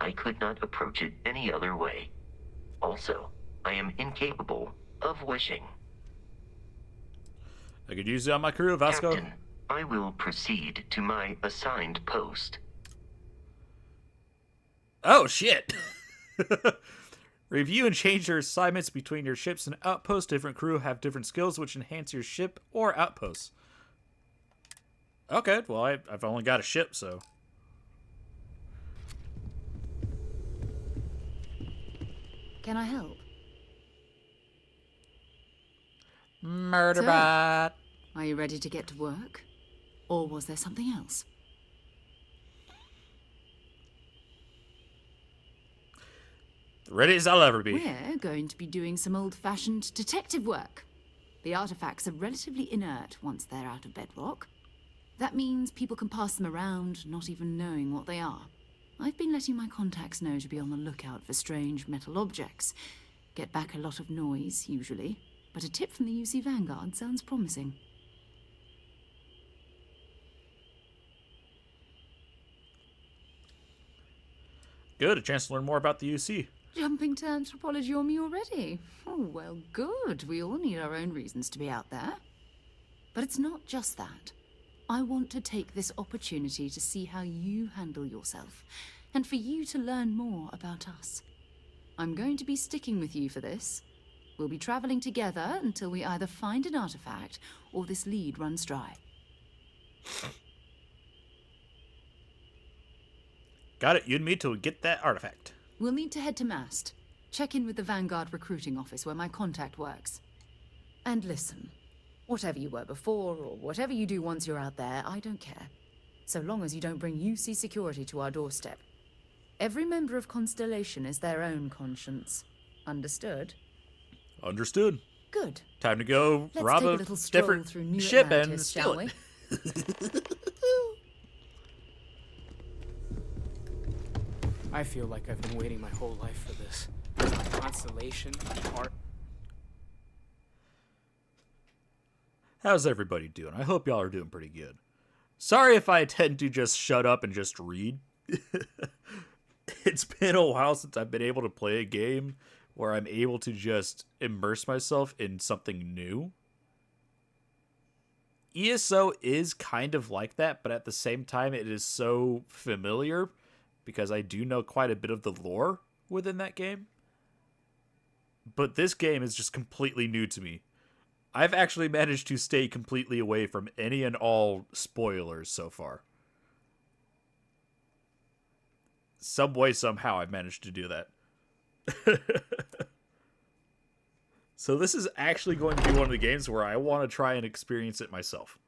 I could not approach it any other way. Also, I am incapable of wishing. I could use you on my crew, Vasco. Captain, I will proceed to my assigned post. Oh, shit. Review and change your assignments between your ships and outposts. Different crew have different skills which enhance your ship or outposts. Okay, well, I've only got a ship, so. Can I help? Murderbot. Are you ready to get to work? Or was there something else? Ready as I'll ever be. We're going to be doing some old-fashioned detective work. The artifacts are relatively inert once they're out of bedrock. That means people can pass them around, not even knowing what they are. I've been letting my contacts know to be on the lookout for strange metal objects. Get back a lot of noise, usually, but a tip from the UC Vanguard sounds promising. Good, a chance to learn more about the UC. Jumping to anthropology on me already? Oh, well, good. We all need our own reasons to be out there. But it's not just that. I want to take this opportunity to see how you handle yourself, and for you to learn more about us. I'm going to be sticking with you for this. We'll be traveling together until we either find an artifact or this lead runs dry. Got it, you and me till we get that artifact. We'll need to head to Mast. Check in with the Vanguard recruiting office where my contact works. And listen, whatever you were before or whatever you do once you're out there, I don't care. So long as you don't bring UC security to our doorstep. Every member of Constellation is their own conscience. Understood? Understood. Good. Time to go Let's rob take a a little stroll different through New ship Atlantis, and shall steal we? it. I feel like I've been waiting my whole life for this. Constellation, art. How's everybody doing? I hope y'all are doing pretty good. Sorry if I tend to just shut up and just read. It's been a while since I've been able to play a game where I'm able to just immerse myself in something new. ESO is kind of like that, but at the same time it is so familiar because I do know quite a bit of the lore within that game. But this game is just completely new to me. I've actually managed to stay completely away from any and all spoilers so far. Some way, somehow, I've managed to do that. So this is actually going to be one of the games where I want to try and experience it myself.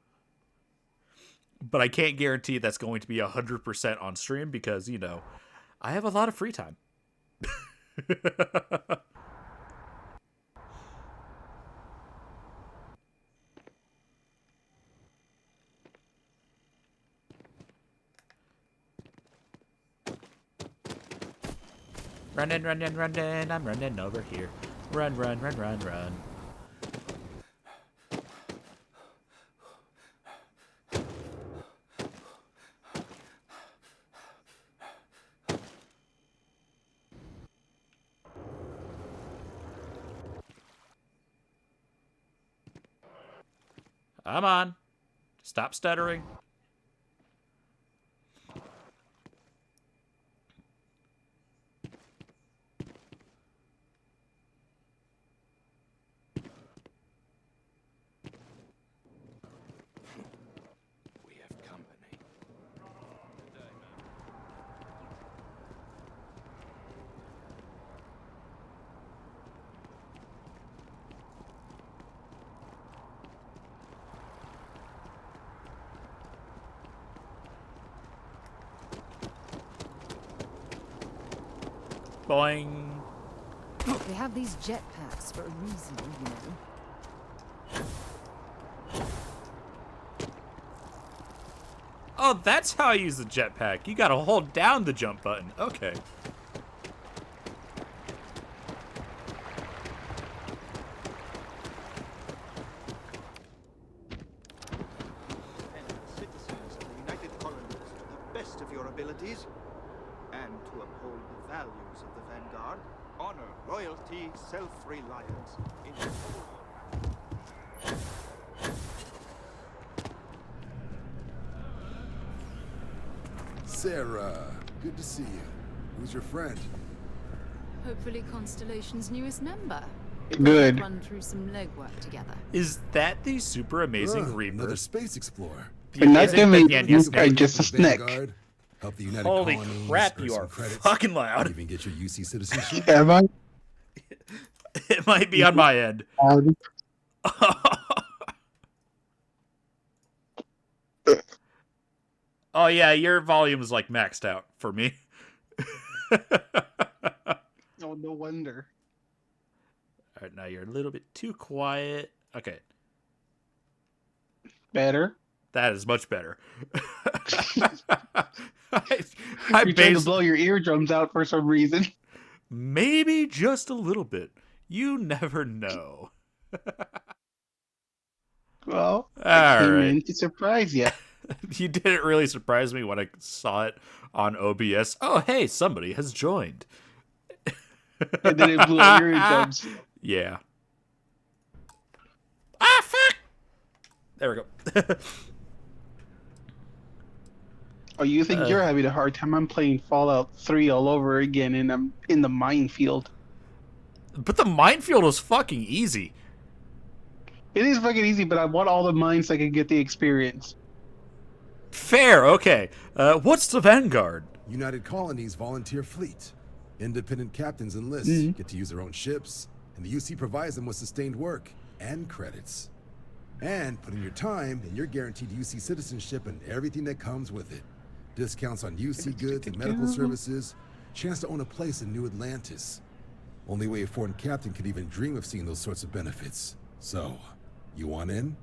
But I can't guarantee that's going to be 100% on stream because, you know, I have a lot of free time. Running, running, running, I'm running over here. Run, run, run, run, run. Come on. Stop stuttering. We have company. Boing. They have these jetpacks for a reason, you know. Oh, that's how I use the jetpack. You gotta hold down the jump button. Okay. Citizens of the United Colonies to the best of your abilities, and to uphold the values of the Vanguard, honor, loyalty, self-reliance in your Sarah, good to see you. Who's your friend? Hopefully Constellation's newest member. Good. Run through some legwork together. Is that the super amazing Ugh, Reaper? another space explorer. You're not giving just a snake. snake. Help the United Holy Colonies, crap, earn you some are credits, fucking loud. Even get your UC citizenship. Am I? It might be on my end. Oh yeah, your volume is like maxed out for me. Oh, no wonder. Alright, now you're a little bit too quiet. Okay. Better? That is much better. I You're trying to blow your eardrums out for some reason. Maybe just a little bit. You never know. Well, I came in to surprise you. You didn't really surprise me when I saw it on OBS. Oh, hey, somebody has joined. And then it blew out your eardrums. Yeah. Ah, fuck! There we go. Oh, you think you're having a hard time? I'm playing Fallout 3 all over again, and I'm in the minefield. But the minefield was fucking easy. It is fucking easy, but I want all the mines so I can get the experience. Fair, okay. What's the Vanguard? United Colonies volunteer fleet. Independent captains enlist, get to use their own ships, and the UC provides them with sustained work and credits. And put in your time, and you're guaranteed UC citizenship and everything that comes with it. Discounts on UC goods and medical services, chance to own a place in New Atlantis. Only way a foreign captain could even dream of seeing those sorts of benefits. So, you want in?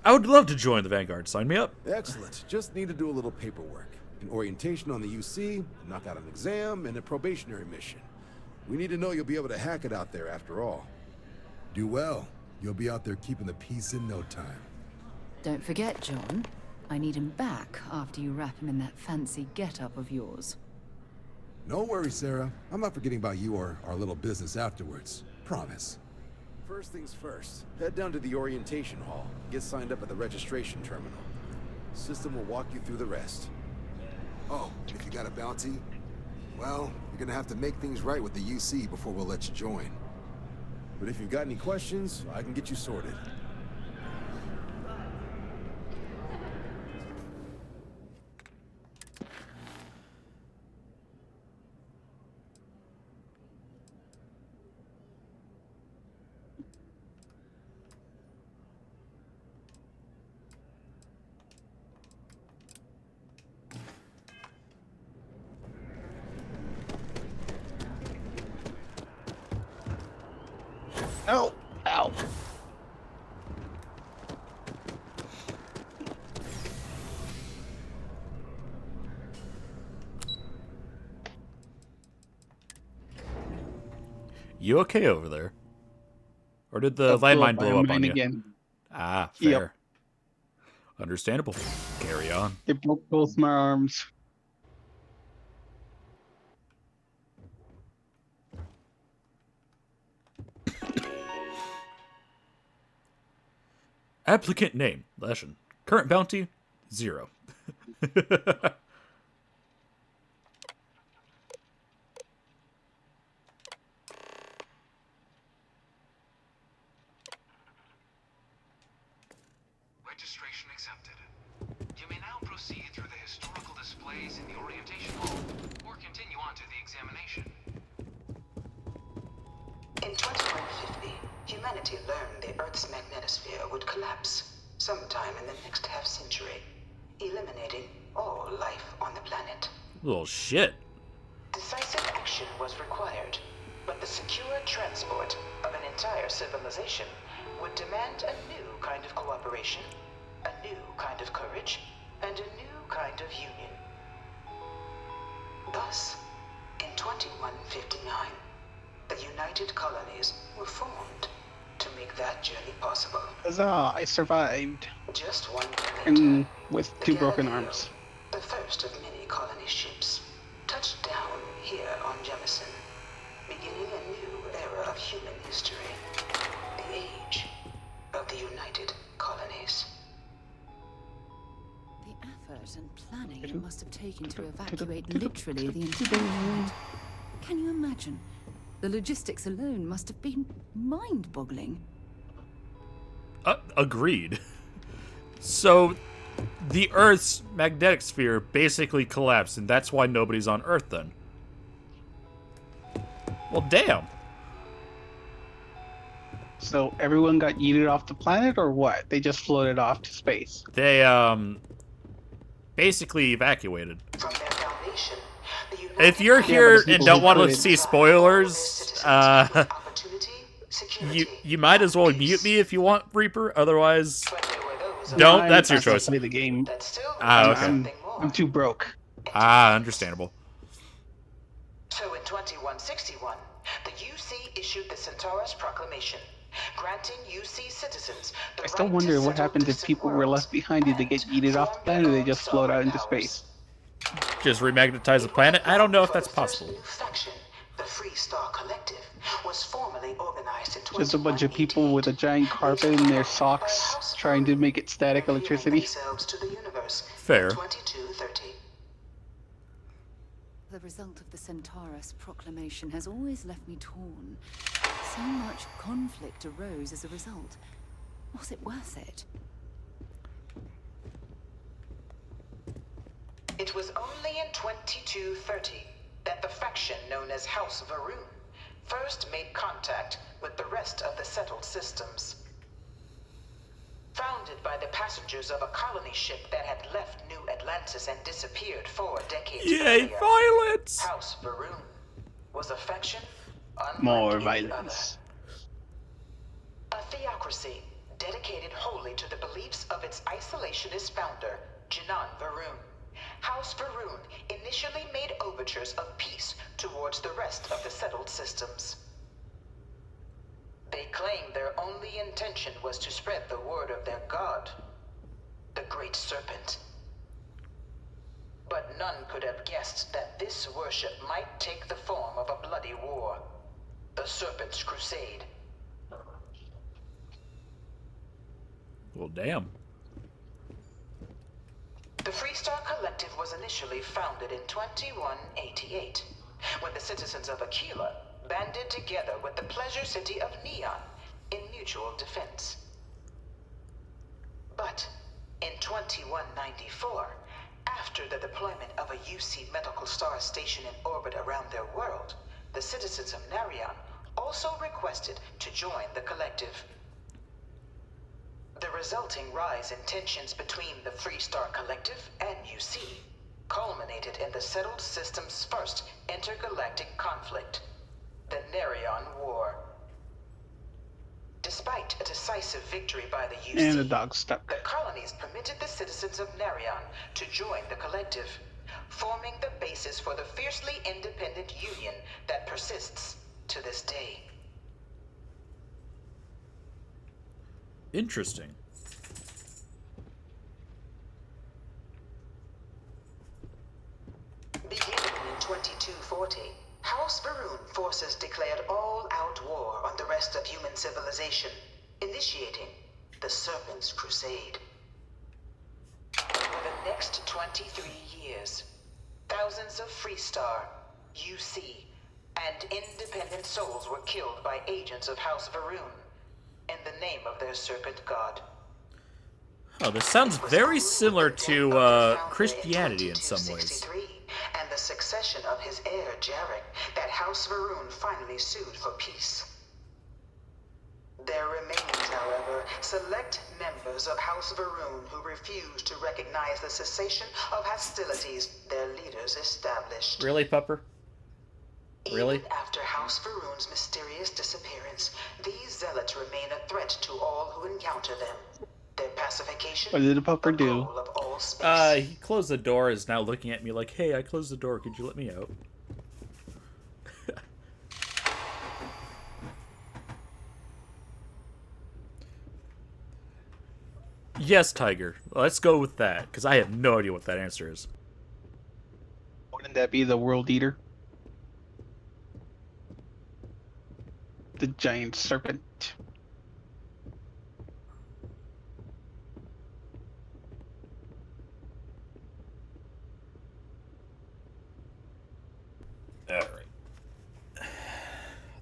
I would love to join the Vanguard. Sign me up. Excellent. Just need to do a little paperwork. An orientation on the UC, knock out an exam, and a probationary mission. We need to know you'll be able to hack it out there after all. Do well. You'll be out there keeping the peace in no time. Don't forget, John. I need him back after you wrap him in that fancy get-up of yours. No worries, Sarah. I'm not forgetting about you or our little business afterwards. Promise. First things first, head down to the orientation hall. Get signed up at the registration terminal. System will walk you through the rest. Oh, if you got a bounty, well, you're gonna have to make things right with the UC before we'll let you join. But if you've got any questions, I can get you sorted. Ow! Ow! You okay over there? Or did the landmine blow up on you? Again. Ah, fair. Understandable. Carry on. It broke both my arms. Applicant name, Leshen. Current bounty, 0. Registration accepted. You may now proceed through the historical displays in the orientation hall, or continue on to the examination. In 2150, humanity learned the Earth's magnetosphere would collapse sometime in the next half-century, eliminating all life on the planet. Little shit. Decisive action was required, but the secure transport of an entire civilization would demand a new kind of cooperation, a new kind of courage, and a new kind of union. Thus, in 2159, the United Colonies were formed to make that journey possible. Huzzah! I survived. Just one year And later, with the 2 broken Galileo, arms. the first of many colony ships, touched down here on Jemison, beginning a new era of human history, the age of the United Colonies. The effort and planning it must have taken to evacuate literally the entire world. Can you imagine? The logistics alone must have been mind-boggling. Agreed. So, the Earth's magnetic sphere basically collapsed, and that's why nobody's on Earth then. Well, damn. So everyone got yeeted off the planet, or what? They just floated off to space. They, basically evacuated. From their foundation, the If you're here and don't want to see spoilers, opportunity, You might as well mute me if you want, Reaper. Otherwise, don't. That's your choice. Play the game. Ah, okay. I'm too broke. Ah, understandable. So in 2161, the UC issued the Centaurus Proclamation, granting UC citizens the I still right wonder to what settle happens if distant people were worlds left behind. Did they get yeeted off the planet, or they just float out into space? Just remagnetize the planet? I don't know if that's possible. faction. The Free Star Collective was formally organized in Just a bunch of people with a giant carpet in their socks trying to make it static electricity. themselves to the universe Fair. in 2230. The result of the Centaurus proclamation has always left me torn. So much conflict arose as a result. Was it worth it? It was only in 2230 that the faction known as House Varun first made contact with the rest of the settled systems. Founded by the passengers of a colony ship that had left New Atlantis and disappeared 4 decades Yay, earlier, violence! House Varun was a faction unlike More any violence. other. A theocracy dedicated wholly to the beliefs of its isolationist founder, Janan Varun. House Varun initially made overtures of peace towards the rest of the settled systems. They claimed their only intention was to spread the word of their god, the Great Serpent. But none could have guessed that this worship might take the form of a bloody war, the Serpent's Crusade. Well, damn. The Freestar Collective was initially founded in 2188, when the citizens of Aquila banded together with the pleasure city of Neon in mutual defense. But in 2194, after the deployment of a UC medical star station in orbit around their world, the citizens of Narion also requested to join the collective. The resulting rise in tensions between the Freestar Collective and UC culminated in the settled system's first intergalactic conflict, the Narion War. Despite a decisive victory by the UC, And the dog's stuck. the colonies permitted the citizens of Narion to join the collective, forming the basis for the fiercely independent union that persists to this day. Interesting. Beginning in 2240, House Varun forces declared all-out war on the rest of human civilization, initiating the Serpent's Crusade. For the next 23 years, thousands of Freestar, UC, and independent souls were killed by agents of House Varun in the name of their serpent god. Oh, this sounds very similar to Christianity in some ways. And the succession of his heir, Jarek, that House Varun finally sued for peace. There remains, however, select members of House Varun who refuse to recognize the cessation of hostilities their leaders established. Really, Pupper? Really? Even after House Varun's mysterious disappearance, these zealots remain a threat to all who encounter them. Their pacification, What did the pupper do? He closed the door, is now looking at me like, hey, I closed the door, could you let me out? Yes, Tiger. Let's go with that, because I have no idea what that answer is. Wouldn't that be the World Eater? The giant serpent. Alright.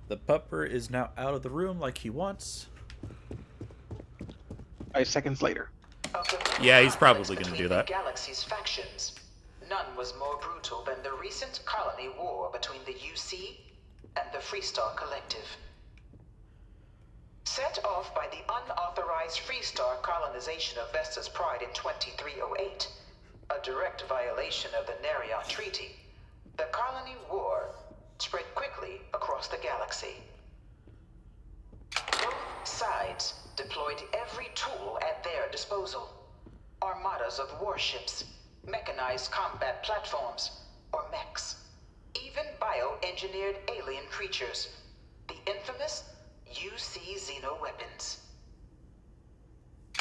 The pupper is now out of the room like he wants. 5 seconds later. Yeah, he's probably going to do that. Galaxy's factions. None was more brutal than the recent colony war between the UC and the Freestar Collective. Set off by the unauthorized Freestar colonization of Vesta's Pride in 2308, a direct violation of the Narion Treaty, the colony war spread quickly across the galaxy. sides deployed every tool at their disposal. Armadas of warships, mechanized combat platforms, or mechs. Even bioengineered alien creatures. The infamous UC xeno-weapons.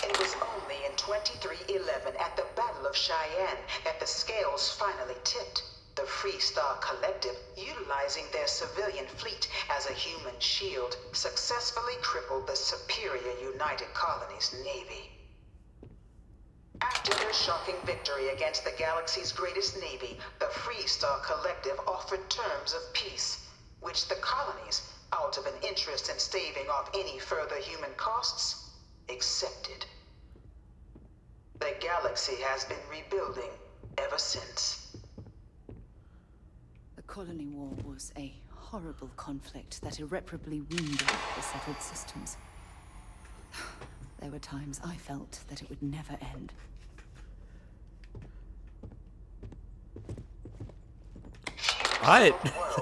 It was only in 2311 at the Battle of Cheyenne that the scales finally tipped. The Free Star Collective, utilizing their civilian fleet as a human shield, successfully crippled the superior United Colonies Navy. After their shocking victory against the galaxy's greatest navy, the Free Star Collective offered terms of peace, which the colonies, out of an interest in staving off any further human costs, accepted. The galaxy has been rebuilding ever since. The Colony War was a horrible conflict that irreparably wounded the settled systems. There were times I felt that it would never end.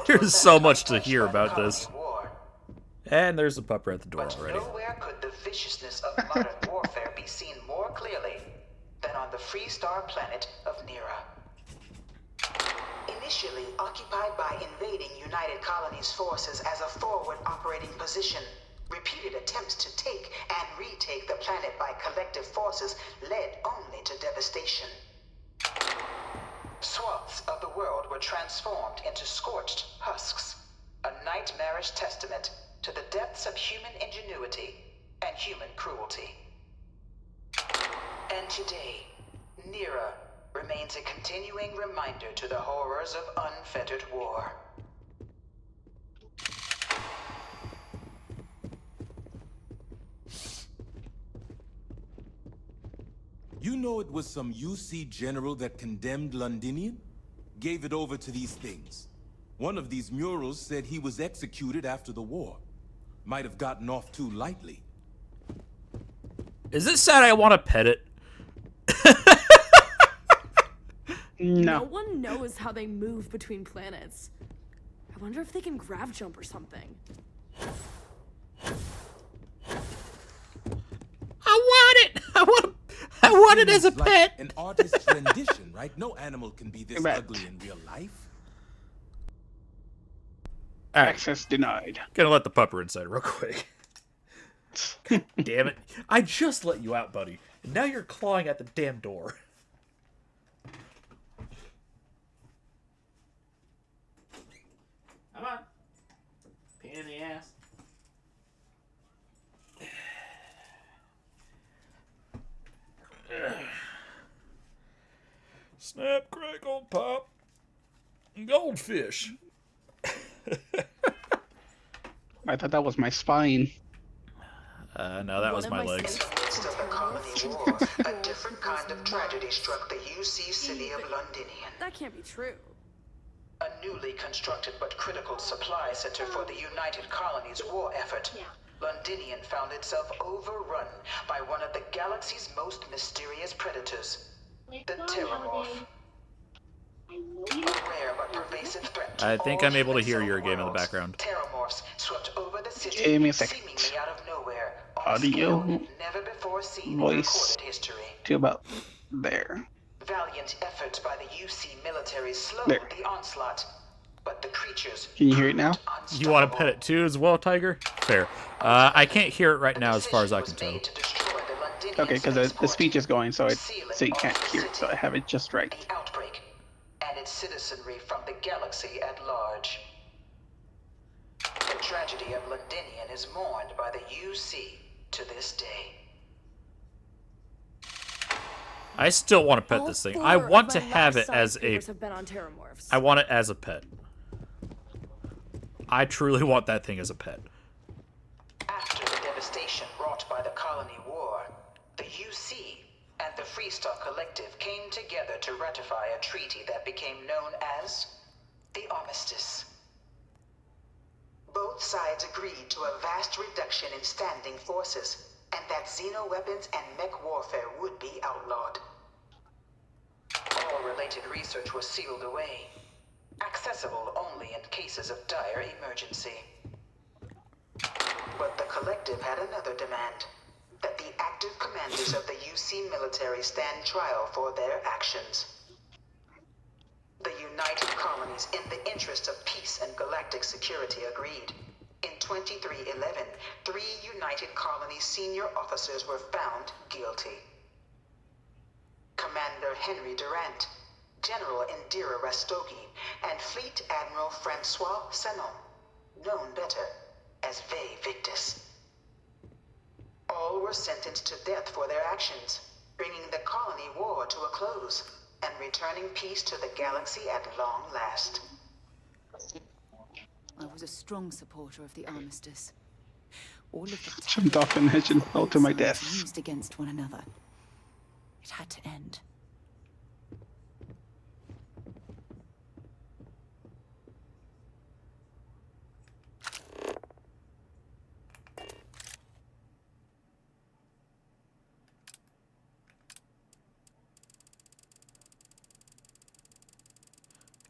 There's so much to hear about this. And there's a pupper at the door already. Nowhere could the viciousness of modern warfare be seen more clearly than on the Free Star planet of Nira. Initially occupied by invading United Colonies forces as a forward operating position, repeated attempts to take and retake the planet by collective forces led only to devastation. Swaths of the world were transformed into scorched husks, a nightmarish testament to the depths of human ingenuity and human cruelty. And today, Nira remains a continuing reminder to the horrors of unfettered war. You know it was some UC general that condemned Londinian? Gave it over to these things. One of these murals said he was executed after the war. Might have gotten off too lightly. Is it sad I want to pet it? No one knows how they move between planets. I wonder if they can grav jump or something. I want it! I want it as a Like pet! an artist's rendition, right? No animal can be this ugly in real life. All right. Access denied. Gonna let the pupper inside real quick. God damn it. I just let you out, buddy. And now you're clawing at the damn door. Come on. Pain in the ass. Snap, crackle, pop. Goldfish. I thought that was my spine. No, that was my legs. In the midst of the Colony War, a different kind of tragedy struck the UC city of Londinian. That can't be true. A newly constructed but critical supply center for the United Colonies' war effort. Londinian found itself overrun by one of the galaxy's most mysterious predators, the Terramorph. A rare but pervasive threat to I think all I'm able to human hear your cell game in the worlds. background. Terramorphs swept over the city, Give me a second. seemingly out of nowhere, on a Audio, scale never before seen in voice recorded history. to about there. Valiant efforts by the UC military slowed There. the onslaught, but the creatures Can you hear it now? You want to pet it too as well, Tiger? Fair. I can't hear it right now as far as I can tell. Okay, because the speech is going, so you can't hear it, so I have it just right. outbreak and its citizenry from the galaxy at large. The tragedy of Londinian is mourned by the UC to this day. I still want to pet this thing. I want to have it as a... Have been on Terramorphs. I want it as a pet. I truly want that thing as a pet. After the devastation wrought by the Colony War, the UC and the Free Star Collective came together to ratify a treaty that became known as the Armistice. Both sides agreed to a vast reduction in standing forces, and that xeno-weapons and mech warfare would be outlawed. All related research was sealed away, accessible only in cases of dire emergency. But the Collective had another demand. That the active commanders of the UC military stand trial for their actions. The United Colonies, in the interest of peace and galactic security, agreed. In 2311, 3 United Colonies senior officers were found guilty. Commander Henry Durant, General Indira Rastogi, and Fleet Admiral Francois Sanon, known better as Ve Victus. All were sentenced to death for their actions, bringing the colony war to a close and returning peace to the galaxy at long last. I was a strong supporter of the armistice. All of the Jumped off an edge and fell to my death. used against one another. It had to end.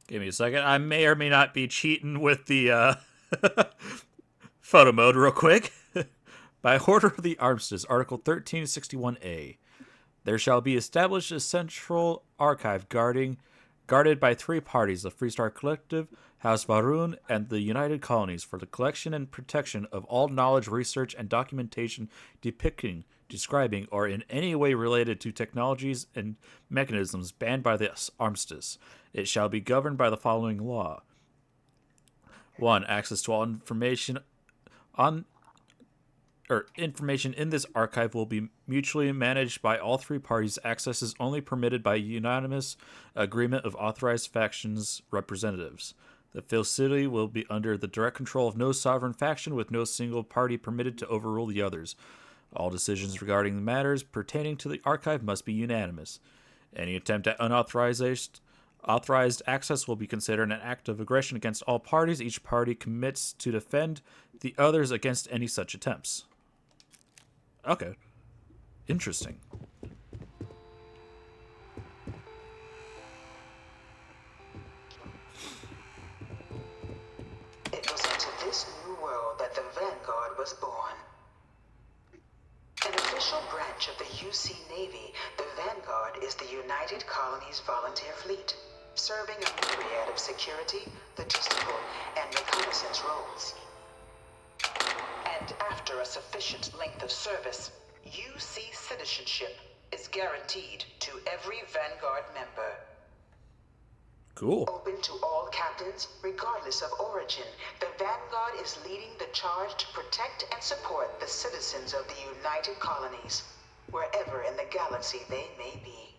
Give me a second. I may or may not be cheating with the photo mode real quick. By order of the Armistice, Article 1361A, there shall be established a central archive guarded by 3 parties, the Freestar Collective, House Varun, and the United Colonies, for the collection and protection of all knowledge, research, and documentation depicting, describing, or in any way related to technologies and mechanisms banned by this Armistice. It shall be governed by the following law. 1. Access to all information in this archive will be mutually managed by all 3 parties. Access is only permitted by unanimous agreement of authorized factions representatives. The facility will be under the direct control of no sovereign faction, with no single party permitted to overrule the others. All decisions regarding the matters pertaining to the archive must be unanimous. Any attempt at unauthorized access will be considered an act of aggression against all parties. Each party commits to defend the others against any such attempts. Okay. Interesting. It was into this new world that the Vanguard was born. An official branch of the UC Navy, the Vanguard is the United Colonies Volunteer Fleet, serving a myriad of security, logistical, and reconnaissance roles. And after a sufficient length of service, UC citizenship is guaranteed to every Vanguard member. Cool. Open to all captains, regardless of origin, the Vanguard is leading the charge to protect and support the citizens of the United Colonies, wherever in the galaxy they may be.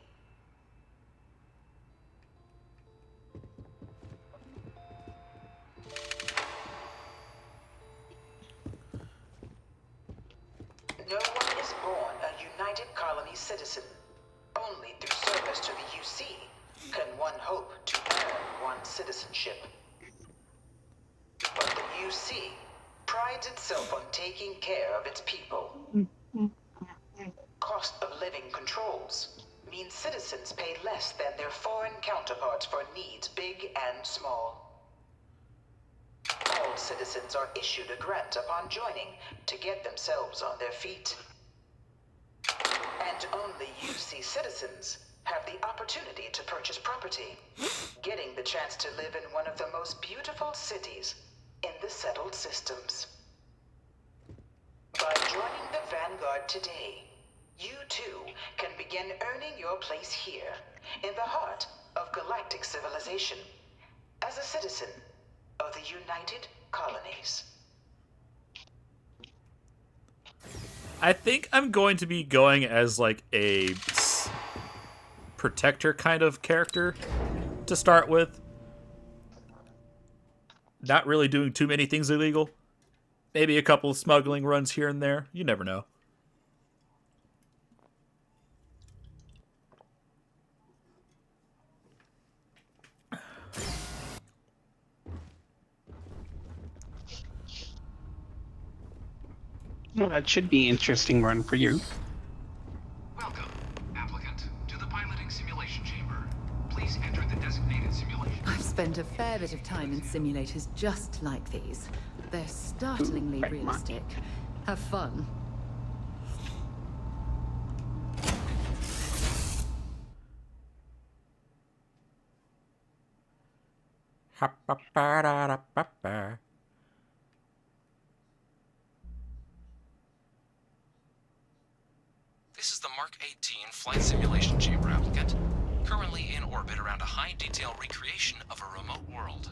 No one is born a United Colony citizen. Only through service to the UC can one hope to earn one's citizenship. But the UC prides itself on taking care of its people. Cost of living controls mean citizens pay less than their foreign counterparts for needs big and small. All citizens are issued a grant upon joining to get themselves on their feet. And only UC citizens have the opportunity to purchase property, getting the chance to live in one of the most beautiful cities in the settled systems. By joining the Vanguard today, you too can begin earning your place here, in the heart of galactic civilization, as a citizen of the United Colonies. I think I'm going to be going as like a protector kind of character to start with. Not really doing too many things illegal. Maybe a couple of smuggling runs here and there. You never know. Well, that should be an interesting run for you. Welcome, applicant, to the piloting simulation chamber. Please enter the designated simulation. I've spent a fair bit of time in simulators just like these. They're startlingly realistic, Have fun. This is the Mark 18 Flight Simulation Chamber applicant, currently in orbit around a high-detail recreation of a remote world.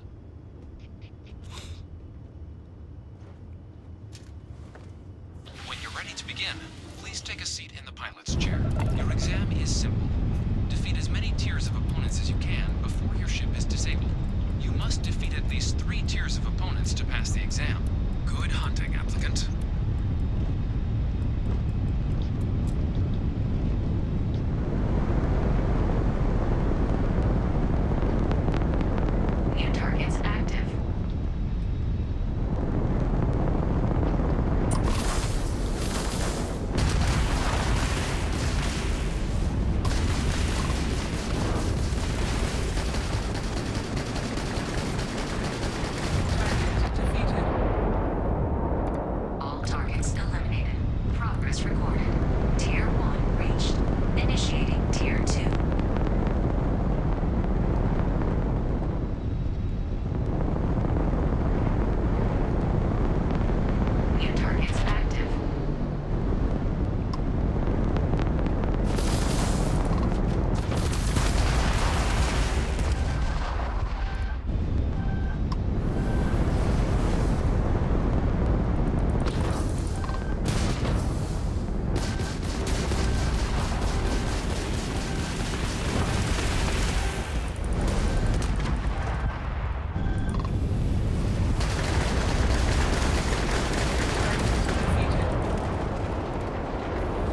When you're ready to begin, please take a seat in the pilot's chair. Your exam is simple. Defeat as many tiers of opponents as you can before your ship is disabled. You must defeat at least 3 tiers of opponents to pass the exam. Good hunting, applicant. New targets active. All targets eliminated. Progress recorded. Tier 1 reached. Initiating Tier 2. New targets active.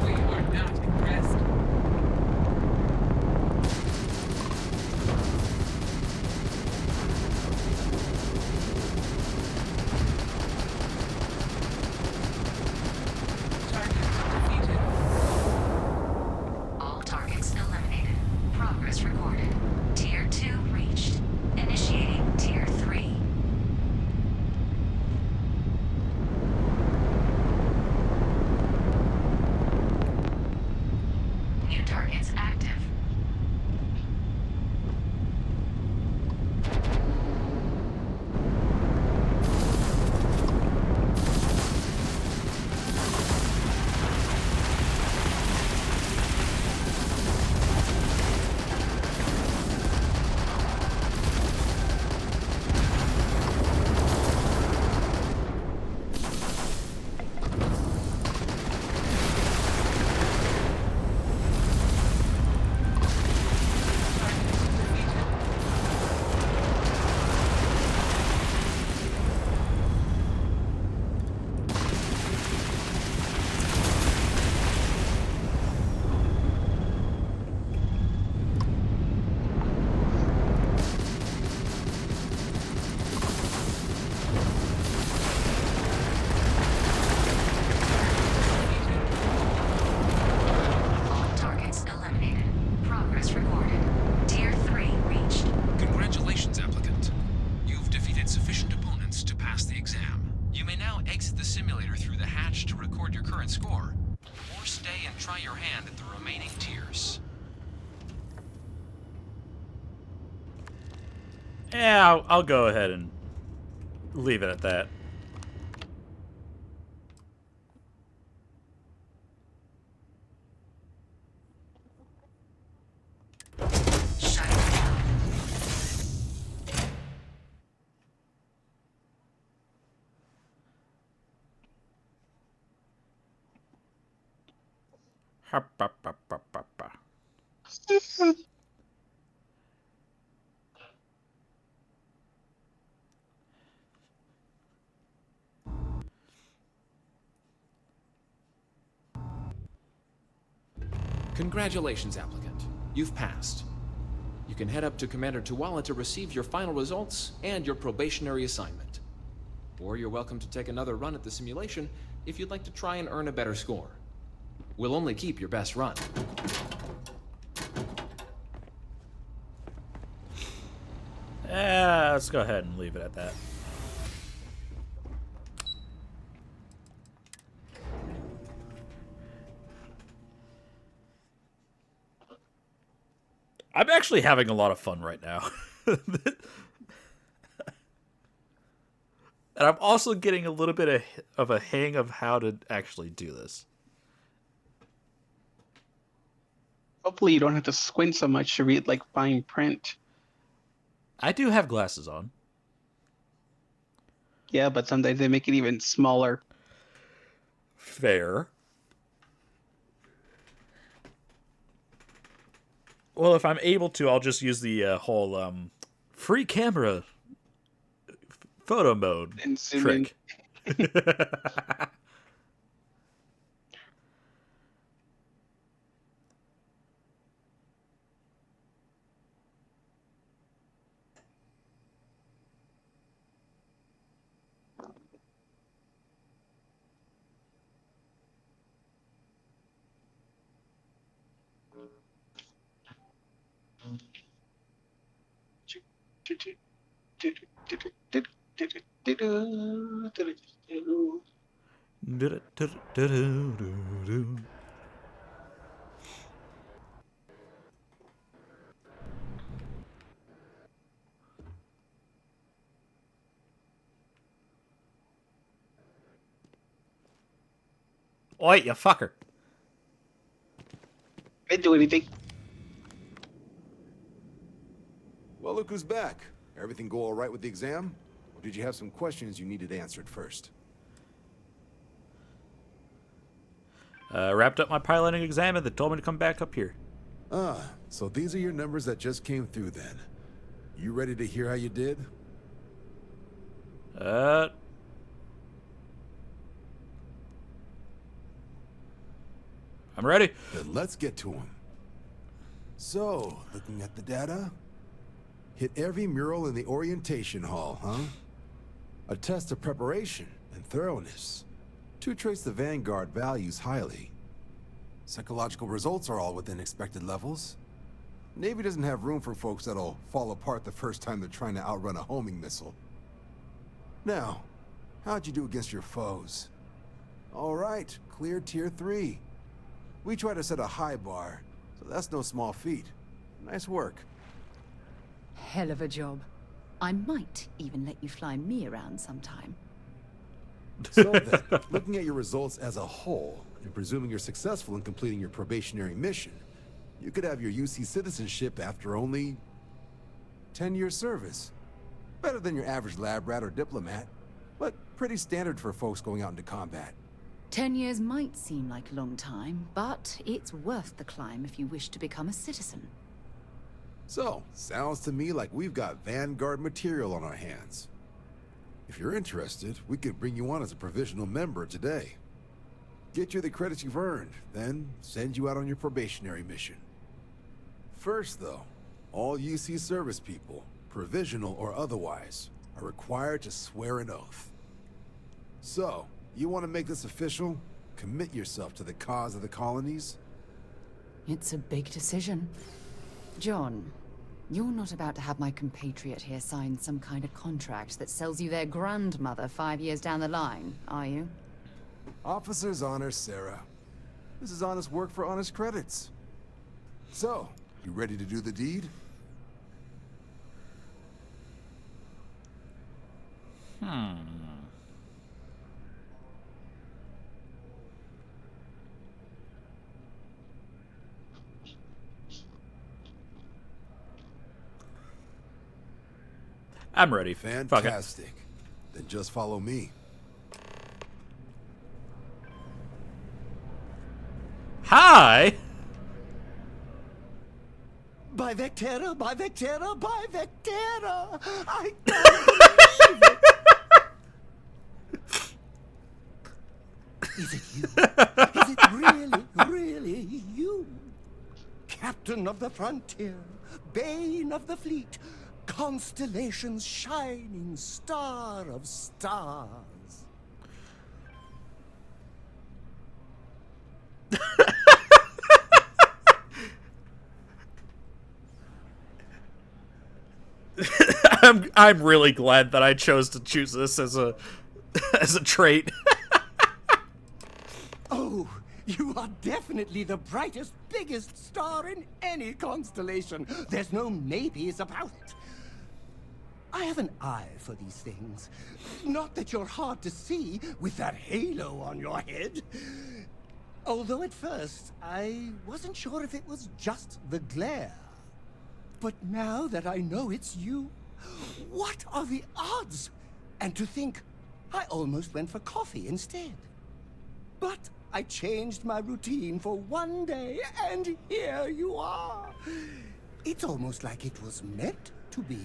We are not impressed. All targets eliminated. Progress recorded. Tier 2 reached. Initiating Tier 3. New targets active. All targets eliminated. Progress recorded. Tier 3 reached. Congratulations, applicant. You've defeated sufficient opponents to pass the exam. You may now exit the simulator through the hatch to record your current score, or stay and try your hand at the remaining tiers. Yeah, I'll go ahead and leave it at that. Congratulations, applicant. You've passed. You can head up to Commander Tuwala to receive your final results and your probationary assignment. Or you're welcome to take another run at the simulation if you'd like to try and earn a better score. We'll only keep your best run. Let's go ahead and leave it at that. I'm actually having a lot of fun right now. And I'm also getting a little bit of a hang of how to actually do this. Hopefully you don't have to squint so much to read like fine print. I do have glasses on. Yeah, but sometimes they make it even smaller. Fair. Well, if I'm able to, I'll just use the whole free camera photo mode and trick. Oi, you fucker. Didn't do anything. Well, look who's back. Everything go all right with the exam? Or did you have some questions you needed answered first? Wrapped up my piloting exam and they told me to come back up here. Ah, so these are your numbers that just came through then. You ready to hear how you did? I'm ready. Then let's get to them. So, looking at the data, hit every mural in the orientation hall, huh? A test of preparation and thoroughness. Two traits the Vanguard values highly. Psychological results are all within expected levels. Navy doesn't have room for folks that'll fall apart the first time they're trying to outrun a homing missile. Now, how'd you do against your foes? All right, clear tier 3. We try to set a high bar, so that's no small feat. Nice work. Hell of a job. I might even let you fly me around sometime. So then, looking at your results as a whole, and presuming you're successful in completing your probationary mission, you could have your UC citizenship after only 10 years service. Better than your average lab rat or diplomat, but pretty standard for folks going out into combat. 10 years might seem like a long time, but it's worth the climb if you wish to become a citizen. So, sounds to me like we've got Vanguard material on our hands. If you're interested, we could bring you on as a provisional member today. Get you the credits you've earned, then send you out on your probationary mission. First, though, all UC service people, provisional or otherwise, are required to swear an oath. So, you want to make this official? Commit yourself to the cause of the colonies? It's a big decision. John, you're not about to have my compatriot here sign some kind of contract that sells you their grandmother 5 years down the line, are you? Officer's honor, Sarah. This is honest work for honest credits. So, you ready to do the deed? I'm ready. Fantastic. Then just follow me. Hi! By Vectera, by Vectera, by Vectera! I can't believe it! Is it you? Is it really you? Captain of the frontier, bane of the fleet, constellation's shining star of stars. I'm really glad that I chose to choose this as a trait. Oh, You are definitely the brightest, biggest star in any constellation. There's no maybes about it. I have an eye for these things. Not that you're hard to see with that halo on your head. Although at first, I wasn't sure if it was just the glare. But now that I know it's you, what are the odds? And to think, I almost went for coffee instead. But I changed my routine for one day, and here you are. It's almost like it was meant to be.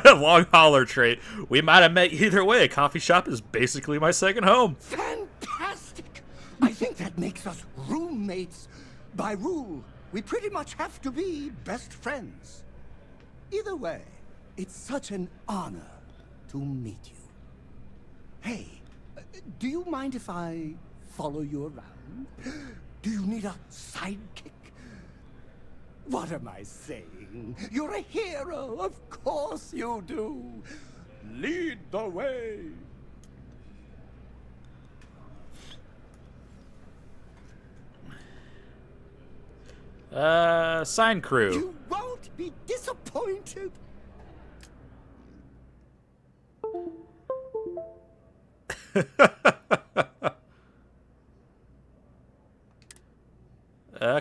Long holler trait. We might have met either way. A coffee shop is basically my second home. Fantastic! I think that makes us roommates. By rule, we pretty much have to be best friends. Either way, it's such an honor to meet you. Hey, do you mind if I follow you around? Do you need a sidekick? What am I saying? You're a hero, of course you do. Lead the way. Sign crew. You won't be disappointed.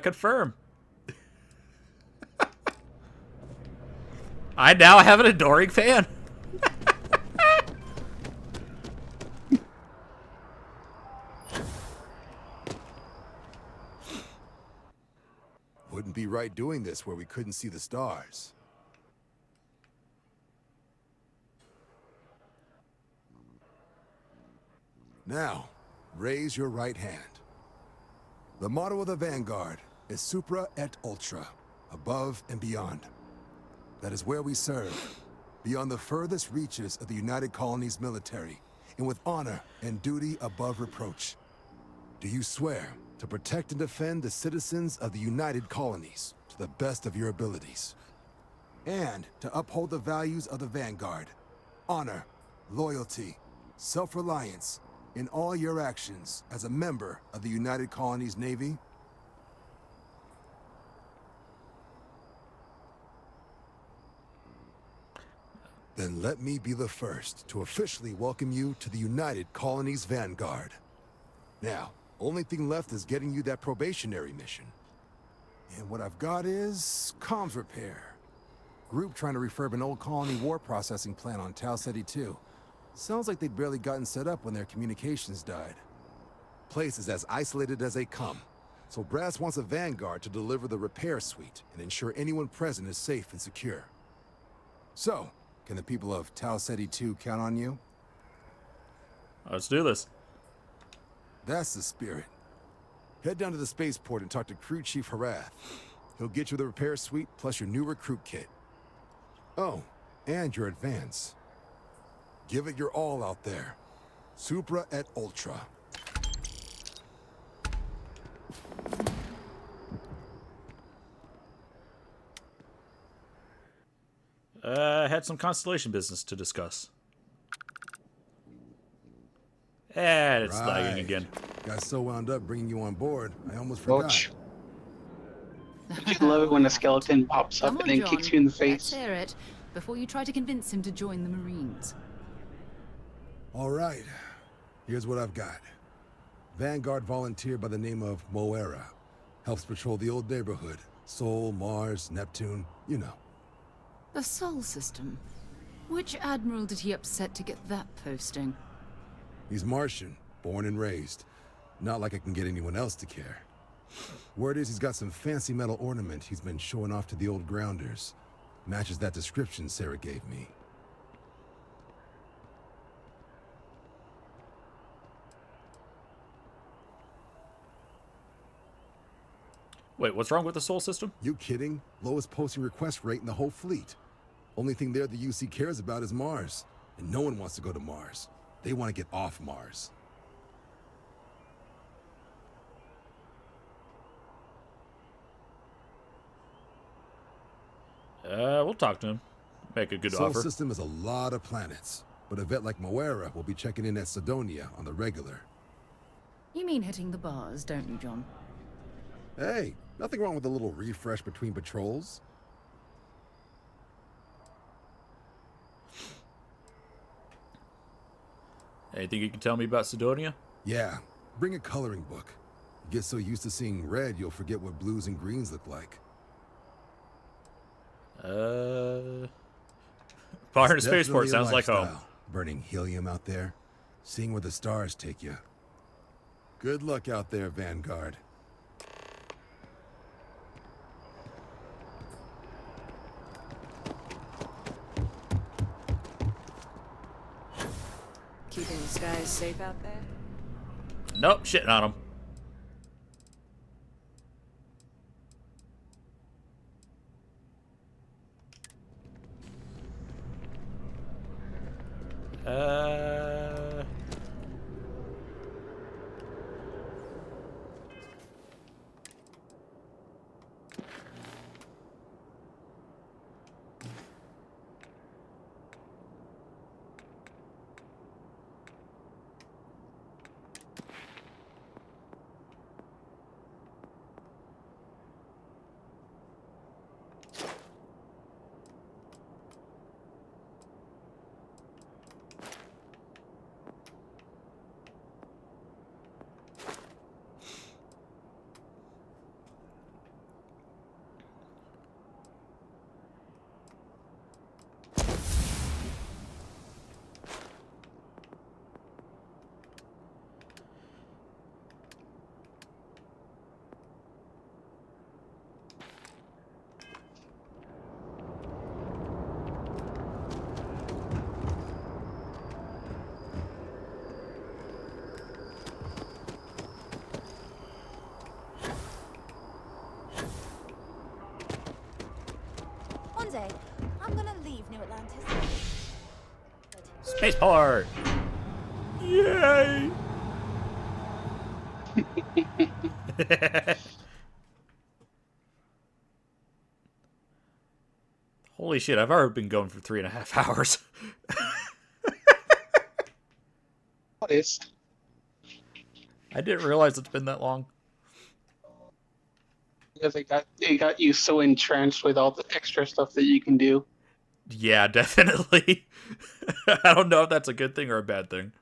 Confirm. I now have an adoring fan. Wouldn't be right doing this where we couldn't see the stars. Now, raise your right hand. The motto of the Vanguard is Supra et Ultra, above and beyond. That is where we serve, beyond the furthest reaches of the United Colonies military, and with honor and duty above reproach. Do you swear to protect and defend the citizens of the United Colonies to the best of your abilities, and to uphold the values of the Vanguard, honor, loyalty, self-reliance, in all your actions as a member of the United Colonies Navy? Then let me be the first to officially welcome you to the United Colonies Vanguard. Now, only thing left is getting you that probationary mission. And what I've got is comms repair. Group trying to refurb an old colony war processing plant on Tau Ceti 2. Sounds like they'd barely gotten set up when their communications died. Place is as isolated as they come, so Brass wants a Vanguard to deliver the repair suite and ensure anyone present is safe and secure. So, can the people of Tau Ceti 2 count on you? Let's do this. That's the spirit. Head down to the spaceport and talk to Crew Chief Harath. He'll get you the repair suite plus your new recruit kit. Oh, and your advance. Give it your all out there. Supra et Ultra. Had some constellation business to discuss. And it's lagging again. Got so wound up bringing you on board, I almost forgot. I just love it when a skeleton pops up Come and on, then kicks John. you in the Let's face. hear it before you try to convince him to join the Marines. All right, here's what I've got. Vanguard volunteer by the name of Moera. Helps patrol the old neighborhood. Sol, Mars, Neptune, you know. The Sol system. Which admiral did he upset to get that posting? He's Martian, born and raised. Not like I can get anyone else to care. Word is he's got some fancy metal ornament he's been showing off to the old grounders. Matches that description Sarah gave me. Wait, what's wrong with the Sol system? You kidding? Lowest posting request rate in the whole fleet. Only thing there the UC cares about is Mars. And no one wants to go to Mars. They want to get off Mars. We'll talk to him. make a good Solar offer. system is a lot of planets, but a vet like Moera will be checking in at Sidonia on the regular. You mean hitting the bars, don't you, John? Hey, nothing wrong with a little refresh between patrols. Anything you can tell me about Sidonia? Yeah, bring a coloring book. You get so used to seeing red, you'll forget what blues and greens look like. Far Spaceport sounds like home. Burning helium out there, seeing where the stars take you. Good luck out there, Vanguard. Keeping the skies safe out there? Nope, shitting on them. One day, I'm gonna leave New Atlantis. Spaceport! Yay! Holy shit, I've already been going for 3.5 hours. What is? I didn't realize it's been that long. Because it got you so entranced with all the extra stuff that you can do. Yeah, definitely. I don't know if that's a good thing or a bad thing.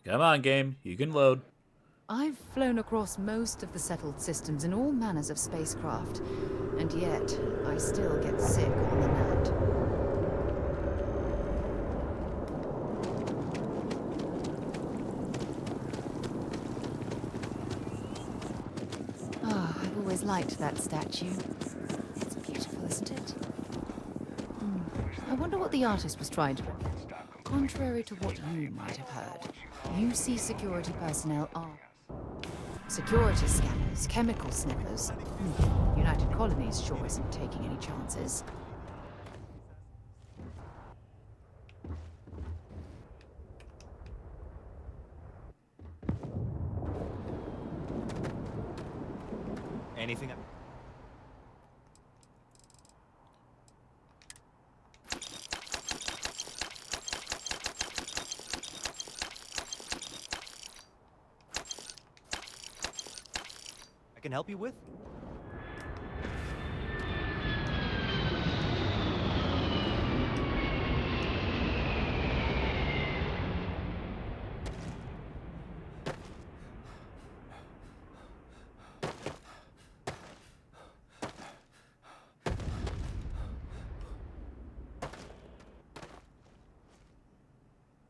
Come on, game. You can load. I've flown across most of the settled systems in all manners of spacecraft, and yet I still get sick on the net. Ah, I've always liked that statue. It's beautiful, isn't it? I wonder what the artist was trying to... Contrary to what you might have heard, UC security personnel are security scanners, chemical sniffers. United Colonies sure isn't taking any chances. Anything? I can help you with?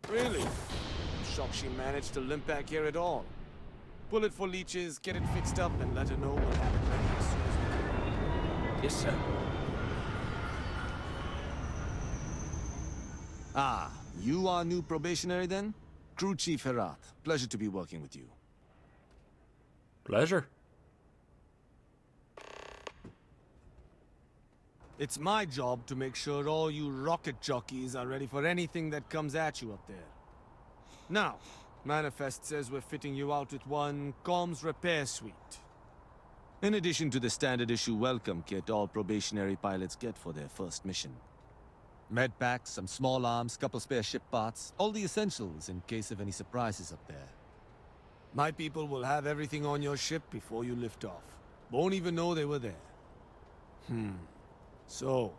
Really? I'm shocked she managed to limp back here at all. Bullet for leeches, get it fixed up, and let her know we'll have it ready as soon as we can. Yes, sir. Ah, you are new probationary then? Crew Chief Herat. Pleasure to be working with you. Pleasure. It's my job to make sure all you rocket jockeys are ready for anything that comes at you up there. Now, Manifest says we're fitting you out with one comms repair suite. In addition to the standard issue welcome kit all probationary pilots get for their first mission. Med packs, some small arms, couple spare ship parts, all the essentials in case of any surprises up there. My people will have everything on your ship before you lift off. Won't even know they were there. So,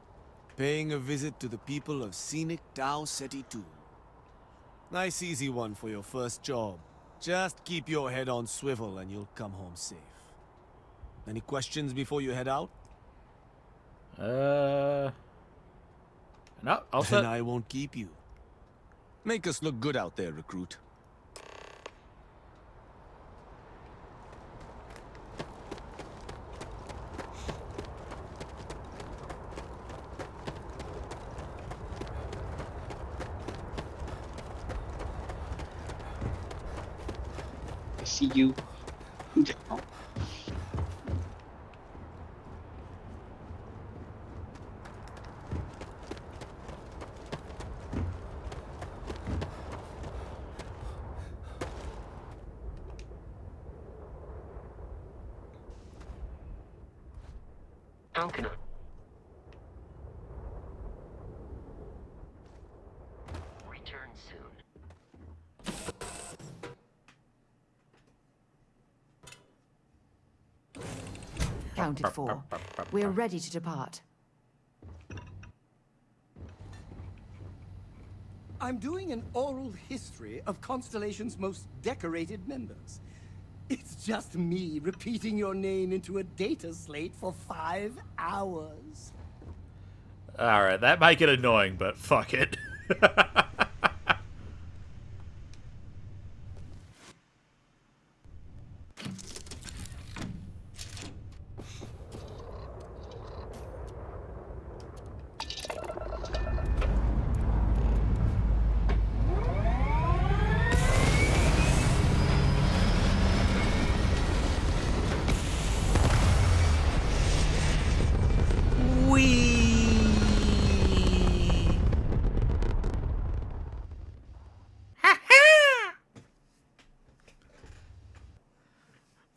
paying a visit to the people of scenic Tau Ceti 2. Nice easy one for your first job. Just keep your head on swivel and you'll come home safe. Any questions before you head out? No, I'll Then I won't keep you. Make us look good out there, recruit. I see you. How can I? Return soon. Counted for. We're ready to depart. I'm doing an oral history of Constellation's most decorated members. It's just me repeating your name into a data slate for 5 hours. Alright, that might get annoying, but fuck it.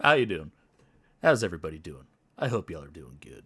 How you doing? How's everybody doing? I hope y'all are doing good.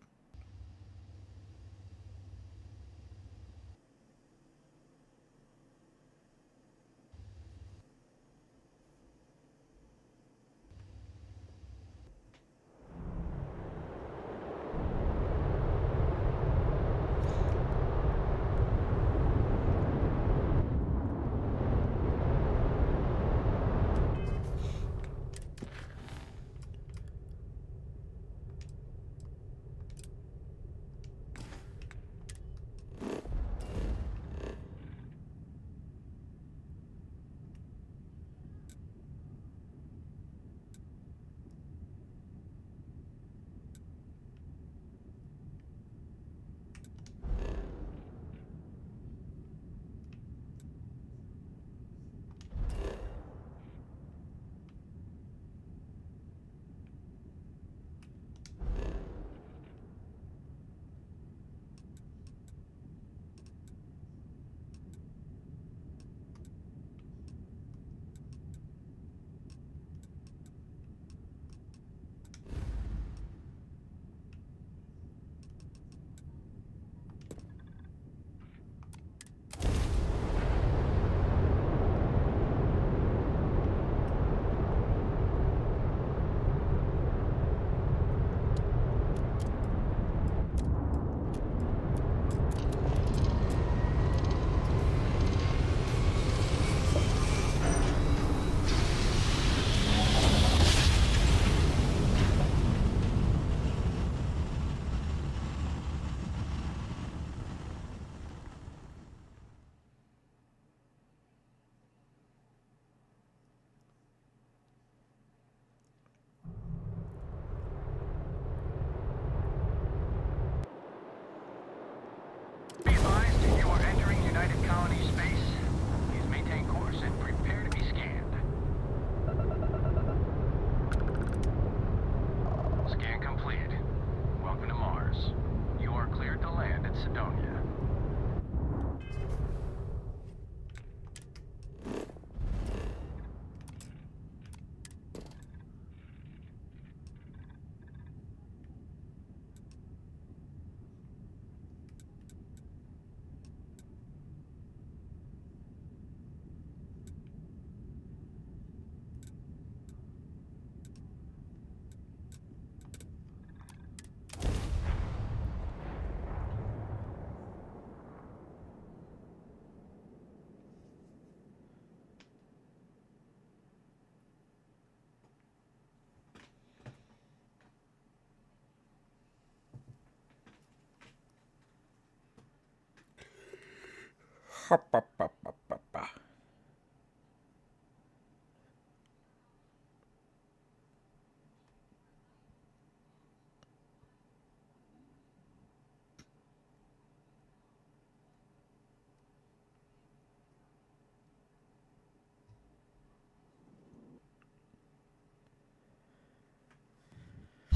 United Colony Space. Please maintain course and prepare to be scanned. Scan completed. Welcome to Mars. You are cleared to land at Sidonia.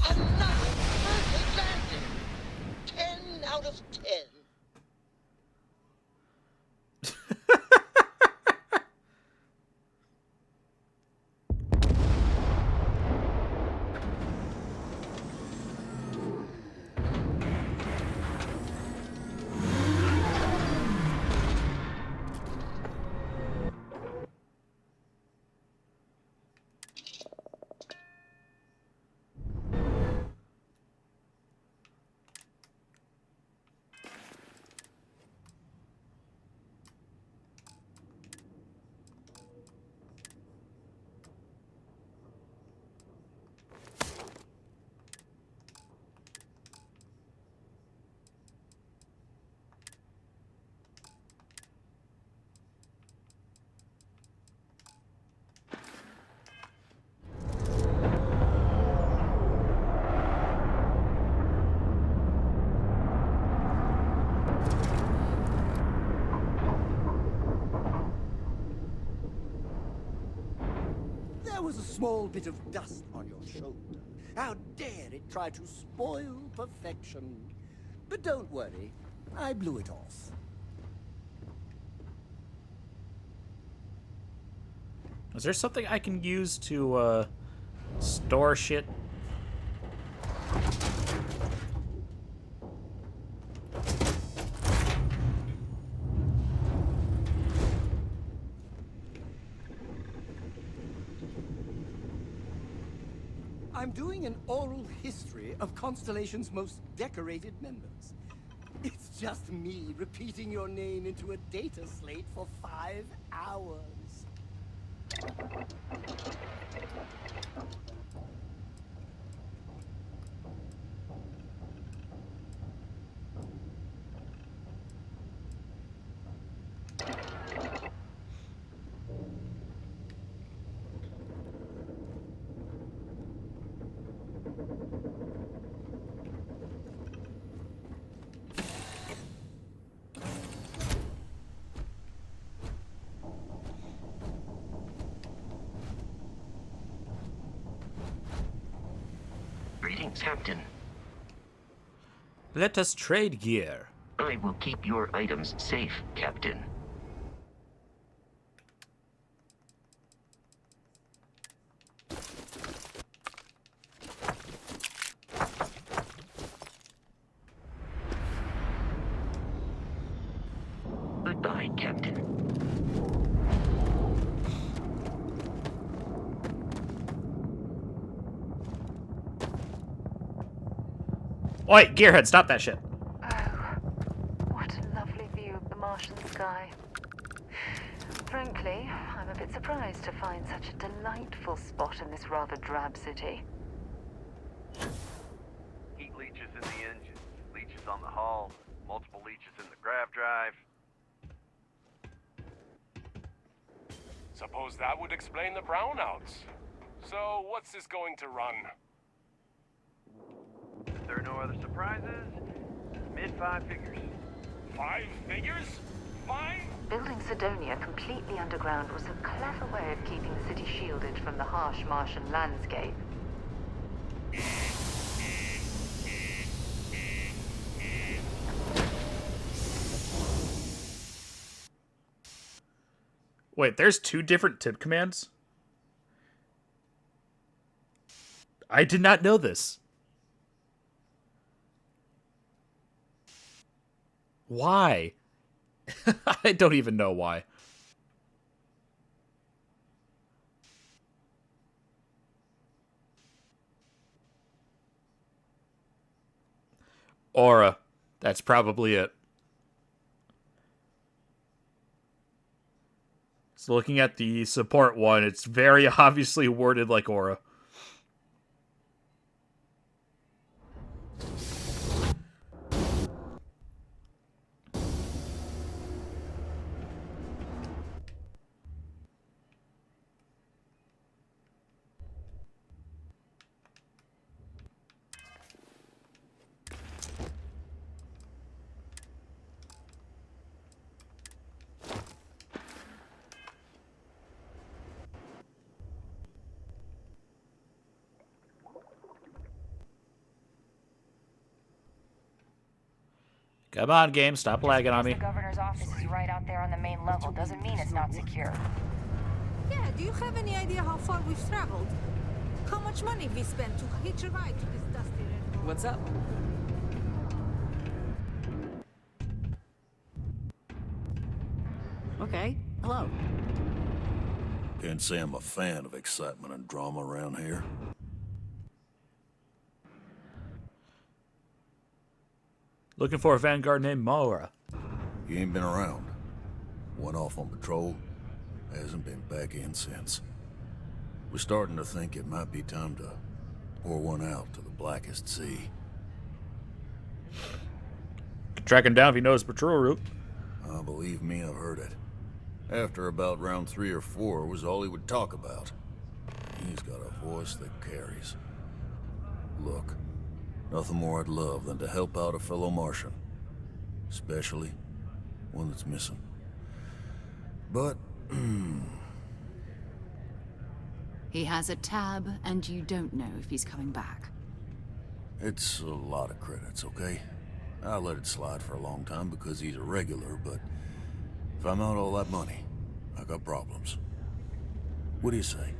Another perfect landing. 10 out of 10. There was a small bit of dust on your shoulder. How dare it try to spoil perfection? But don't worry, I blew it off. Is there something I can use to store shit? I'm doing an oral history of Constellation's most decorated members. It's just me repeating your name into a data slate for 5 hours. Greetings, Captain. Let us trade gear. I will keep your items safe, Captain. Goodbye, Captain. Oi, gearhead, stop that shit. What a lovely view of the Martian sky. Frankly, I'm a bit surprised to find such a delightful spot in this rather drab city. Heat leeches in the engines, leeches on the hull, multiple leeches in the grav drive. Suppose that would explain the brownouts. So, what's this going to run? If there are no other surprises, mid 5 figures. 5 figures? Building Sidonia completely underground was a clever way of keeping the city shielded from the harsh Martian landscape. Wait, there's 2 different tip commands? I did not know this. Why? I don't even know why. Aura. That's probably it. So looking at the support one, it's very obviously worded like Aura. Come on, game. Stop lagging on me. The governor's office is right out there on the main level doesn't mean it's not secure. Yeah, do you have any idea how far we've traveled? How much money we spent to hitch a ride to this dusty red hole? What's up? Okay, hello. Can't say I'm a fan of excitement and drama around here. Looking for a vanguard named Maura. He ain't been around. Went off on patrol. Hasn't been back in since. We're starting to think it might be time to pour one out to the blackest sea. Track him down if he knows patrol route. Believe me, I've heard it. After about round 3 or 4 was all he would talk about. He's got a voice that carries. Look, nothing more I'd love than to help out a fellow Martian. Especially one that's missing. But, He has a tab, and you don't know if he's coming back. it's a lot of credits, okay? I let it slide for a long time because he's a regular, but if I'm out all that money, I got problems. What do you say?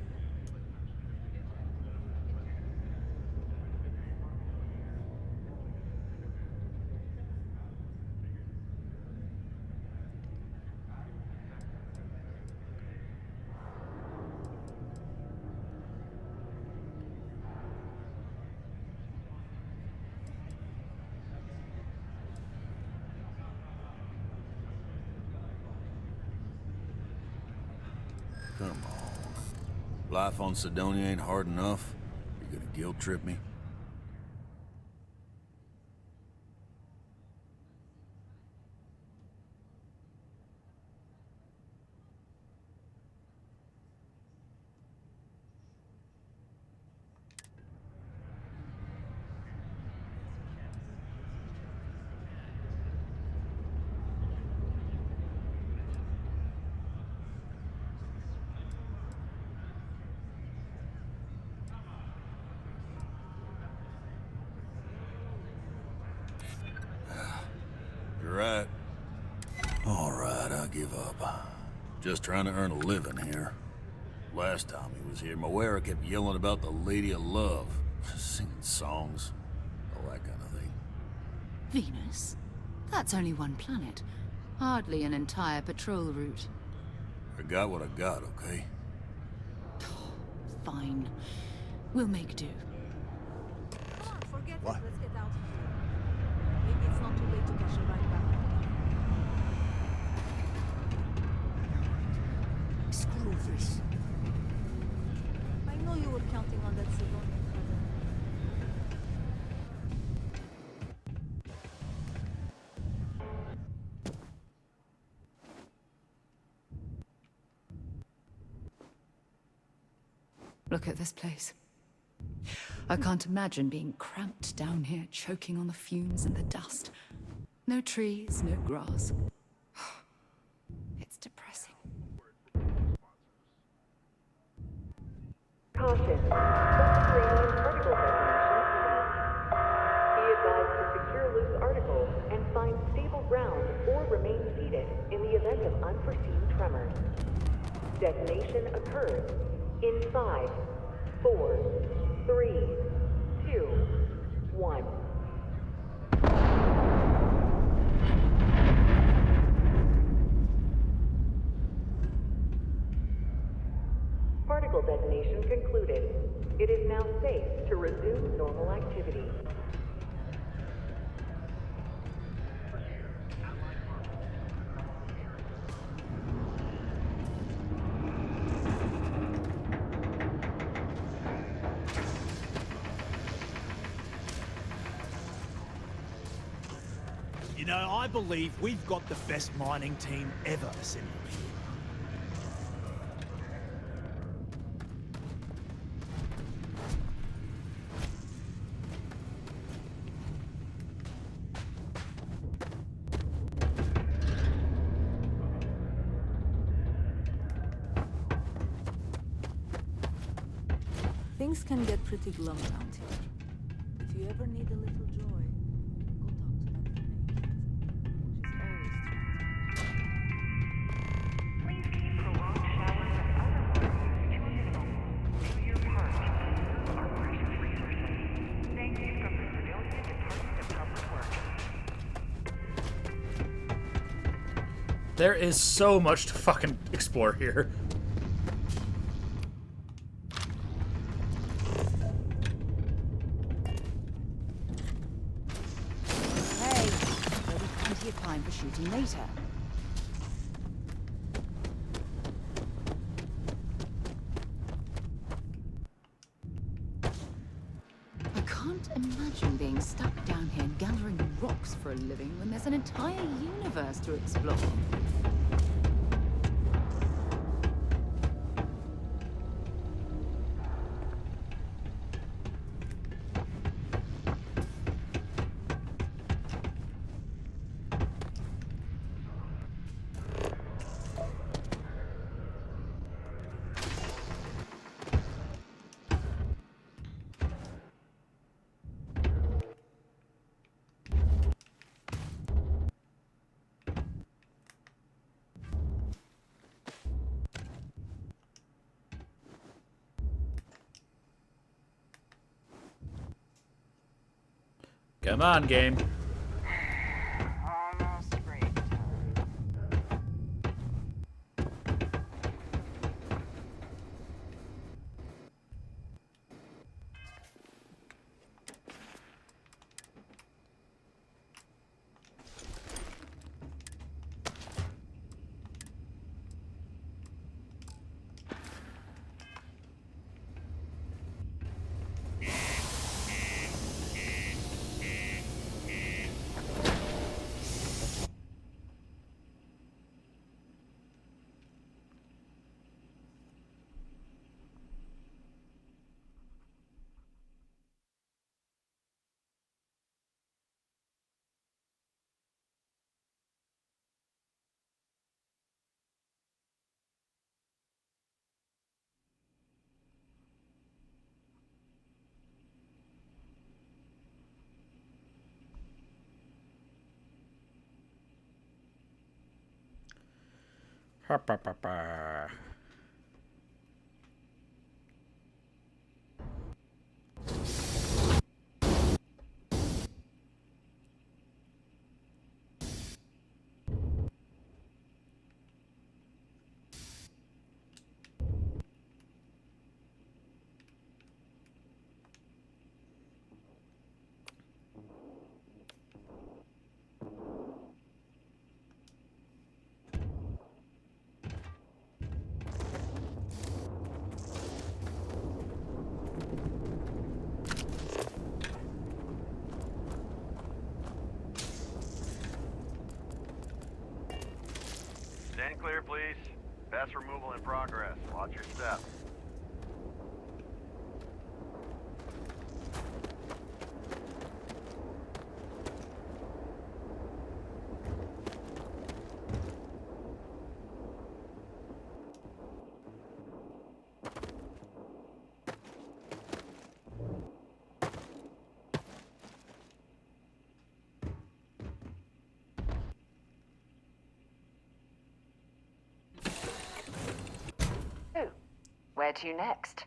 Come on. Life on Sidonia ain't hard enough. You're gonna guilt trip me? You're right. All right, I give up. Just trying to earn a living here. Last time he was here, Moira kept yelling about the Lady of Love, singing songs, all that kind of thing. Venus? That's only one planet. Hardly an entire patrol route. I got what I got, okay? Fine. We'll make do. Come on, forget it. Let's get out of here. Maybe it's not too late to catch a ride back. Screw this. I know you were counting on that Sidonian cousin. Look at this place. I can't imagine being cramped down here, choking on the fumes and the dust. No trees, no grass. ground or remain seated in the event of unforeseen tremors. Detonation occurs in 5, 4, 3, 2, 1. Particle detonation concluded. It is now safe to resume normal activity. You know, I believe we've got the best mining team ever assembled here. Things can get pretty glum around here. If you ever need a little joy, go talk to that grenade. She's always Please keep prolonged showers and other water use to a minimum. Do your part to conserve our precious resources. Thank you from the Sedonia Department of Public Works. There is so much to fucking explore here. Hey, there'll be plenty of time for shooting later. I can't imagine being stuck down here gathering rocks for a living when there's an entire universe to explore. Come on, game. Almost break time. Ha, pa, pa, pa. Stand clear, please. Pass removal in progress. Watch your step. head to next?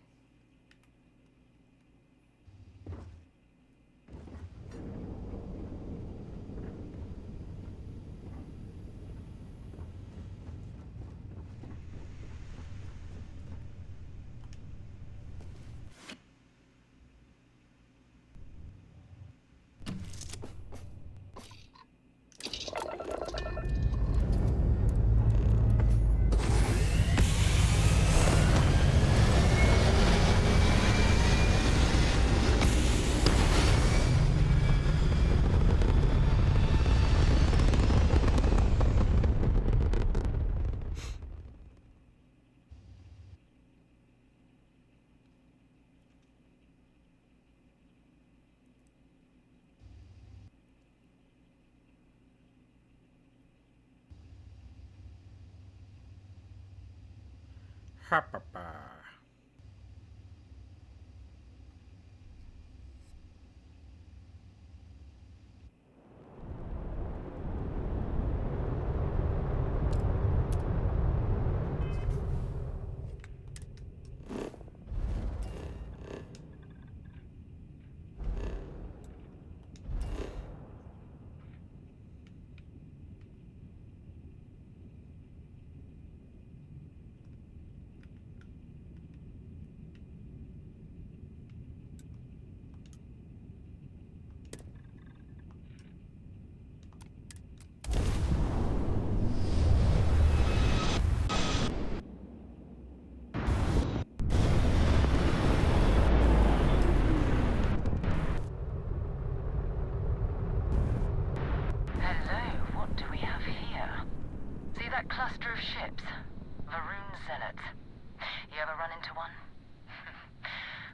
Ha pa pa. Hello, what do we have here? See that cluster of ships? Varun zealots. You ever run into one?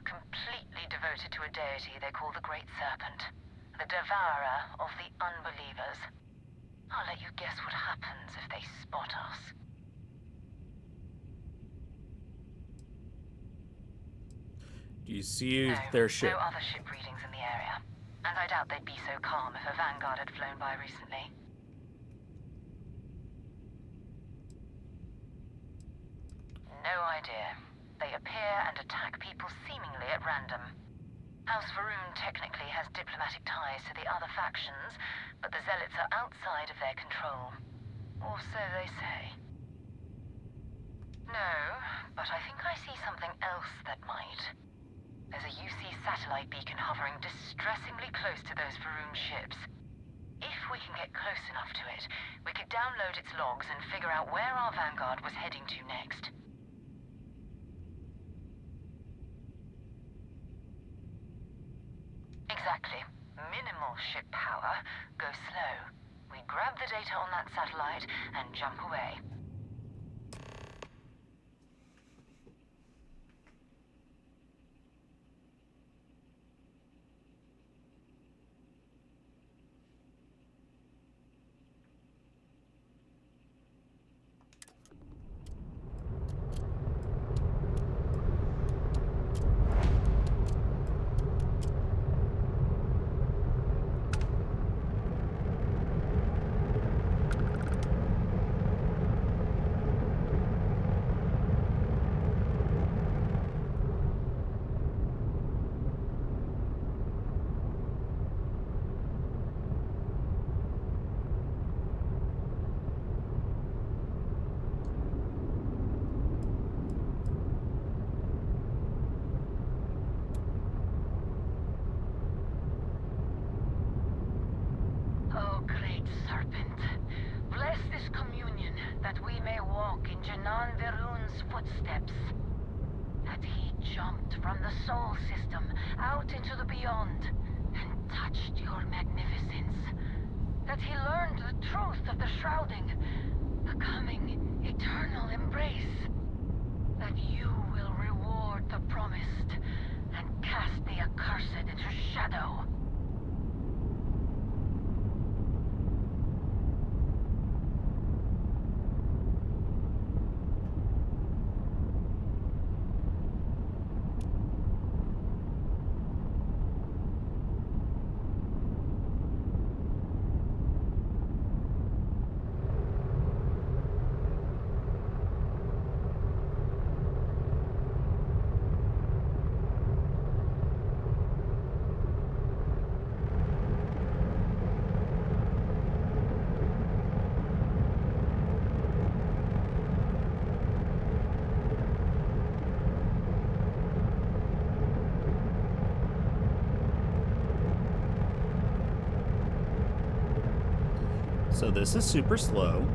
Completely devoted to a deity they call the Great Serpent, the devourer of the unbelievers. I'll let you guess what happens if they spot us. Do you see their ship? No other ship readings in the area. And I doubt they'd be so calm if a vanguard had flown by recently. No idea. They appear and attack people seemingly at random. House Varun technically has diplomatic ties to the other factions, but the zealots are outside of their control. Or so they say. No, but I think I see something else that might. There's a UC satellite beacon hovering distressingly close to those Varun ships. If we can get close enough to it, we could download its logs and figure out where our vanguard was heading to next. Exactly. Minimal ship power. Go slow. We grab the data on that satellite and jump away. Oh, great serpent, bless this communion that we may walk in Janan Verun's footsteps. That he jumped from the soul system out into the beyond and touched your magnificence. That he learned the truth of the shrouding, the coming eternal embrace. That you will reward the promised and cast the accursed into shadow. So this is super slow.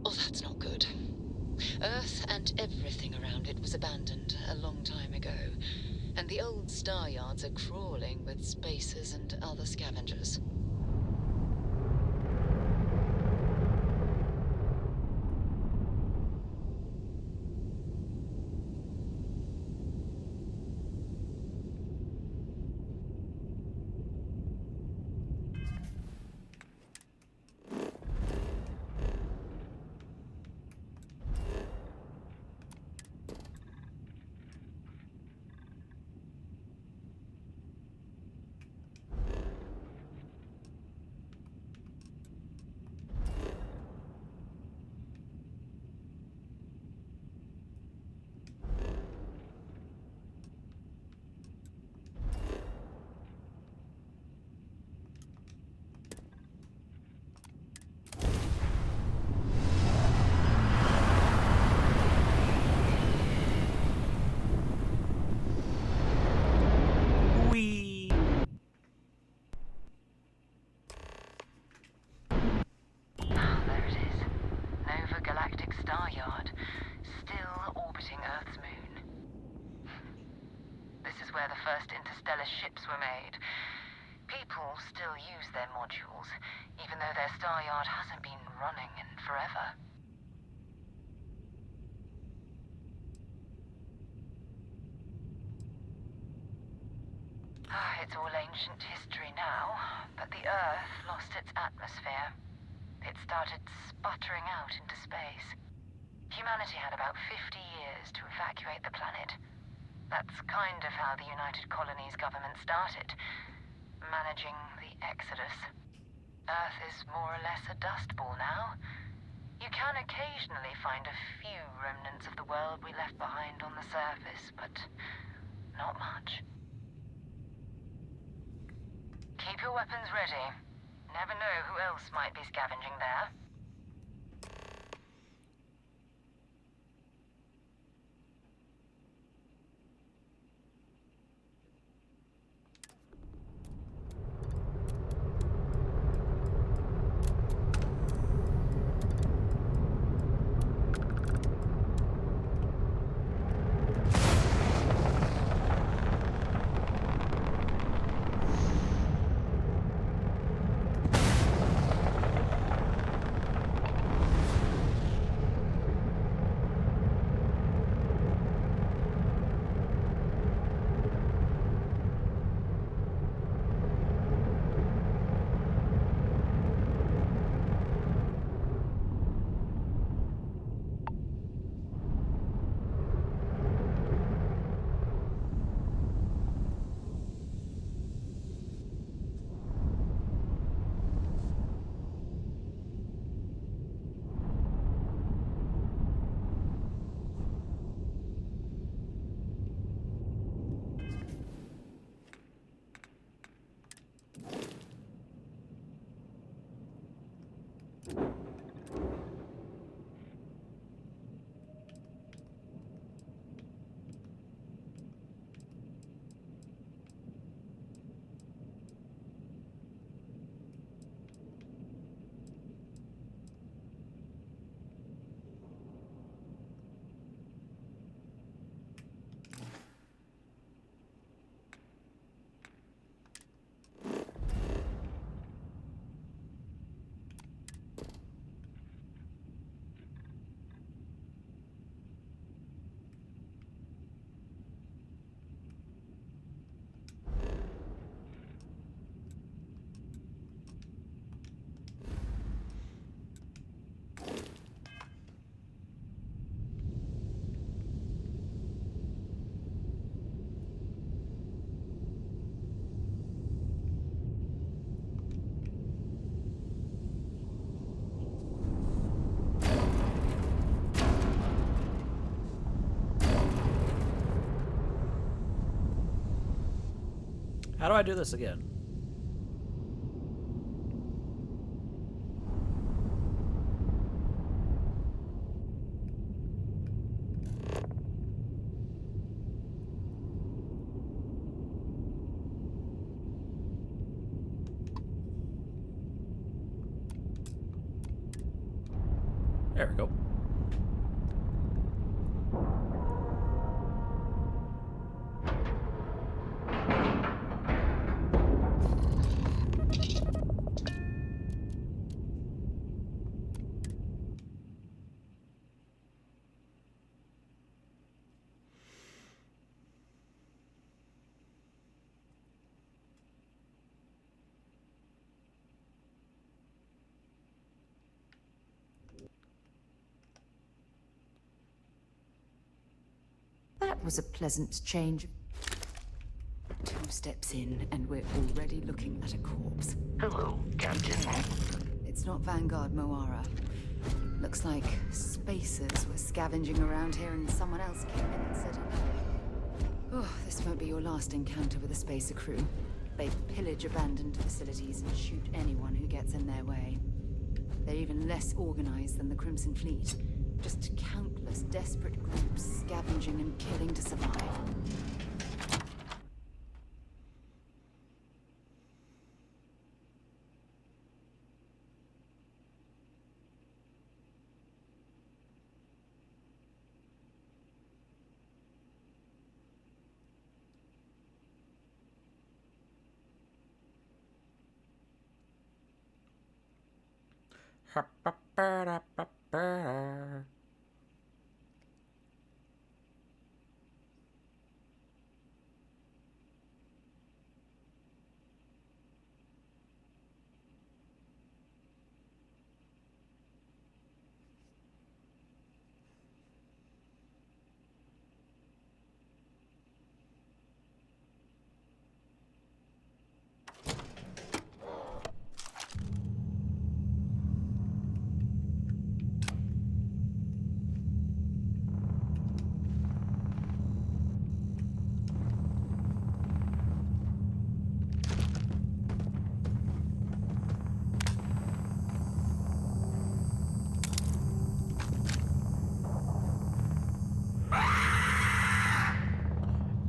Oh, that's not good. Earth and everything around it was abandoned a long time ago, and the old star yards are crawling with spacers and other scavengers. Where the first interstellar ships were made. People still use their modules, even though their star yard hasn't been running in forever. It's all ancient history now, but the Earth lost its atmosphere. it started sputtering out into space. Humanity had about 50 years to evacuate the planet. That's kind of how the United Colonies government started, managing the exodus. Earth is more or less a dust ball now. You can occasionally find a few remnants of the world we left behind on the surface, but not much. Keep your weapons ready. Never know who else might be scavenging there. How do I do this again? There we go. That was a pleasant change. 2 steps in, and we're already looking at a corpse. Hello, Captain. It's not Vanguard Moara. Looks like spacers were scavenging around here and someone else came in and said, "Oh, this won't be your last encounter with a spacer crew. They pillage abandoned facilities and shoot anyone who gets in their way. They're even less organized than the Crimson Fleet. Just countless desperate groups scavenging and killing to survive."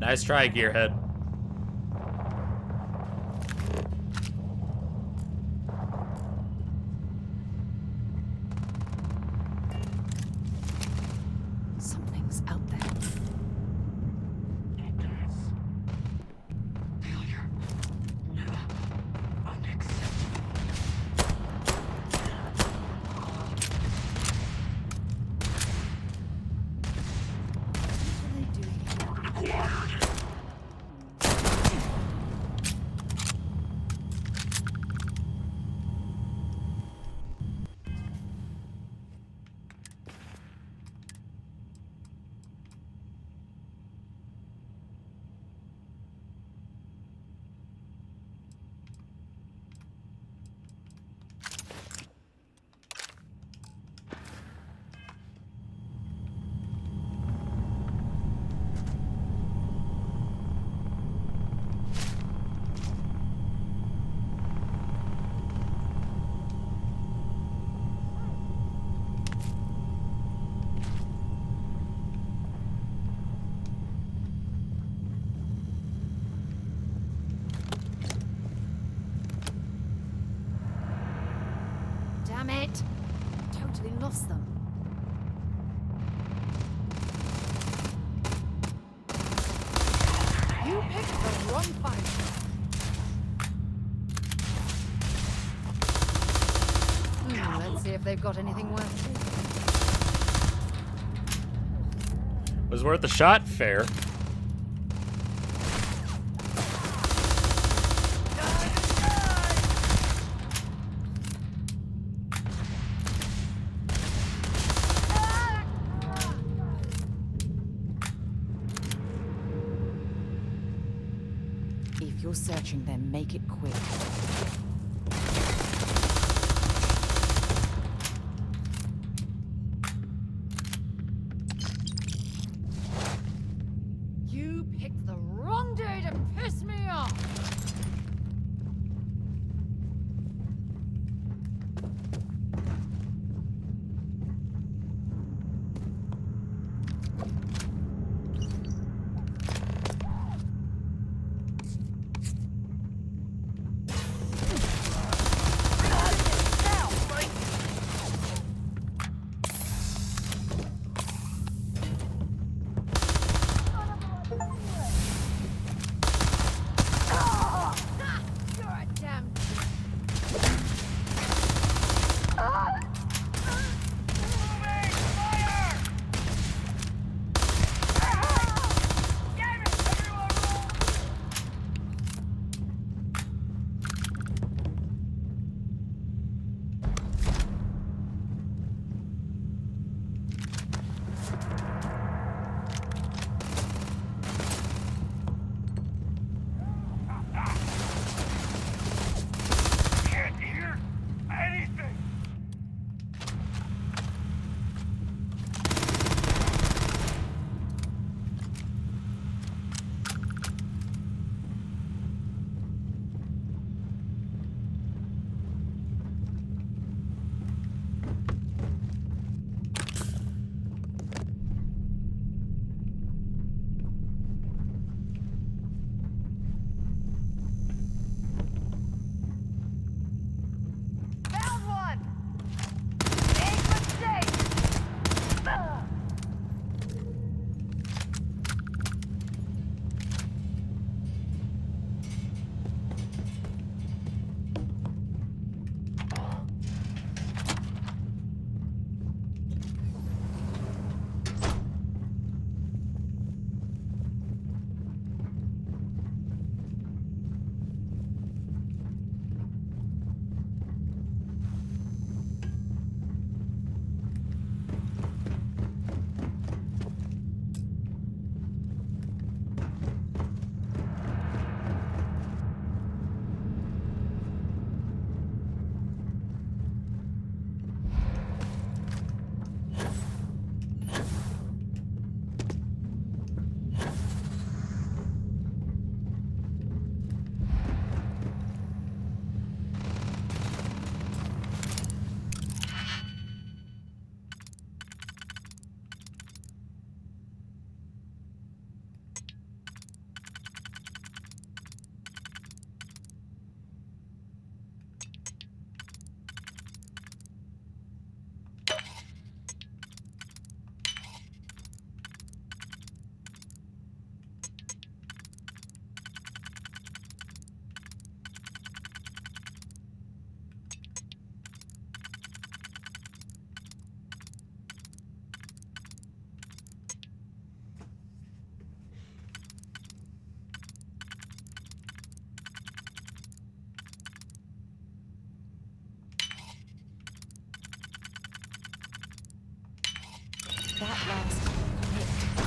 Nice try, Gearhead. Something's out there. Damn it! Totally lost them. You picked the wrong fight. Let's see if they've got anything worth taking. Was worth a shot, fair. If you're searching, then make it quick. You picked the wrong day to piss me off.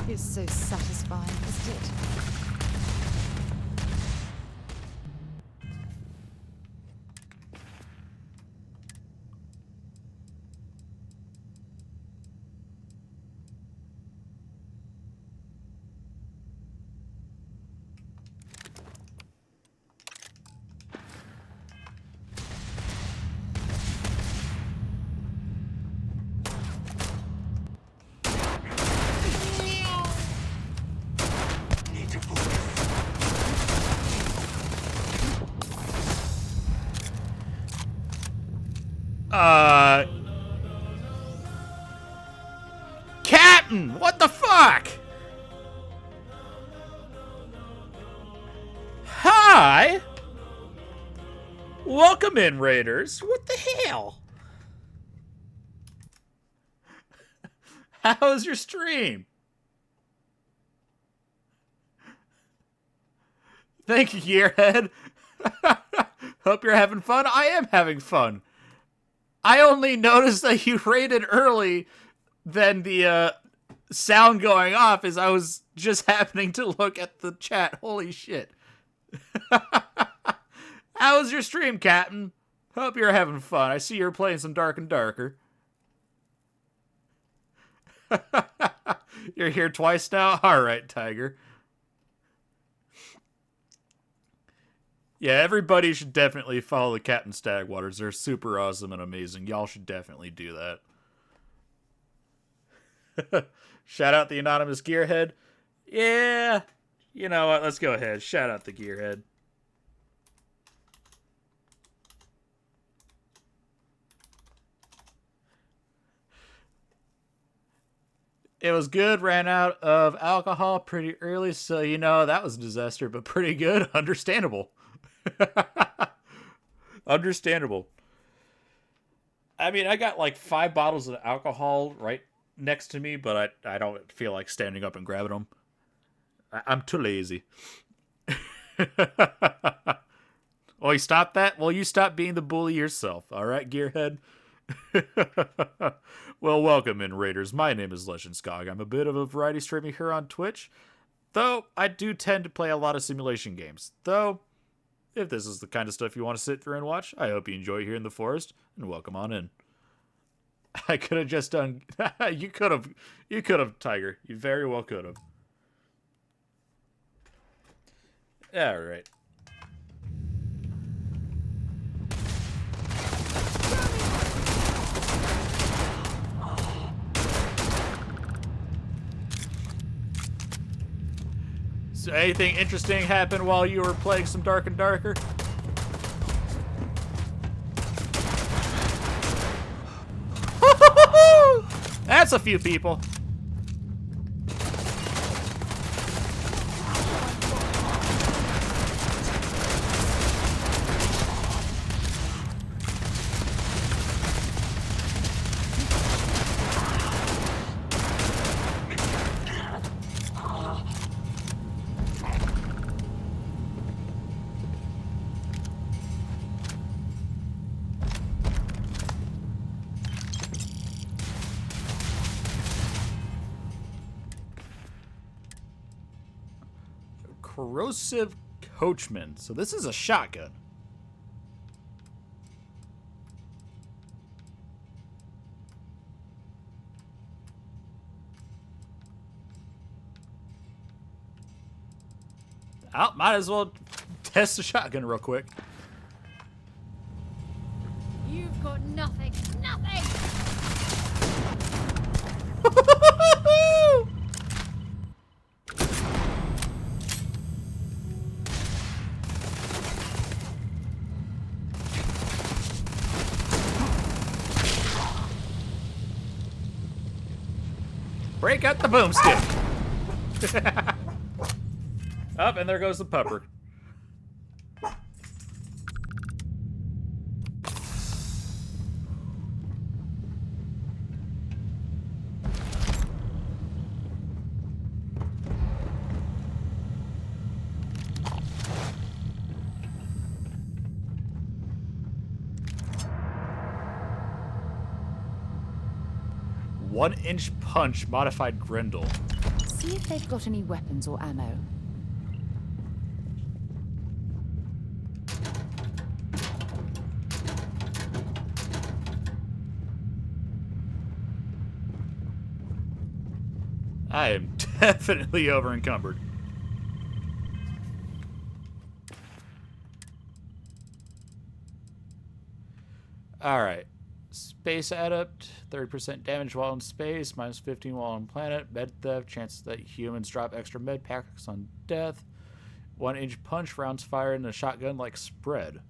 It's so satisfying, isn't it? Captain! What the fuck? Hi! Welcome in, Raiders. What the hell? How was your stream? Thank you, Gearhead. Hope you're having fun. I am having fun. I only noticed that you raided early than the sound going off as I was just happening to look at the chat. Holy shit. How was your stream, Captain? Hope you're having fun. I see you're playing some Dark and Darker. You're here twice now? Alright, Tiger. Yeah, everybody should definitely follow the Captain Stagwaters. They're super awesome and amazing. Y'all should definitely do that. Shout out the anonymous Gearhead. Yeah. You know what? Let's go ahead. Shout out the Gearhead. It was good. Ran out of alcohol pretty early, so you know that was a disaster, but pretty good. Understandable. Understandable. I mean, I got like 5 bottles of alcohol right next to me, but I don't feel like standing up and grabbing them. I'm too lazy. Oh, you stopped that? Well, you stop being the bully yourself. All right, Gearhead? Well, welcome in, Raiders. My name is Legend Skog. I'm a bit of a variety streamer here on Twitch, though I do tend to play a lot of simulation games. Though, if this is the kind of stuff you want to sit through and watch, I hope you enjoy here in the forest, and welcome on in. I could have just done... You could have, Tiger. You very well could have. Alright. So anything interesting happened while you were playing some Dark and Darker? That's a few people. Corrosive Coachman. So this is a shotgun. Oh, might as well test the shotgun real quick. You've got nothing. Nothing! Break out the boomstick. Up, and there goes the pupper. One-inch punch modified Grendel. See if they've got any weapons or ammo. I am definitely over encumbered. Alright. Space adept, 30% damage while in space, minus 15 while on planet, med theft, chances that humans drop extra med packs on death, 1-inch punch, rounds fired in a shotgun like spread.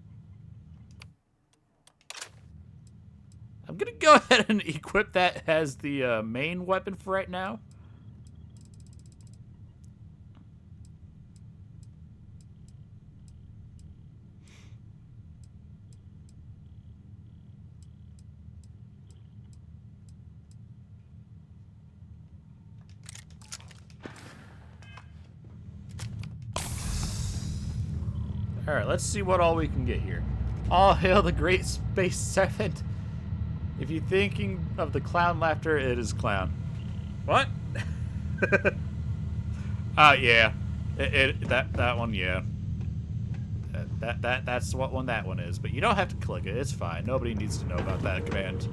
I'm gonna go ahead and equip that as the main weapon for right now. Alright, let's see what all we can get here. All hail the great space serpent. If you're thinking of the clown laughter, it is clown. What? Yeah. That one, yeah. That's what one that one is. But you don't have to click it. It's fine. Nobody needs to know about that command.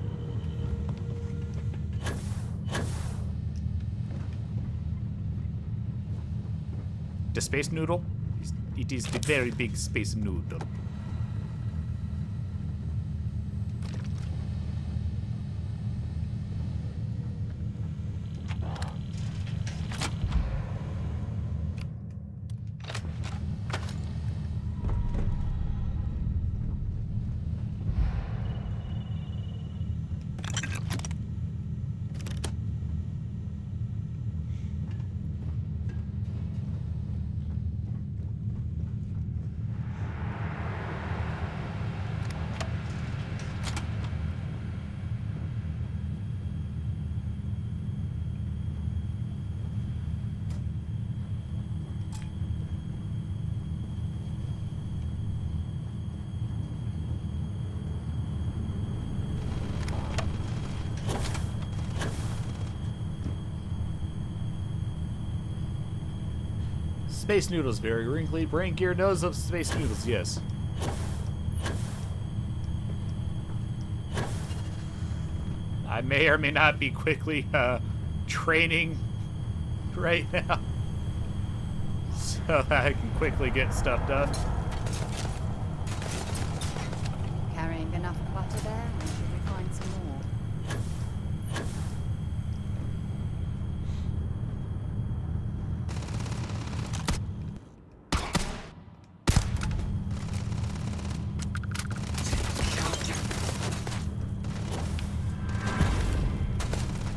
The space noodle? It is the very big space noodle. Space noodles, very wrinkly. Brain gear knows of space noodles, yes. I may or may not be quickly training right now so that I can quickly get stuff done. Carrying enough clutter there, or should we find some more?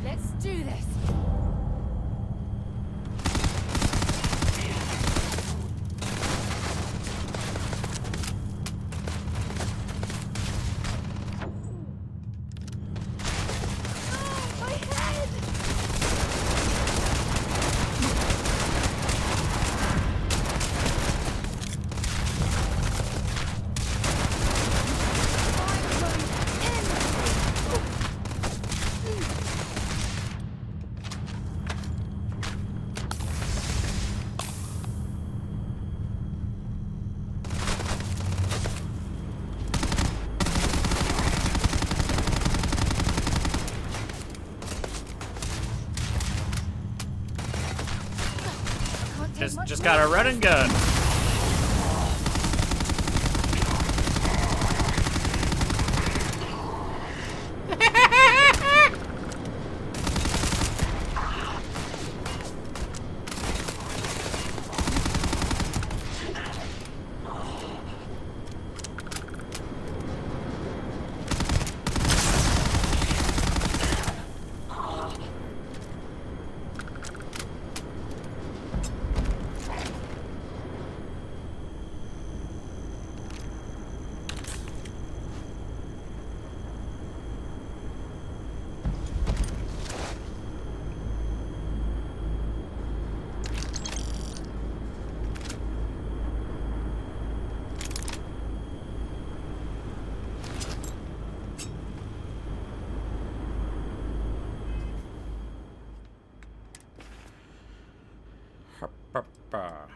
Let's do this. Just got a run and gun. Ba-ba-ba.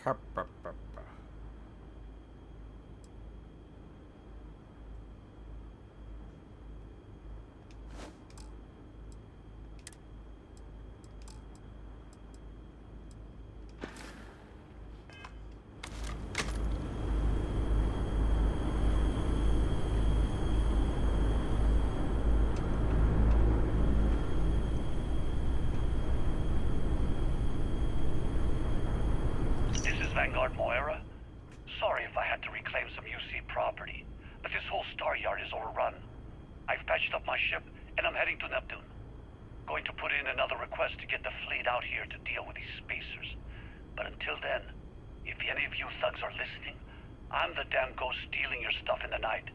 Ha-ba-ba-ba. This is Vanguard Moira. Sorry if I had to reclaim some UC property, but this whole star yard is overrun. I've patched up my ship, and I'm heading to Neptune. Going to put in another request to get the fleet out here to deal with these spacers. But until then, if any of you thugs are listening, I'm the damn ghost stealing your stuff in the night.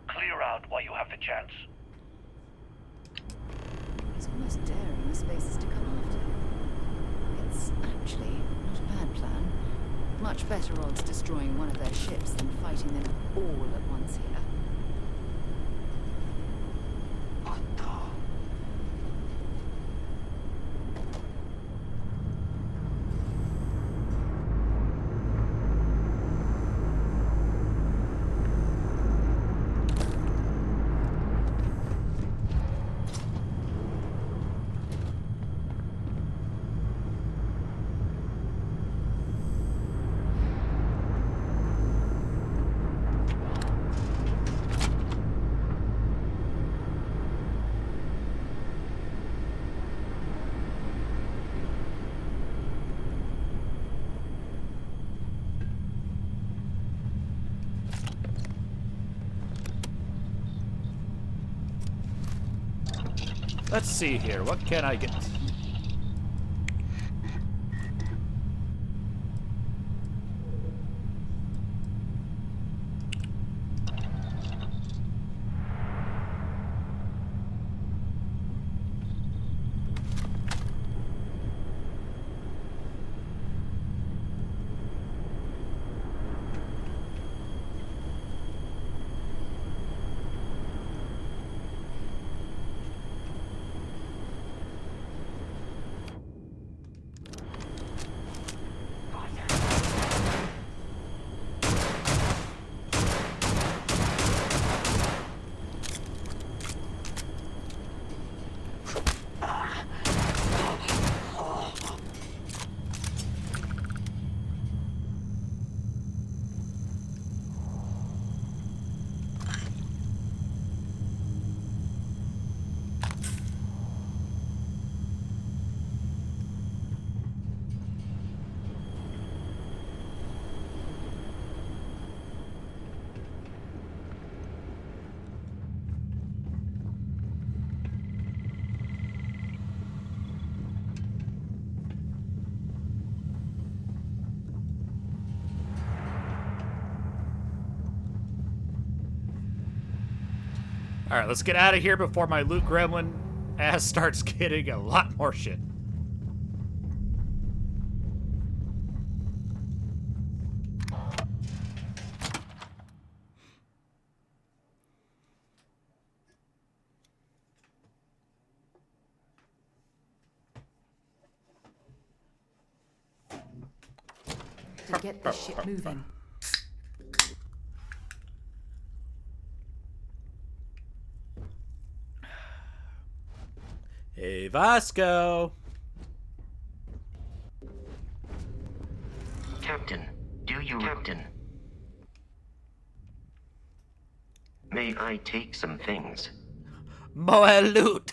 Clear out while you have the chance. He's almost daring the spacers to come after him. It's actually not a bad plan. Much better odds destroying one of their ships than fighting them all at once here. Let's see here. What can I get? Alright, let's get out of here before my loot gremlin ass starts getting a lot more shit. To get this ship moving. Hey, Vasco. Captain, Do you, Captain? May I take some things? More loot.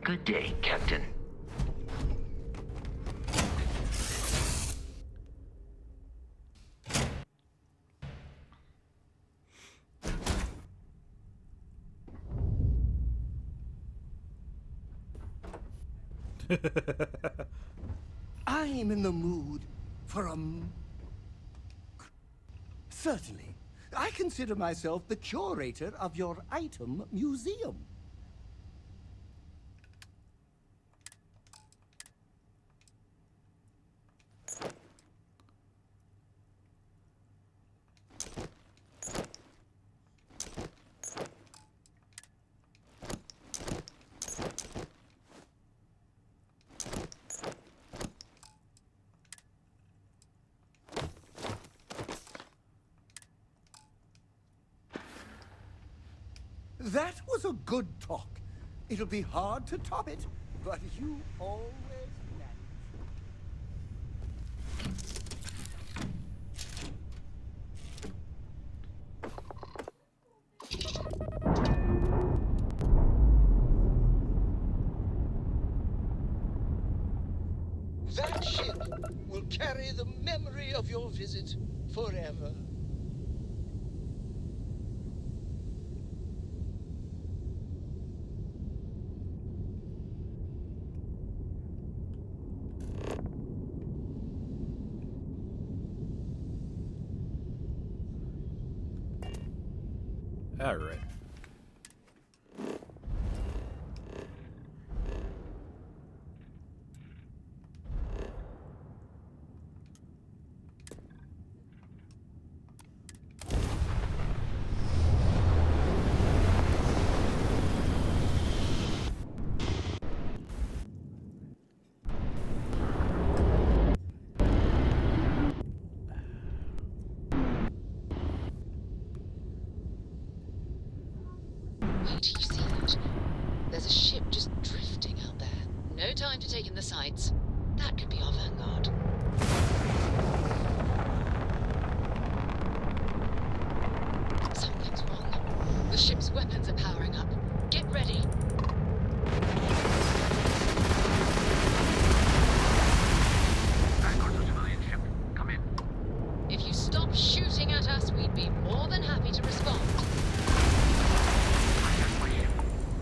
Good day, Captain. I'm in the mood for Certainly. I consider myself the curator of your item museum. That was a good talk. It'll be hard to top it, but you always manage. That ship will carry the memory of your visit forever. All right. Wait till you see it. There's a ship just drifting out there. No time to take in the sights. That could be our vanguard. Something's wrong. The ship's weapons are powering up. Get ready. Vanguard's a civilian ship. Come in. If you stop shooting at us, we'd be more than happy to respond. I have my ship.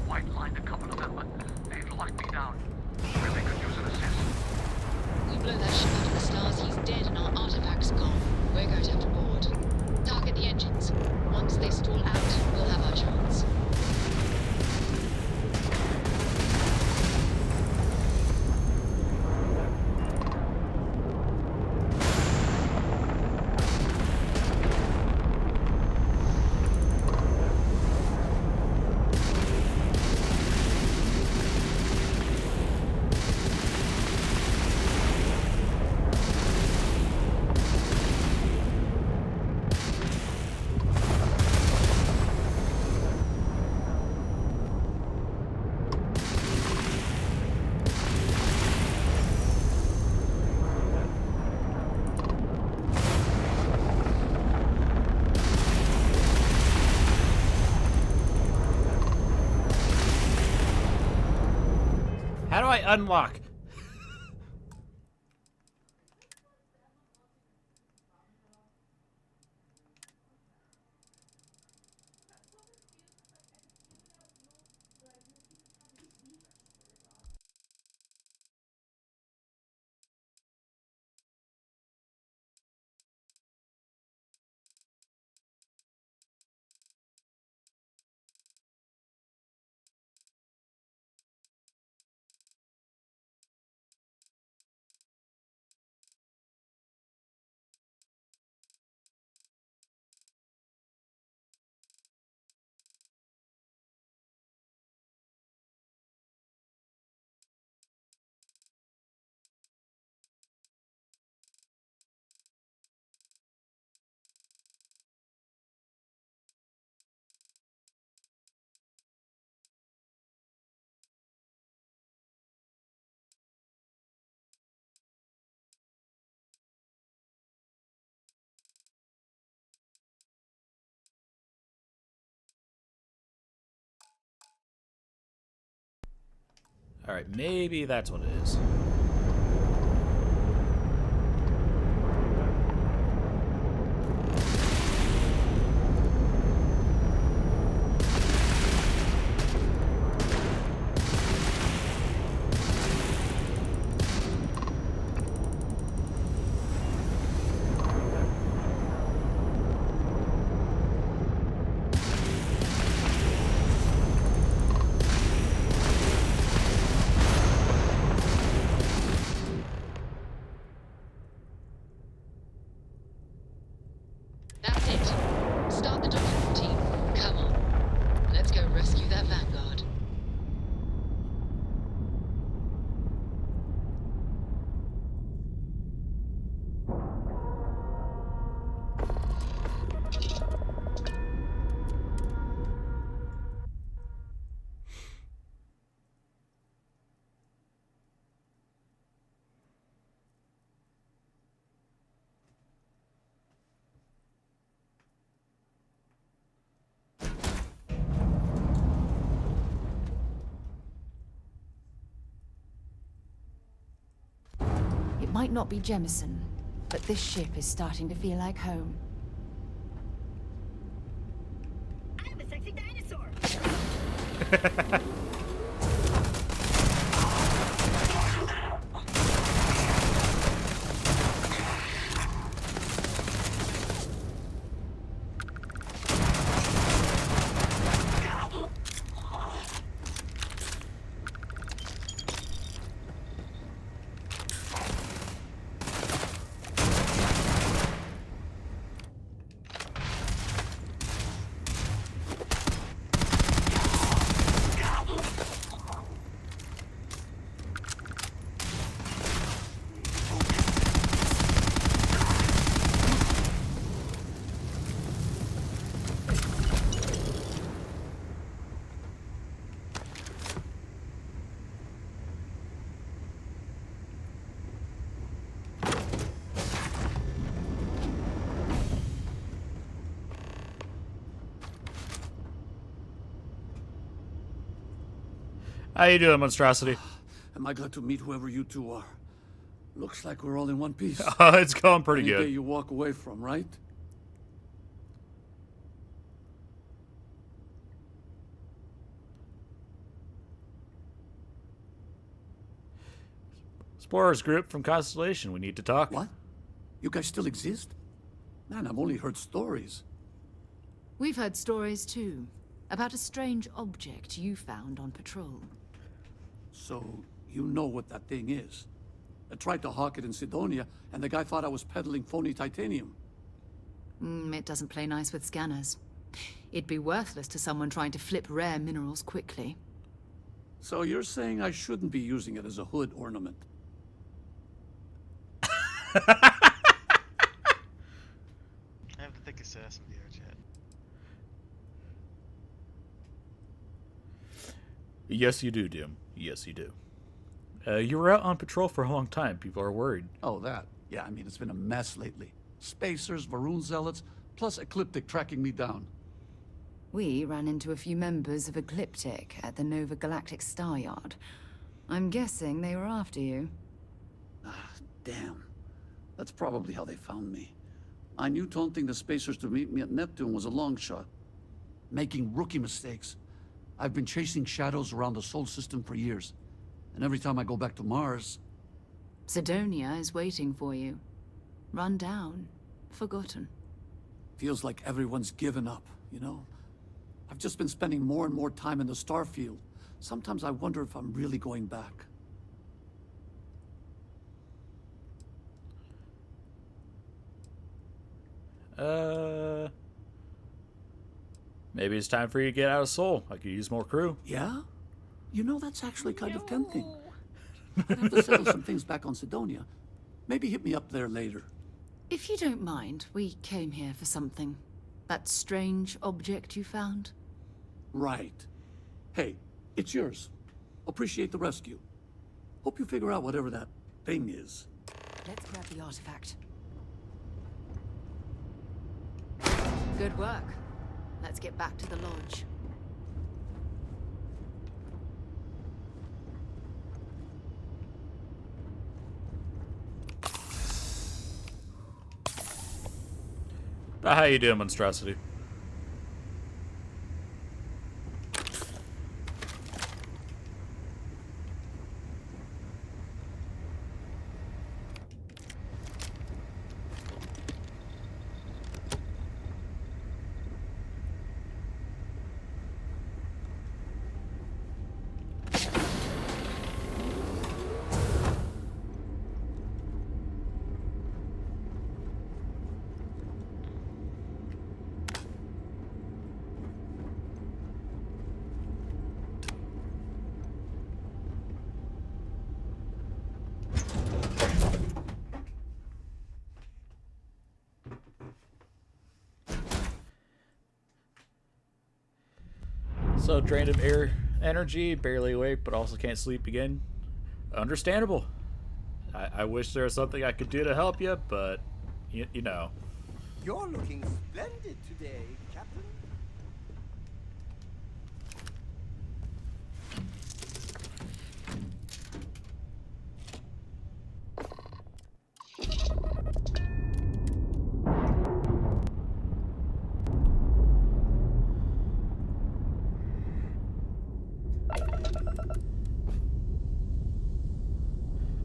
White lined a couple of them, but they've locked me down. Where they could use an assist. We blow that ship out of the stars, he's dead and our artifact's gone. We're going to have to board. Target the engines. Once they stall out, we'll have our chance. How do I unlock? Alright, maybe that's what it is. That's it. Start the document team. Come on. Let's go rescue that Vanguard. It might not be Jemison, but this ship is starting to feel like home. I'm a sexy dinosaur. How you doing, monstrosity? Am I glad to meet whoever you two are? Looks like we're all in one piece. It's going pretty Any good. day you walk away from, right? Explorers group from Constellation. We need to talk. What? You guys still exist? Man, I've only heard stories. We've heard stories too, about a strange object you found on patrol. So, you know what that thing is? I tried to hawk it in Sidonia, and the guy thought I was peddling phony titanium. It doesn't play nice with scanners. It'd be worthless to someone trying to flip rare minerals quickly. So you're saying I shouldn't be using it as a hood ornament? I have the thickest ass in VR chat. Yes, you do, Dim. Yes, you do. You were out on patrol for a long time. People are worried. Oh, that. Yeah, I mean, it's been a mess lately. Spacers, Varun zealots, plus Ecliptic tracking me down. We ran into a few members of Ecliptic at the Nova Galactic Star Yard. I'm guessing they were after you. Ah, damn. That's probably how they found me. I knew taunting the Spacers to meet me at Neptune was a long shot. Making rookie mistakes. I've been chasing shadows around the Sol system for years. And every time I go back to Mars... Sidonia is waiting for you. Run down. Forgotten. Feels like everyone's given up, you know? I've just been spending more and more time in the starfield. Sometimes I wonder if I'm really going back. Maybe it's time for you to get out of Sol. I could use more crew. Yeah? You know, that's actually kind of tempting. I'd have to settle some things back on Sidonia. Maybe hit me up there later. If you don't mind, we came here for something. That strange object you found? Right. Hey, it's yours. Appreciate the rescue. Hope you figure out whatever that thing is. Let's grab the artifact. Good work. Let's get back to the lodge. How you doing, Monstrosity? So drained of air energy, barely awake, but also can't sleep again. Understandable. I wish there was something I could do to help you, but you know. You're looking splendid today, Captain.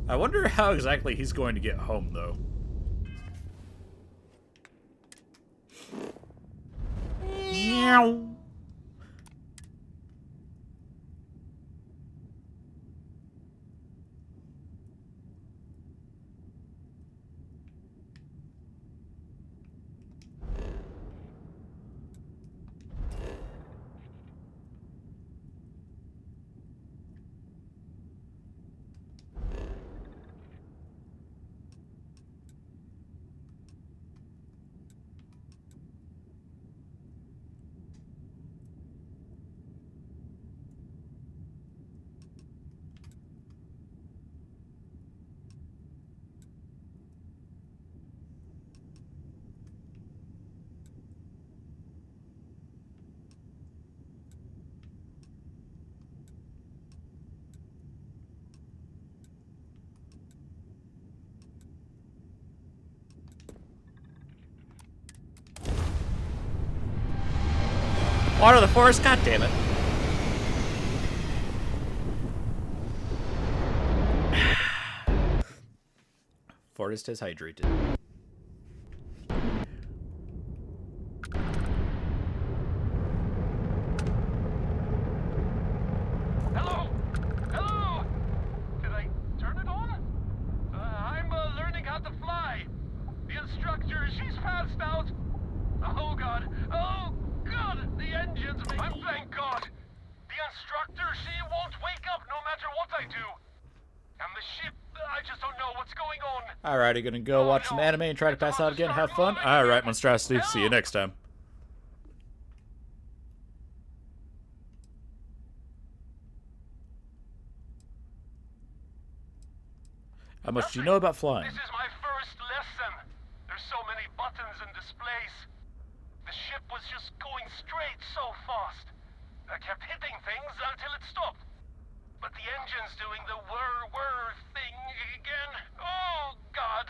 I wonder how exactly he's going to get home, though. Meow. Water the forest, god damn it. Forest is hydrated. Hello? Hello? Did I turn it on? I'm learning how to fly. The instructor, she's passed out. Oh god. Oh god. The engines. Thank god. The instructor, she won't wake up no matter what I do. And the ship, I just don't know what's going on. Alrighty, gonna go watch some anime and try to pass out again. Have fun. Alright, Monstrosity. See you next time. How much do you know about flying? This is my first lesson. There's so many buttons and displays. The ship was just going straight so fast. I kept hitting things until it stopped. But the engine's doing the whir thing again. Oh, God.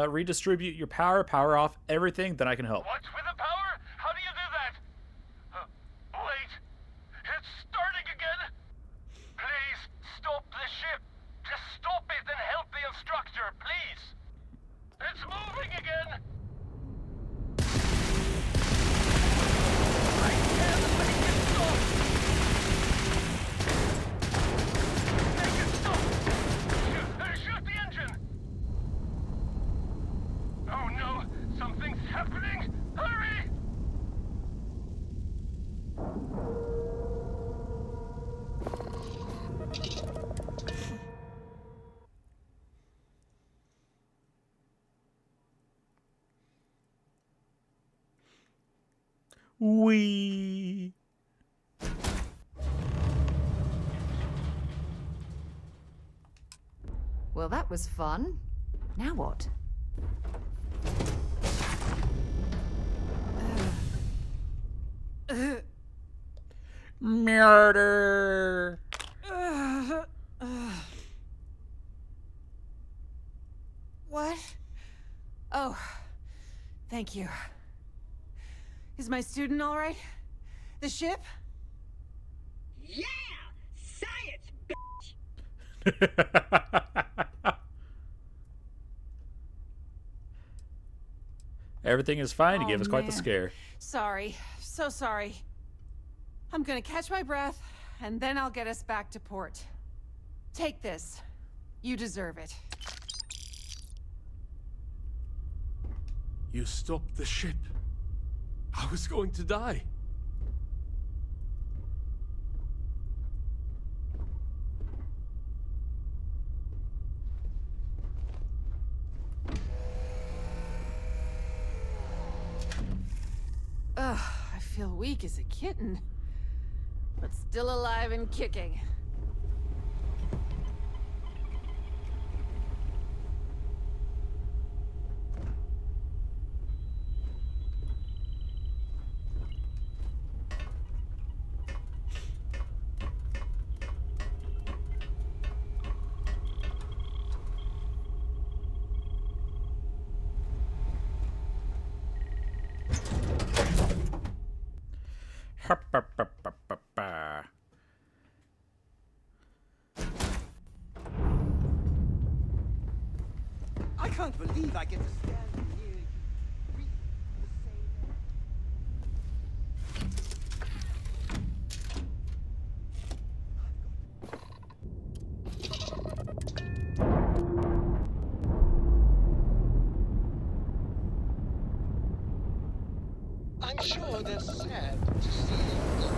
Redistribute your power, power off everything, then I can help. What? With the power? How do you do that? Wait. It's starting again. Please, stop the ship. Just stop it and help the instructor, please. It's moving again. I can't make it stop. Make it stop. Shoot the engine. Oh no, something's happening. Hurry. Wee. Well, that was fun. Now what? Murder. What? Oh, thank you. Is my student all right? The ship? Yeah! Science, bitch! Everything is fine. He Oh, gave us quite the man. scare. Sorry. So sorry. I'm gonna catch my breath, and then I'll get us back to port. Take this. You deserve it. You stopped the ship. I was going to die. Ugh, I feel weak as a kitten, but still alive and kicking. I can't believe I get to stand near you. Read I'm sure they're sad to see you go.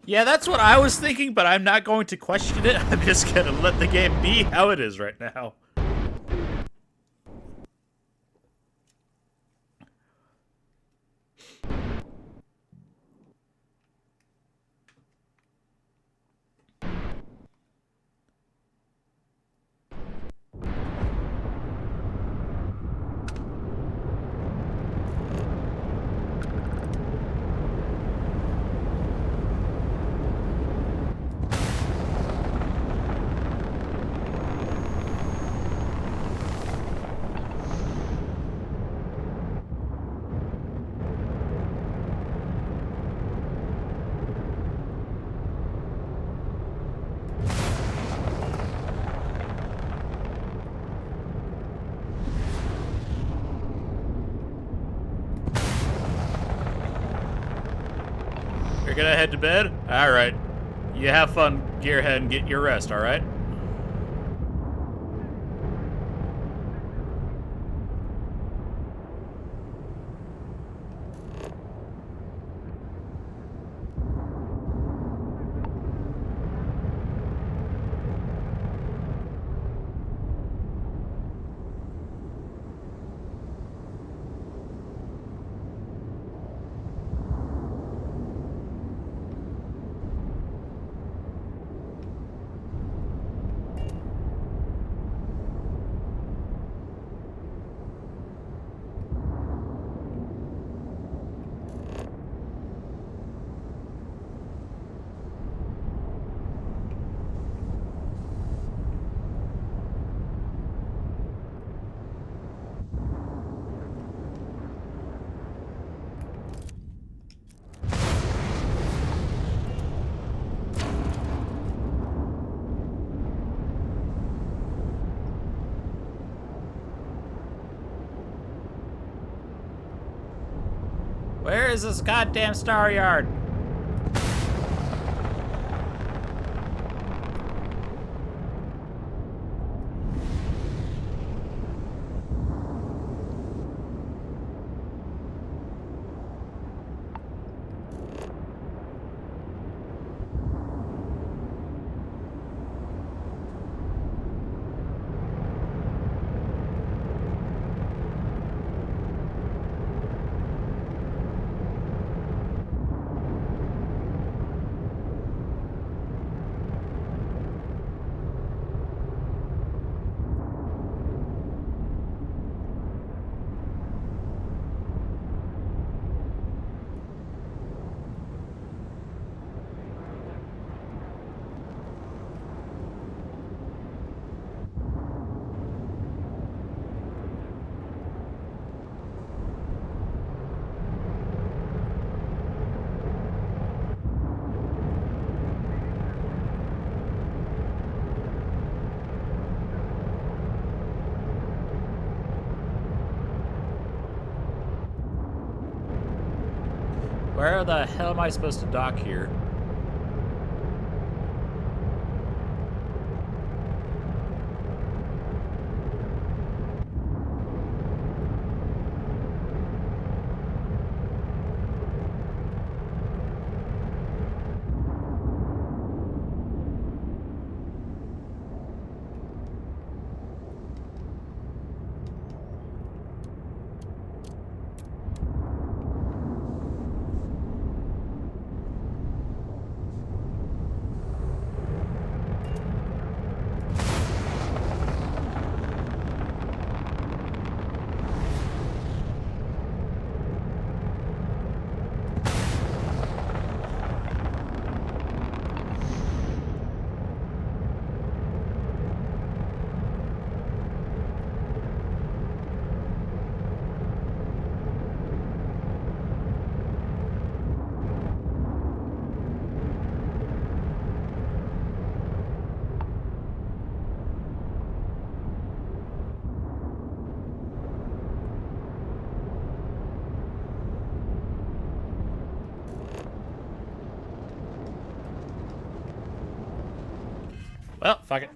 Yeah, that's what I was thinking, but I'm not going to question it. I'm just gonna let the game be how it is right now. You're gonna head to bed? Alright. You have fun, Gearhead, and get your rest, alright? Where is this goddamn star yard? Where the hell am I supposed to dock here? Well, fuck it.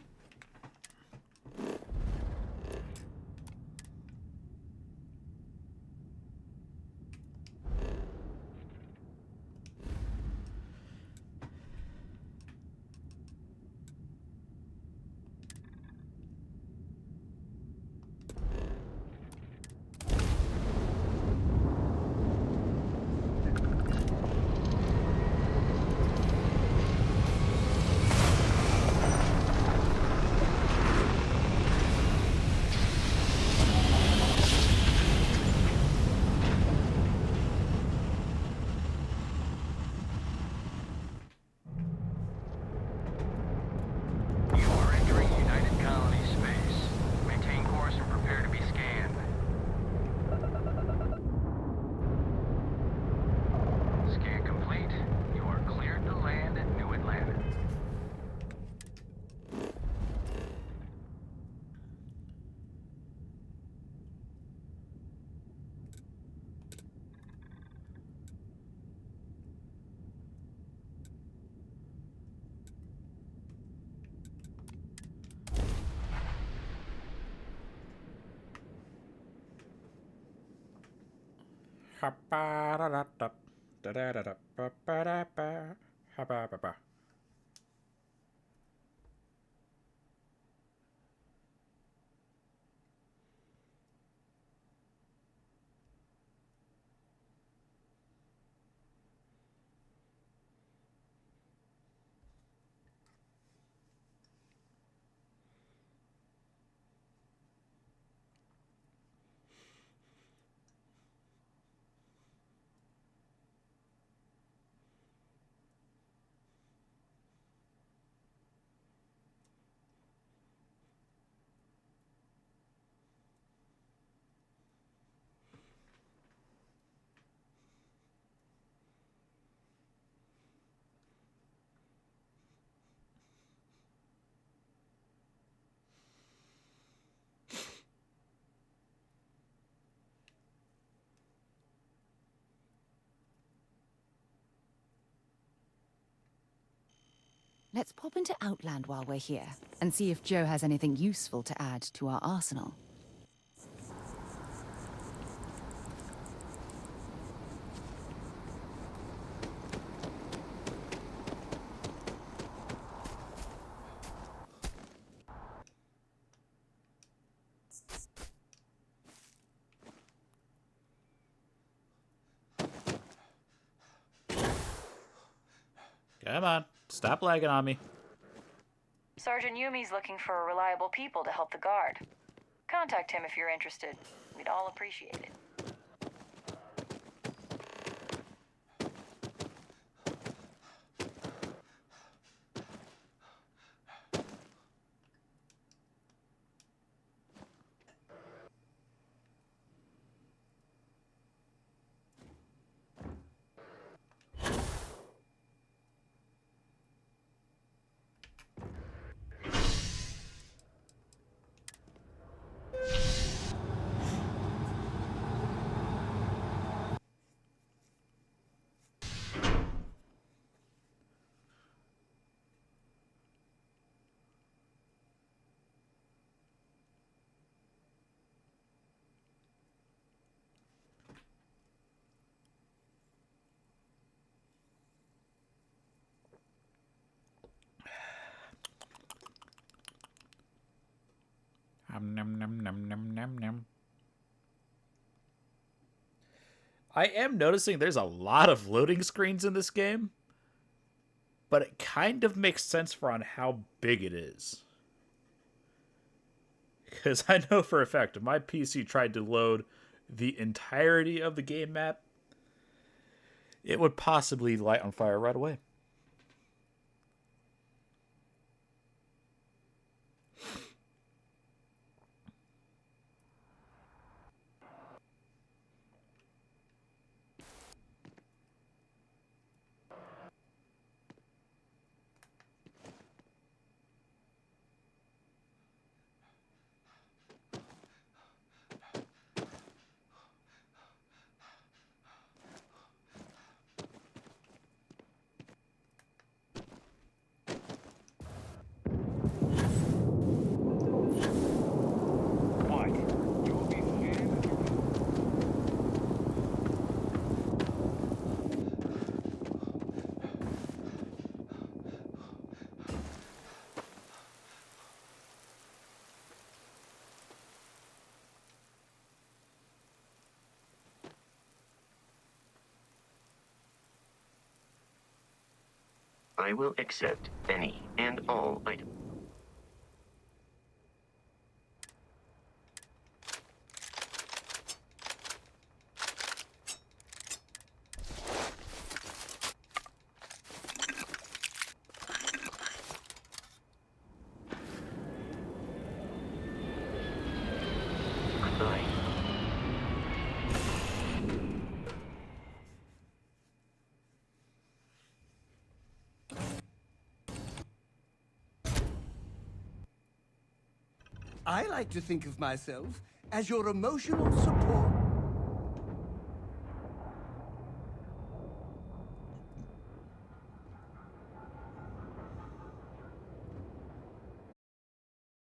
Let's pop into Outland while we're here, and see if Joe has anything useful to add to our arsenal. Come on, stop lagging on me. Sergeant Yumi's looking for reliable people to help the guard. Contact him if you're interested. We'd all appreciate it. I am noticing there's a lot of loading screens in this game, but it kind of makes sense for on how big it is. Because I know for a fact if my PC tried to load the entirety of the game map, it would possibly light on fire right away. I will accept any and all items. Goodbye. I like to think of myself as your emotional support